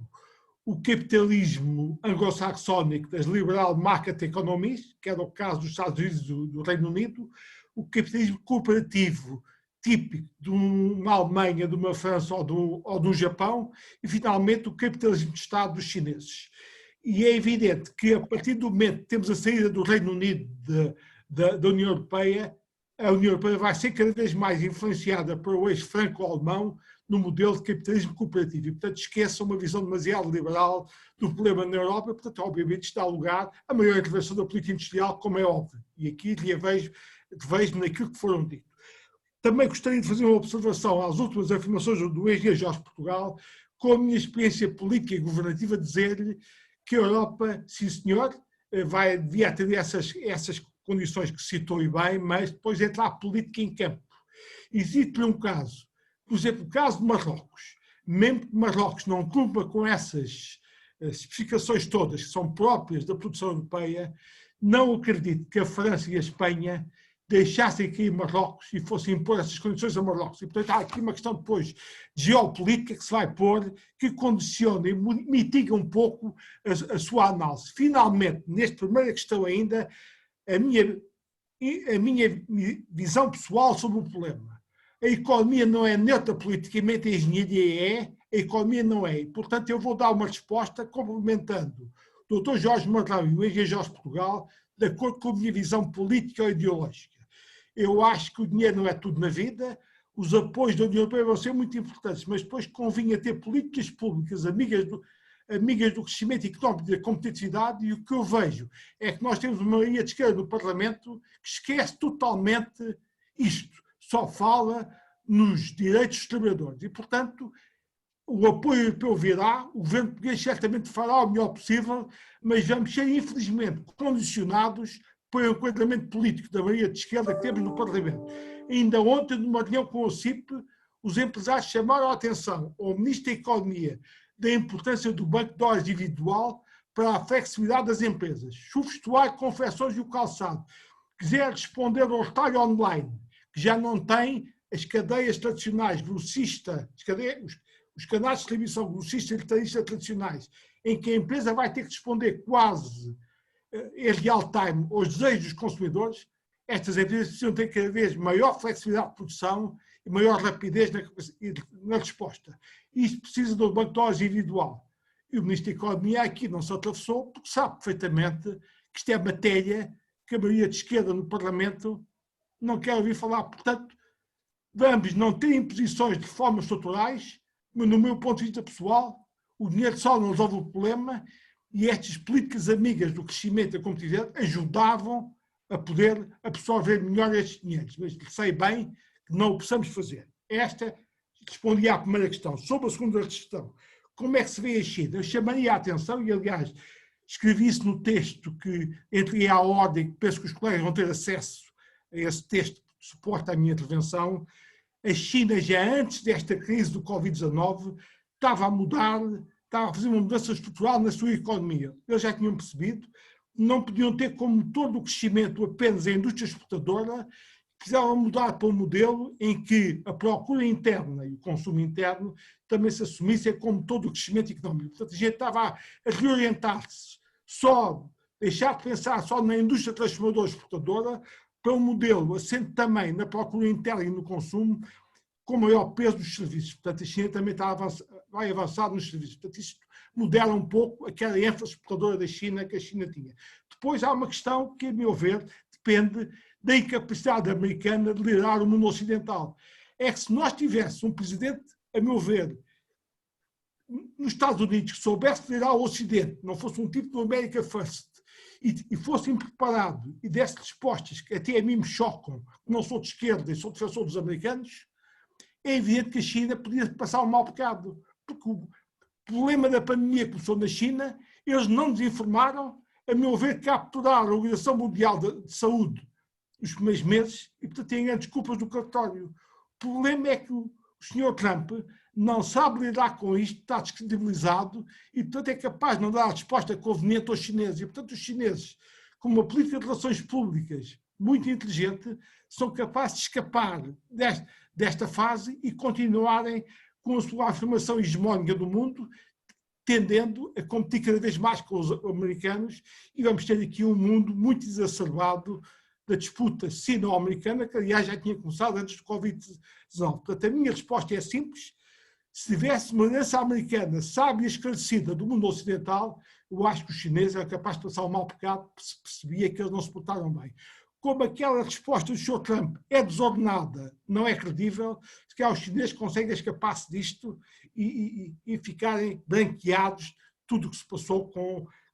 C: O capitalismo anglo-saxónico das liberal market economies, que era o caso dos Estados Unidos e do Reino Unido, o capitalismo cooperativo, típico de uma Alemanha, de uma França ou do Japão, e finalmente o capitalismo de Estado dos chineses. E é evidente que a partir do momento que temos a saída do Reino Unido da União Europeia, a União Europeia vai ser cada vez mais influenciada pelo eixo franco-alemão no modelo de capitalismo cooperativo. E, portanto, esqueçam uma visão demasiado liberal do problema na Europa. E, portanto, obviamente, está a lugar a maior intervenção da política industrial, como é óbvio. E aqui vejo naquilo que foram dito. Também gostaria de fazer uma observação às últimas afirmações do ex-Jorge Jorge Portugal, com a minha experiência política e governativa, dizer-lhe que a Europa, sim senhor, devia ter essas condições que citou e bem, mas depois entra a política em campo. Existe-lhe um caso, por exemplo, o caso de Marrocos. Mesmo que Marrocos não cumpra com essas especificações todas que são próprias da produção europeia, não acredito que a França e a Espanha deixassem cair Marrocos e fossem impor essas condições a Marrocos. E, portanto, há aqui uma questão depois de geopolítica que se vai pôr, que condiciona e mitiga um pouco a sua análise. Finalmente, nesta primeira questão ainda, a minha visão pessoal sobre o problema. A economia não é neutra politicamente, a engenharia é, a economia não é. E, portanto, eu vou dar uma resposta complementando o Dr. Jorge Marrão e o engenheiro Jorge Portugal, de acordo com a minha visão política ou ideológica. Eu acho que o dinheiro não é tudo na vida, os apoios da União Europeia vão ser muito importantes, mas depois convinha ter políticas públicas amigas do crescimento económico e da competitividade, e o que eu vejo é que nós temos uma maioria de esquerda no Parlamento que esquece totalmente isto, só fala nos direitos dos trabalhadores. E, portanto, o apoio europeu virá, o governo português certamente fará o melhor possível, mas vamos ser, infelizmente, condicionados pelo enquadramento político da maioria de esquerda que temos no Parlamento. Ainda ontem, numa reunião com o CIP, os empresários chamaram a atenção ao Ministro da Economia da importância do banco de horas individual para a flexibilidade das empresas. Se o vestuário, confecções e o calçado quiser responder ao retalho online, que já não tem as cadeias tradicionais, grossista, os canais de televisão grossista e retalhista tradicionais, em que a empresa vai ter que responder quase em real time aos desejos dos consumidores, estas empresas precisam ter cada vez maior flexibilidade de produção e maior rapidez na resposta. Isto precisa do banco de horas individual. E o Ministro da Economia aqui não se atravessou porque sabe perfeitamente que isto é matéria que a maioria de esquerda no Parlamento não quer ouvir falar. Portanto, vamos não ter imposições de reformas estruturais, mas no meu ponto de vista pessoal, o dinheiro só não resolve o problema e estas políticas amigas do crescimento e da competitividade ajudavam a poder absorver melhor estes dinheiros. Mas sei bem que não o possamos fazer. Esta respondia à primeira questão. Sobre a segunda questão, como é que se vê a China? Eu chamaria a atenção, e aliás escrevi isso no texto que entreguei à ordem, penso que os colegas vão ter acesso a esse texto que suporta a minha intervenção. A China, já antes desta crise do Covid-19, estava a mudar, estava a fazer uma mudança estrutural na sua economia. Eles já tinham percebido que não podiam ter como motor do crescimento apenas a indústria exportadora, precisavam mudar para um modelo em que a procura interna e o consumo interno também se assumissem como todo o crescimento económico. Portanto, a gente estava a reorientar-se só, deixar de pensar só na indústria transformadora exportadora para um modelo assente também na procura interna e no consumo com maior peso dos serviços. Portanto, a China também vai avançar nos serviços. Portanto, isto modela um pouco aquela ênfase exportadora da China que a China tinha. Depois há uma questão que, a meu ver, depende da incapacidade americana de liderar o mundo ocidental. É que se nós tivéssemos um presidente, a meu ver, nos Estados Unidos, que soubesse liderar o Ocidente, não fosse um tipo do America First, e fosse preparado e desse respostas que até a mim me chocam, que não sou de esquerda e sou defensor dos americanos, é evidente que a China podia passar um mau bocado, porque o problema da pandemia começou na China, eles não nos informaram, a meu ver, capturaram a Organização Mundial de Saúde nos primeiros meses e, portanto, têm grandes culpas do cartório. O problema é que o Sr. Trump não sabe lidar com isto, está descredibilizado e, portanto, é capaz de não dar a resposta conveniente aos chineses. E, portanto, os chineses, com uma política de relações públicas muito inteligente, são capazes de escapar desta fase e continuarem com a sua afirmação hegemónica do mundo, tendendo a competir cada vez mais com os americanos, e vamos ter aqui um mundo muito exacerbado da disputa sino-americana, que aliás já tinha começado antes do Covid-19. Portanto, a minha resposta é simples: se tivesse uma herança americana sábia e esclarecida do mundo ocidental, eu acho que os chineses eram capazes de passar um mau bocado, porque se percebia que eles não se portaram bem. Como aquela resposta do Sr. Trump é desordenada, não é credível, se calhar os chineses conseguem escapar-se disto e ficarem branqueados de tudo o que se passou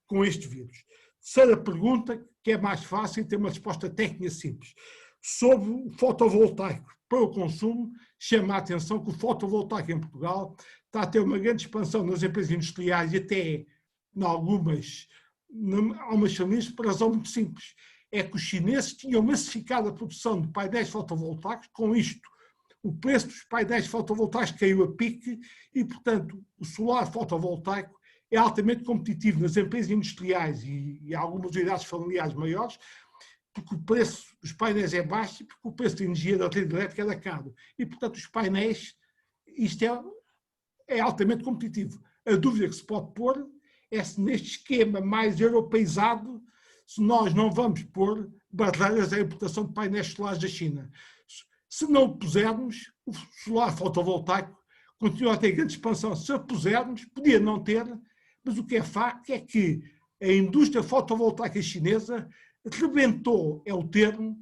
C: com este vírus. Terceira pergunta, que é mais fácil, tem uma resposta técnica simples. Sobre o fotovoltaico para o consumo, chama a atenção que o fotovoltaico em Portugal está a ter uma grande expansão nas empresas industriais e até em algumas famílias, por razão muito simples. É que os chineses tinham massificado a produção de painéis fotovoltaicos. Com isto, o preço dos painéis fotovoltaicos caiu a pique e, portanto, o solar fotovoltaico é altamente competitivo nas empresas industriais e algumas unidades familiares maiores, porque o preço dos painéis é baixo e porque o preço da energia da rede elétrica é caro. E, portanto, os painéis, isto é altamente competitivo. A dúvida que se pode pôr é se neste esquema mais europeizado, se nós não vamos pôr barreiras à importação de painéis solares da China. Se não o pusermos, o solar fotovoltaico continua a ter grande expansão. Se o pusermos, podia não ter, mas o que é facto é que a indústria fotovoltaica chinesa rebentou, é o termo,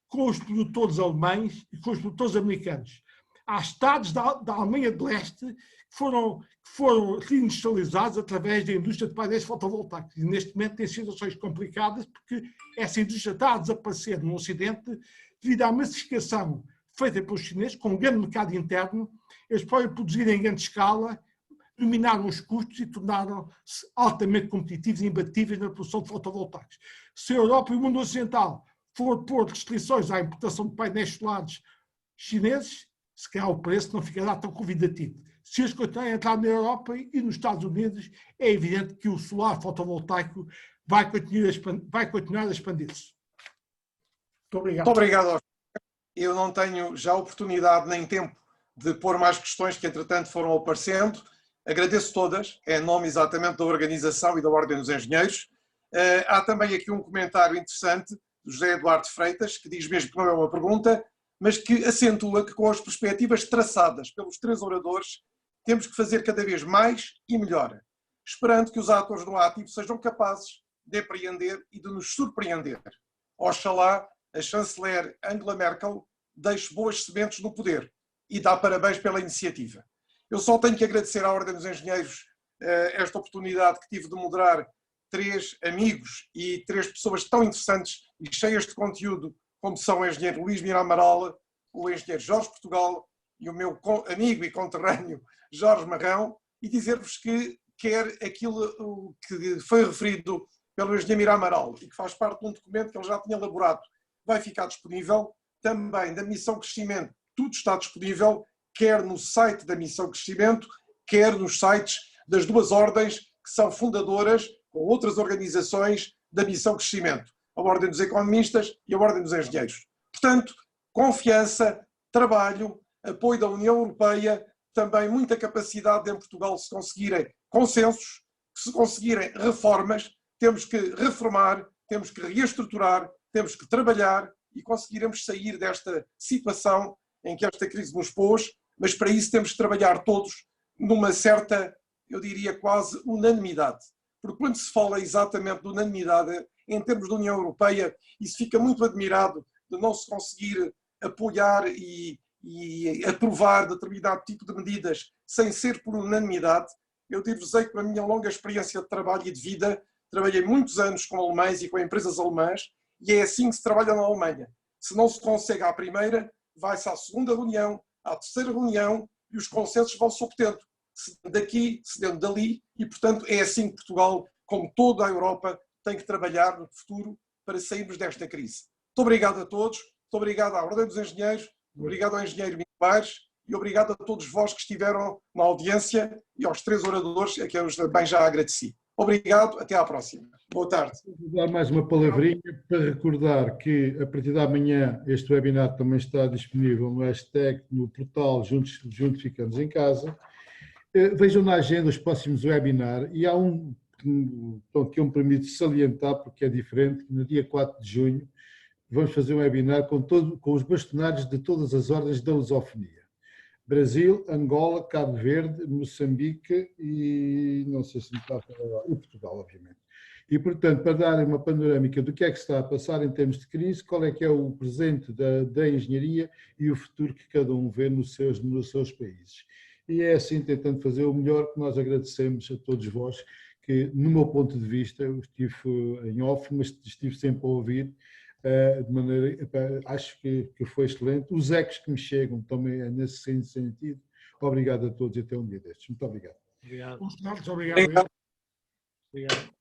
C: com os produtores alemães e com os produtores americanos. Há estados da Alemanha de Leste que foram reindustrializados através da indústria de painéis fotovoltaicos. E neste momento tem situações complicadas porque essa indústria está a desaparecer no Ocidente devido à massificação feita pelos chineses, com um grande mercado interno. Eles podem produzir em grande escala, dominaram os custos e tornaram-se altamente competitivos e imbatíveis na produção de fotovoltaicos. Se a Europa e o mundo ocidental for pôr restrições à importação de painéis solares chineses, se calhar o preço não ficará tão convidativo. Se eles continuarem a entrar na Europa e nos Estados Unidos, é evidente que o solar fotovoltaico vai continuar a expandir-se. Muito obrigado.
B: Muito obrigado. Eu não tenho já oportunidade nem tempo de pôr mais questões que, entretanto, foram aparecendo. Agradeço todas, em nome exatamente da organização e da Ordem dos Engenheiros. Há também aqui um comentário interessante do José Eduardo Freitas, que diz mesmo que não é uma pergunta, mas que acentua que com as perspectivas traçadas pelos três oradores, temos que fazer cada vez mais e melhor, esperando que os atores do ativo sejam capazes de apreender e de nos surpreender. Oxalá a chanceler Angela Merkel deixe boas sementes no poder e dá parabéns pela iniciativa. Eu só tenho que agradecer à Ordem dos Engenheiros esta oportunidade que tive de moderar três amigos e três pessoas tão interessantes e cheias de conteúdo, como são o engenheiro Luís Mira Amaral, o engenheiro Jorge Portugal e o meu amigo e conterrâneo Jorge Marrão, e dizer-vos que quer aquilo que foi referido pelo engenheiro Mira Amaral e que faz parte de um documento que ele já tinha elaborado, vai ficar disponível, também da Missão Crescimento, tudo está disponível, quer no site da Missão Crescimento, quer nos sites das duas ordens que são fundadoras, com outras organizações da Missão Crescimento, a Ordem dos Economistas e a Ordem dos Engenheiros. Portanto, confiança, trabalho, apoio da União Europeia, também muita capacidade em Portugal se conseguirem consensos, se conseguirem reformas, temos que reformar, temos que reestruturar, temos que trabalhar e conseguiremos sair desta situação em que esta crise nos pôs, mas para isso temos que trabalhar todos numa certa, eu diria quase unanimidade. Porque quando se fala exatamente de unanimidade, em termos da União Europeia, isso fica muito admirado de não se conseguir apoiar e aprovar determinado tipo de medidas sem ser por unanimidade. Eu digo-vos que, com a minha longa experiência de trabalho e de vida, trabalhei muitos anos com alemães e com empresas alemãs, e é assim que se trabalha na Alemanha. Se não se consegue à primeira, vai-se à segunda reunião, à terceira reunião, e os consensos vão-se obtendo, cedendo daqui, cedendo dali, e, portanto, é assim que Portugal, como toda a Europa, tem que trabalhar no futuro para sairmos desta crise. Muito obrigado a todos, muito obrigado à Ordem dos Engenheiros, obrigado ao engenheiro Miguel Baires e obrigado a todos vós que estiveram na audiência e aos três oradores, a quem eu também já agradeci. Obrigado, até à próxima. Boa tarde.
A: Vou dar mais uma palavrinha para recordar que a partir de amanhã este webinar também está disponível no hashtag, no portal Juntos Ficamos em Casa. Vejam na agenda os próximos webinars e há um que eu me permito salientar porque é diferente, que no dia 4 de junho vamos fazer um webinar com os bastonários de todas as ordens da lusofonia. Brasil, Angola, Cabo Verde, Moçambique e não sei se me está a falar, e Portugal, obviamente. E, portanto, para dar uma panorâmica do que é que se está a passar em termos de crise, qual é que é o presente da engenharia e o futuro que cada um vê nos seus países. E é assim, tentando fazer o melhor, que nós agradecemos a todos vós, que, no meu ponto de vista, eu estive em off, mas estive sempre a ouvir, de maneira, acho que foi excelente. Os ecos que me chegam também é nesse sentido. Obrigado a todos e até um dia destes. Muito obrigado.
D: Obrigado.
C: Obrigado.
D: Obrigado.